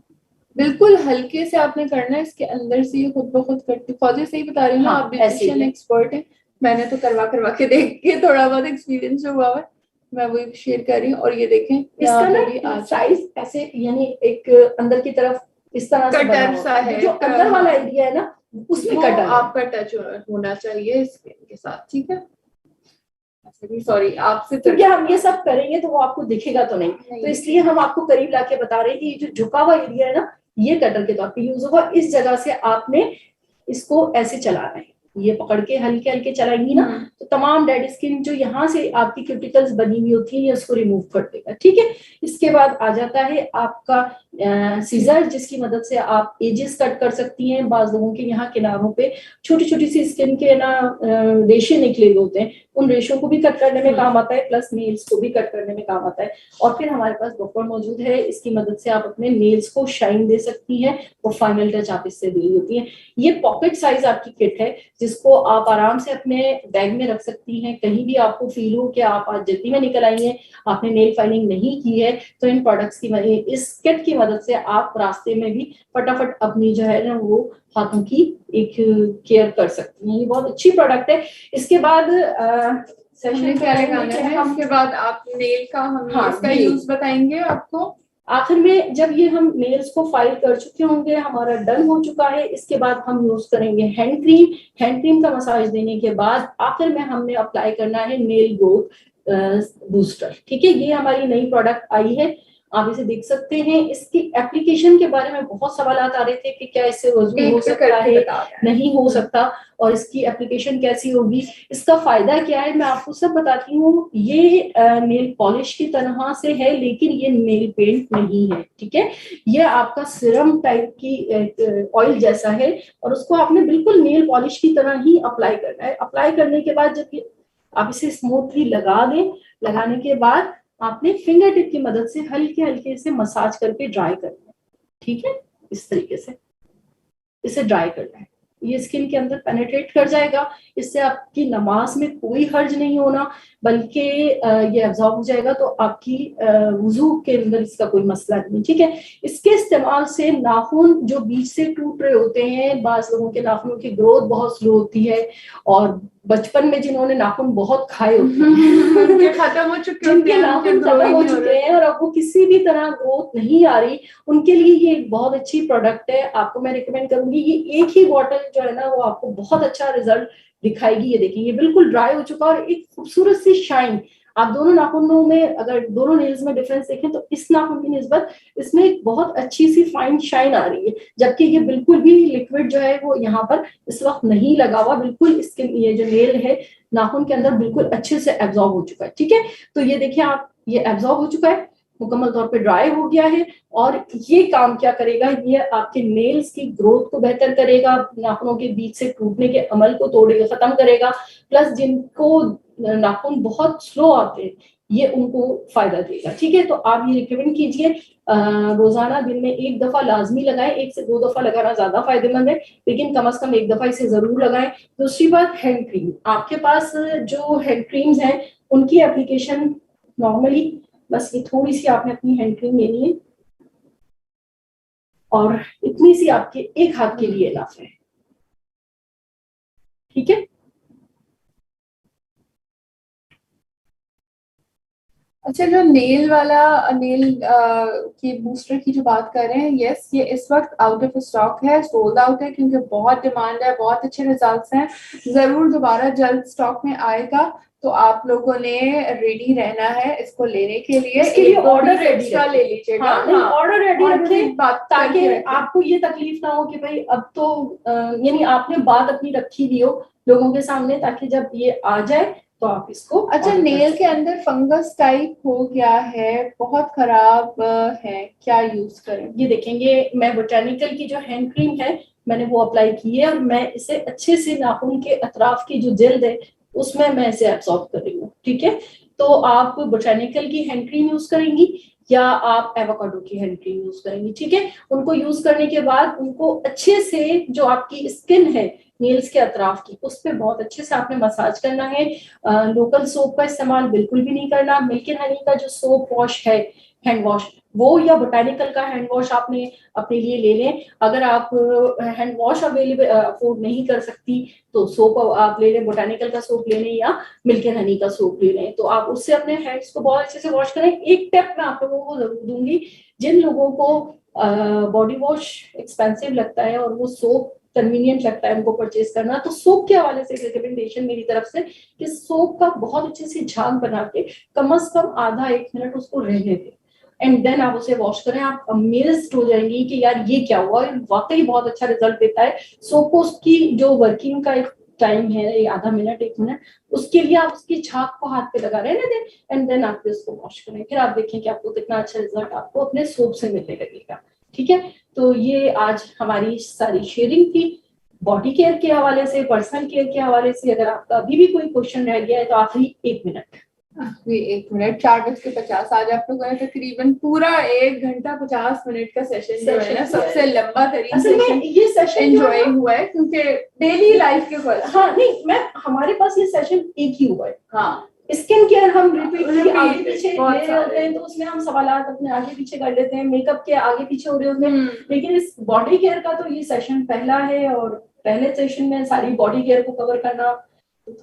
बिल्कुल हल्के से आपने करना है, इसके अंदर से ये खुद ब खुद करती। फौजी सही बता रही हूँ ना, आप ब्यूटिशियन एक्सपर्ट हैं, मैंने तो करवा करवा के देख के थोड़ा बहुत एक्सपीरियंस जो हुआ है मैं वही शेयर कर रही हूँ। और ये देखें इसका ना साइज ऐसे, यानी एक अंदर की तरफ इस तरह से कटर सा है, जो अंदर वाला एरिया है ना उसमें कटर आपका टच होना चाहिए स्किन के साथ। ठीक है, सॉरी आपसे, क्योंकि हम ये सब करेंगे तो वो आपको दिखेगा तो नहीं, तो इसलिए हम आपको करीब लाके बता रहे हैं कि जो झुका हुआ एरिया है ना, ये कटर के तौर पे यूज होगा। इस जगह से आपने इसको ऐसे चलाना है, ये पकड़ के हल्के हल्के चलाएंगी ना, तो तमाम डेड स्किन जो यहाँ से आपकी क्यूटिकल्स बनी हुई होती है ये उसको रिमूव कर देगा। ठीक है, इसके बाद आ जाता है आपका सीजर, जिसकी मदद से आप एजेस कट कर सकती हैं। बाज लोगों के यहाँ किनारों पे छोटी छोटी सी स्किन के ना रेशे निकले हुए होते हैं, उन रेशों को भी कट करने में काम आता है, प्लस नेल्स को भी कट करने में काम आता है। और फिर हमारे पास बफर मौजूद है, इसकी मदद से आप अपने नेल्स को शाइन दे सकती हैं और फाइनल टच आप इससे दे होती है। ये पॉकेट साइज आपकी किट है जिसको आप आराम से अपने बैग में रख सकती हैं। कहीं भी आपको फील हो कि आप आज जल्दी में निकल आई हैं, आपने नेल फाइलिंग नहीं की है, तो इन प्रोडक्ट्स की इस किट की मदद से आप रास्ते में भी फटाफट अपनी जो है ना वो हाथों की एक केयर कर सकती हैं। ये बहुत अच्छी प्रोडक्ट है। इसके बाद सेशन क्या लगाना है, उसके बाद आप नेल का हम इसका यूज बताएंगे आपको। आखिर में जब ये हम नेल्स को फाइल कर चुके होंगे, हमारा डन हो चुका है, इसके बाद हम यूज करेंगे हैंड क्रीम। हैंड क्रीम का मसाज देने के बाद आखिर में हमने अप्लाई करना है नेल ग्रोथ बूस्टर। ठीक है, ये हमारी नई प्रोडक्ट आई है, आप इसे देख सकते हैं। इसकी एप्लीकेशन के बारे में बहुत सवाल आ रहे थे कि क्या इससे वजू हो सकता है, नहीं हो सकता, और इसकी एप्लीकेशन कैसी होगी, इसका फायदा क्या है, मैं आपको सब बताती हूँ। ये नेल पॉलिश की तरह से है, लेकिन ये नेल पेंट नहीं है। ठीक है, ये आपका सिरम टाइप की ऑयल जैसा है, और उसको आपने बिल्कुल नेल पॉलिश की तरह ही अप्लाई करना है। अप्लाई करने के बाद जब आप इसे स्मूथली लगा दें, लगाने के बाद आपने फिंगर टिप की मदद से हल्के हल्के से मसाज करके ड्राई करना है। ठीक है, इस तरीके से इसे ड्राई करना है, ये स्किन के अंदर पेनिट्रेट कर जाएगा। इससे आपकी नमाज में कोई हर्ज नहीं होना, बल्कि ये एब्जॉर्ब हो जाएगा, तो आपकी वुजू के अंदर इसका कोई मसला नहीं। ठीक है, इसके इस्तेमाल से नाखून जो बीच से टूट रहे होते हैं, बाज लोगों के नाखूनों की ग्रोथ बहुत स्लो होती है, और बचपन में जिन्होंने नाखून बहुत खाए होते हैं उनके खत्म हो चुके जिनके नाखून खत्म हो चुके हैं और अब वो किसी भी तरह ग्रोथ नहीं आ रही, उनके लिए ये एक बहुत अच्छी प्रोडक्ट है। आपको मैं रिकमेंड करूंगी, ये एक ही बॉटल जो है ना वो आपको बहुत अच्छा रिजल्ट दिखाएगी। ये देखिए, ये बिल्कुल ड्राई हो चुका और एक खूबसूरत सी शाइन। आप दोनों नाखूनों में अगर दोनों नेल्स में डिफरेंस देखें तो इस नाखून की निस्बत इसमें एक बहुत अच्छी सी फाइन शाइन आ रही है, जबकि ये बिल्कुल भी लिक्विड जो है वो यहाँ पर इस वक्त नहीं लगा हुआ, बिल्कुल इसके ये जो नेल है नाखून के अंदर बिल्कुल अच्छे से एब्जॉर्ब हो चुका है। ठीक है, तो ये देखिए आप, ये एब्जॉर्ब हो चुका है, मुकम्मल तौर पे ड्राई हो गया है, और ये काम क्या करेगा, ये आपके नेल्स की ग्रोथ को बेहतर करेगा, नाखूनों के बीच से टूटने के अमल को तोड़ेगा, खत्म करेगा, प्लस जिनको नाखून बहुत स्लो आते हैं ये उनको फायदा देगा। ठीक है, तो आप ये रिकमेंड कीजिए, रोजाना दिन में एक दफा लाजमी लगाएं, 1 से 2 दफा लगाना ज्यादा फायदेमंद है, लेकिन कम से कम एक दफा इसे जरूर लगाएं। दूसरी बात, हैंड क्रीम। आपके पास जो हैंड क्रीम्स हैं उनकी एप्लीकेशन नॉर्मली बस ये थोड़ी सी आपने अपनी हैंड क्रीम लेनी है, और इतनी सी आपके एक हाथ के लिए इनफ है। ठीक है, अच्छा, जो नेल वाला नेल की बूस्टर की जो बात कर रहे हैं, यस, ये इस वक्त आउट ऑफ स्टॉक है, सोल्ड आउट है, क्योंकि बहुत डिमांड है, बहुत अच्छे रिजल्ट्स हैं। जरूर दोबारा जल्द स्टॉक में आएगा, तो आप लोगों ने रेडी रहना है इसको लेने के लिए। इसके लिए ऑर्डर एक्स्ट्रा ले लीजिएगा, ऑर्डर रेडी रखें, ताकि ताकि आपको ये तकलीफ ना हो कि भाई अब तो यानी आपने बात अपनी रखी दी हो लोगों के सामने, ताकि जब ये आ जाए तो आप इसको। अच्छा, नेल के अंदर फंगस टाइप हो गया है, बहुत खराब है, क्या यूज करें? ये देखेंगे, मैं बोटानिकल की जो हैंड क्रीम है मैंने वो अप्लाई की है, और मैं इसे अच्छे से नाखून के अतराफ की जो जल्द है उसमें मैं इसे एब्सॉर्ब कर रही हूँ। ठीक है, तो आप बोटानिकल की हैंड क्रीम यूज करेंगी या आप एवोकाडो की हैंड क्रीम यूज करेंगी। ठीक है, उनको यूज करने के बाद उनको अच्छे से जो आपकी स्किन है नेल्स के अतराफ की, उस पर बहुत अच्छे से आपने मसाज करना है। लोकल सोप का इस्तेमाल बिल्कुल भी नहीं करना। मिल्क एंड हनी का जो सोप वॉश है, हैंड वॉश, वो या बोटानिकल का हैंड वॉश आपने अपने लिए ले लें। अगर आप हैंड वॉश अवेलेबल अफोर्ड नहीं कर सकती तो सोप आप ले लें, बोटानिकल का सोप ले लें या मिल्क एंड हनी का सोप ले लें, तो आप उससे अपने हैंड्स को बहुत अच्छे से वॉश करें। एक टिप मैं आप लोगों को जरूर दूंगी, जिन लोगों को बॉडी वॉश एक्सपेंसिव लगता है और वो सोप कन्वीनियंट लगता है उनको परचेज करना। तो सोप के हवाले से रिकमेंडेशन मेरी तरफ से कि सोप का बहुत अच्छे से झाग बना के कम से कम आधा 1 मिनट उसको रहने दें एंड देन आप उसे वॉश करें। आप अमेज्ड हो जाएंगी कि यार ये क्या हुआ, वाकई बहुत अच्छा रिजल्ट देता है। सोप को उसकी जो वर्किंग का एक टाइम है आधा मिनट 1 मिनट, उसके लिए आप उसकी झाग को हाथ पे लगा रहने दें एंड देन आप उसको वॉश करें। फिर आप देखें कि आपको कितना अच्छा रिजल्ट आपको अपने सोप से मिलने लगेगा। ठीक है, तो ये आज हमारी सारी शेयरिंग थी बॉडी केयर के हवाले से, पर्सनल केयर के हवाले से। अगर आपका अभी भी कोई क्वेश्चन रह गया है तो आखिरी 1 मिनट। 4:50 आज आप लोगों ने तकरीबन पूरा 1 घंटा 50 मिनट का सेशन जो है ना सबसे लंबा तरीन सेशन ये सेशन एंजॉय हुआ है क्योंकि डेली लाइफ के क्वेश्चन। हाँ नहीं, मैं हमारे पास ये सेशन एक ही हुआ है। हाँ, स्किन केयर हम रिपीट आगे पीछे बहुत ले रहे होते हैं तो उसमें हम सवालात अपने आगे पीछे कर लेते हैं, मेकअप के आगे पीछे हो रहे होते हैं। लेकिन इस बॉडी केयर का तो ये सेशन पहला है और पहले सेशन में सारी बॉडी केयर को कवर करना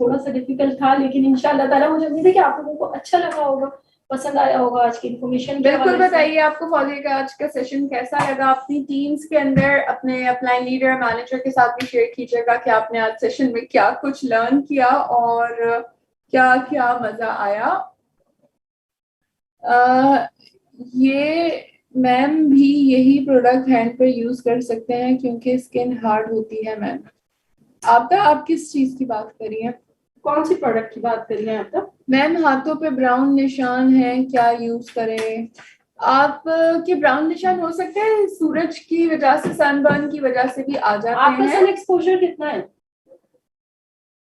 थोड़ा सा डिफिकल्ट था, लेकिन इंशाल्लाह ताला मुझे उम्मीद है कि आप लोगों को अच्छा लगा होगा, पसंद आया होगा आज की इन्फॉर्मेशन। बिल्कुल बताइए आपको फौजी का आज का सेशन कैसा लगा। अपनी टीम्स के अंदर अपने अपलाइन लीडर मैनेजर के साथ भी शेयर कीजिएगा कि आपने आज सेशन में क्या कुछ लर्न किया और क्या क्या मजा आया। ये मैम भी यही प्रोडक्ट हैंड पर यूज कर सकते हैं क्योंकि स्किन हार्ड होती है। मैम आप किस चीज की बात कर रही हैं? कौन सी प्रोडक्ट की बात कर रही हैं आप? मैम हाथों पे ब्राउन निशान है, क्या यूज करें? आप के ब्राउन निशान हो सकते हैं सूरज की वजह से, सनबर्न की वजह से भी आ जाते हैं। आपका सन एक्सपोजर कितना है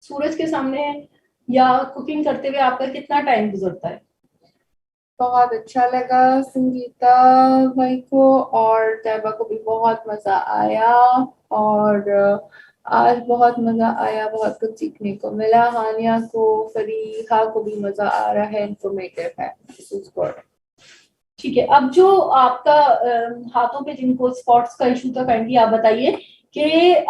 सूरज के सामने या कुकिंग करते हुए आपका कितना टाइम गुजरता है? बहुत अच्छा लगा संगीता भाई को और तैयबा को भी बहुत मजा आया और आज बहुत मजा आया, बहुत कुछ सीखने को मिला। हानिया को, फरीहा को भी मजा आ रहा है, इंफॉर्मेटिव है। This is good. ठीक है, अब जो आपका हाथों पे जिनको स्पॉट्स का इशू था काइंडली आप बताइए कि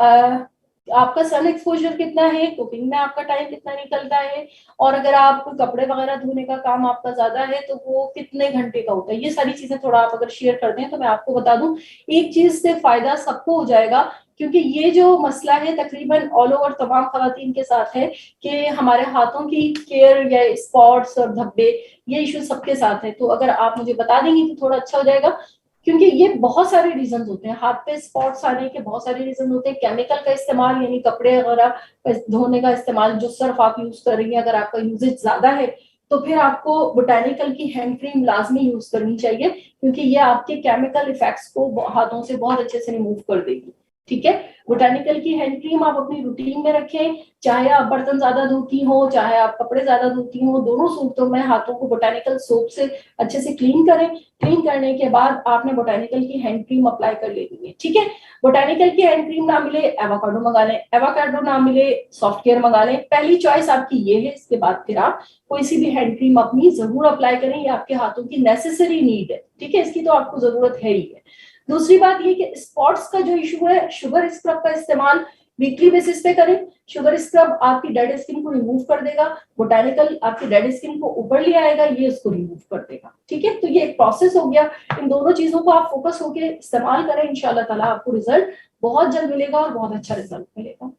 आपका सन एक्सपोजर कितना है, कुकिंग में आपका टाइम कितना निकलता है, और अगर आप कपड़े वगैरह धोने का काम आपका ज्यादा है तो वो कितने घंटे का होता है। ये सारी चीजें थोड़ा आप अगर शेयर कर दें तो मैं आपको बता दूं, एक चीज से फायदा सबको हो जाएगा क्योंकि ये जो मसला है तकरीबन ऑल ओवर तमाम खवातीन के साथ है कि हमारे हाथों की केयर या स्पॉट्स और धब्बे, ये इशू सबके साथ है। तो अगर आप मुझे बता देंगे तो थोड़ा अच्छा हो जाएगा क्योंकि ये बहुत सारे रीजन होते हैं, हाथ पे स्पॉट्स आने के बहुत सारे रीजन होते हैं। केमिकल का इस्तेमाल यानी कपड़े वगैरह धोने का इस्तेमाल, जो सर्फ आप यूज कर रही हैं, अगर आपका यूजेज ज्यादा है तो फिर आपको बोटानिकल की हैंड क्रीम लाजमी यूज करनी चाहिए क्योंकि ये आपके केमिकल इफेक्ट्स को हाथों से बहुत अच्छे से रिमूव कर देगी। ठीक है, बोटानिकल की हैंड क्रीम आप अपनी रूटीन में रखें, चाहे आप बर्तन ज्यादा धोती हो चाहे आप कपड़े ज्यादा धोती हो, दोनों सूरतों में हाथों को बोटानिकल सोप से अच्छे से क्लीन करें। क्लीन करने के बाद आपने बोटानिकल की हैंड क्रीम अप्लाई कर लेनी है। ठीक है, बोटानिकल की हैंड क्रीम ना मिले एवोकाडो मंगा लें, एवोकाडो ना मिले सॉफ्ट केयर मंगा लें। पहली चॉइस आपकी ये है, इसके बाद फिर आप कोई सी भी हैंड क्रीम अपनी जरूर अप्लाई करें, ये आपके हाथों की नेसेसरी नीड है। ठीक है, इसकी तो आपको जरूरत है ही है। दूसरी बात ये कि स्पॉट्स का जो इशू है, शुगर स्क्रब का इस्तेमाल वीकली बेसिस पे करें। शुगर स्क्रब आपकी डेड स्किन को रिमूव कर देगा, बोटानिकल आपकी डेड स्किन को ऊपर ले आएगा, ये उसको रिमूव कर देगा। ठीक है, तो ये एक प्रोसेस हो गया। इन दोनों चीजों को आप फोकस होके इस्तेमाल करें, इंशाल्लाह ताला आपको रिजल्ट बहुत जल्द मिलेगा और बहुत अच्छा रिजल्ट मिलेगा।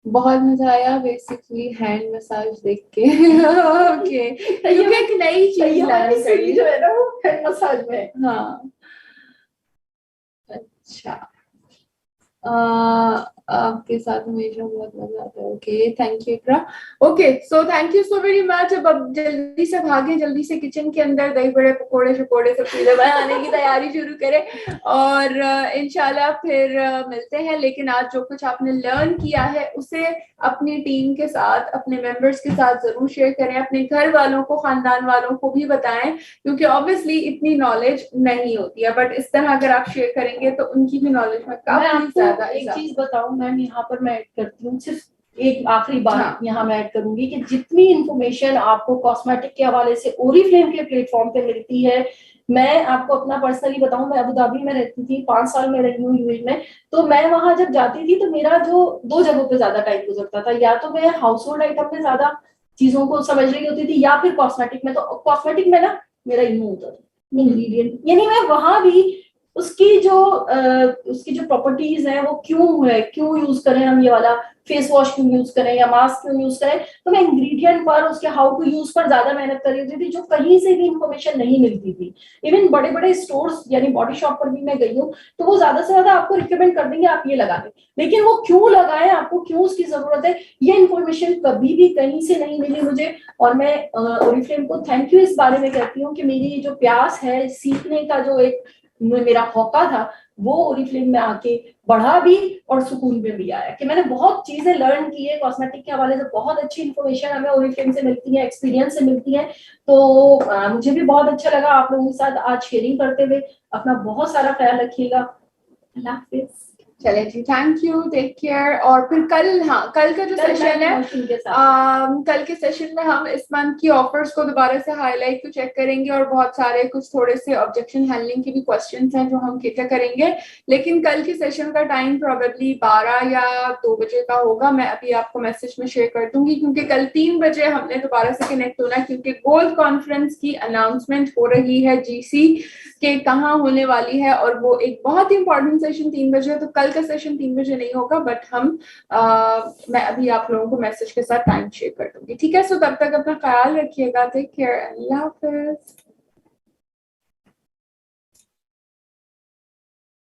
बहुत मजा आया बेसिकली हैंड मसाज देख के। ओके, क्योंकि एक नई चीज लर्न करी जो है ना वो हैंड मसाज में। हाँ, अच्छा, आपके साथ हमेशा बहुत मजा आता है। Okay, thank you Iqra. Okay, so thank you so very much. अब जल्दी से भागे, जल्दी से किचन के अंदर दही बड़े पकोड़े शकोड़े सब चीजें बनाने की तैयारी शुरू करें और इंशाल्लाह फिर मिलते हैं। लेकिन आज जो कुछ आपने लर्न किया है उसे अपनी टीम के साथ, अपने मेंबर्स के साथ जरूर शेयर करें, अपने घर वालों को, खानदान वालों को भी बताएं क्योंकि ऑब्वियसली इतनी नॉलेज नहीं होती है, बट इस तरह अगर आप शेयर करेंगे तो उनकी भी नॉलेज में काफी ज्यादा। एक चीज बताऊं मैम, यहाँ पर मैं ऐड करती हूँ, सिर्फ एक आखिरी बात। हाँ, यहाँ मैं ऐड करूंगी कि जितनी इंफॉर्मेशन आपको कॉस्मेटिक के हवाले से ओरिफ्लेम के प्लेटफॉर्म पे मिलती है, मैं आपको अपना पर्सनली बताऊं, मैं अबू धाबी में रहती थी, 5 साल में रही हूँ यूएई में। तो मैं वहां जब जाती थी तो मेरा जो 2 जगहों पे ज्यादा टाइम गुजरता था, या तो मैं हाउस होल्ड आइटम में ज्यादा चीजों को समझ रही होती थी या फिर कॉस्मेटिक में। तो कॉस्मेटिक में ना मेरा यूं होता था इंग्रेडिएंट, यानी मैं वहां भी उसकी जो प्रॉपर्टीज है वो क्यों है, क्यों यूज करें हम ये वाला फेस वॉश क्यों यूज करें या मास्क क्यों यूज करें। तो मैं इंग्रेडिएंट पर, उसके हाउ टू यूज पर ज्यादा मेहनत कर रही थी जो कहीं से भी इंफॉर्मेशन नहीं मिलती थी। इवन बड़े बड़े स्टोर्स यानी बॉडी शॉप पर भी मैं गई हूँ तो वो ज्यादा से ज्यादा आपको रिकमेंड कर देंगे आप ये लगा लें, लेकिन वो क्यों लगाएं, आपको क्यों उसकी जरूरत है, ये इन्फॉर्मेशन कभी भी कहीं से नहीं मिली मुझे। और मैं ओरिफ्लेम को थैंक यू इस बारे में कहती हूँ कि मेरी जो प्यास है सीखने का, जो एक मेरा मौका था, वो ओरिफ्लेम में आके बढ़ा भी और सुकून में भी आया कि मैंने बहुत चीजें लर्न की है कॉस्मेटिक के हवाले से। बहुत अच्छी इन्फॉर्मेशन हमें ओरिफ्लेम से मिलती है, एक्सपीरियंस से मिलती है। तो मुझे भी बहुत अच्छा लगा आप लोगों के साथ आज शेयरिंग करते हुए। अपना बहुत सारा ख्याल रखिएगा। अल्लाह हाफिज। चले जी, थैंक यू, टेक केयर। और फिर कल, हाँ, कल का जो सेशन है, कल के सेशन में हम इस मंथ की ऑफर्स को दोबारा से हाईलाइट तो चेक करेंगे और बहुत सारे कुछ थोड़े से ऑब्जेक्शन हैंडलिंग के भी क्वेश्चंस हैं जो हम कैटर करेंगे। लेकिन कल के सेशन का टाइम प्रोबेबली 12 या 2 बजे का होगा। मैं अभी आपको मैसेज में शेयर कर दूंगी क्योंकि कल 3 बजे हमने दोबारा से कनेक्ट होना है क्योंकि गोल्ड कॉन्फ्रेंस की अनाउंसमेंट हो रही है जीसी के कहाँ होने वाली है और वो एक बहुत ही इंपॉर्टेंट सेशन 3 बजे। तो कल का सेशन 3 बजे नहीं होगा बट मैं अभी आप लोगों को मैसेज के साथ टाइम शेयर कर दूंगी, ठीक है। सो तब तक अपना ख्याल रखिएगा, टेक केयर, अल्लाह हाफिज।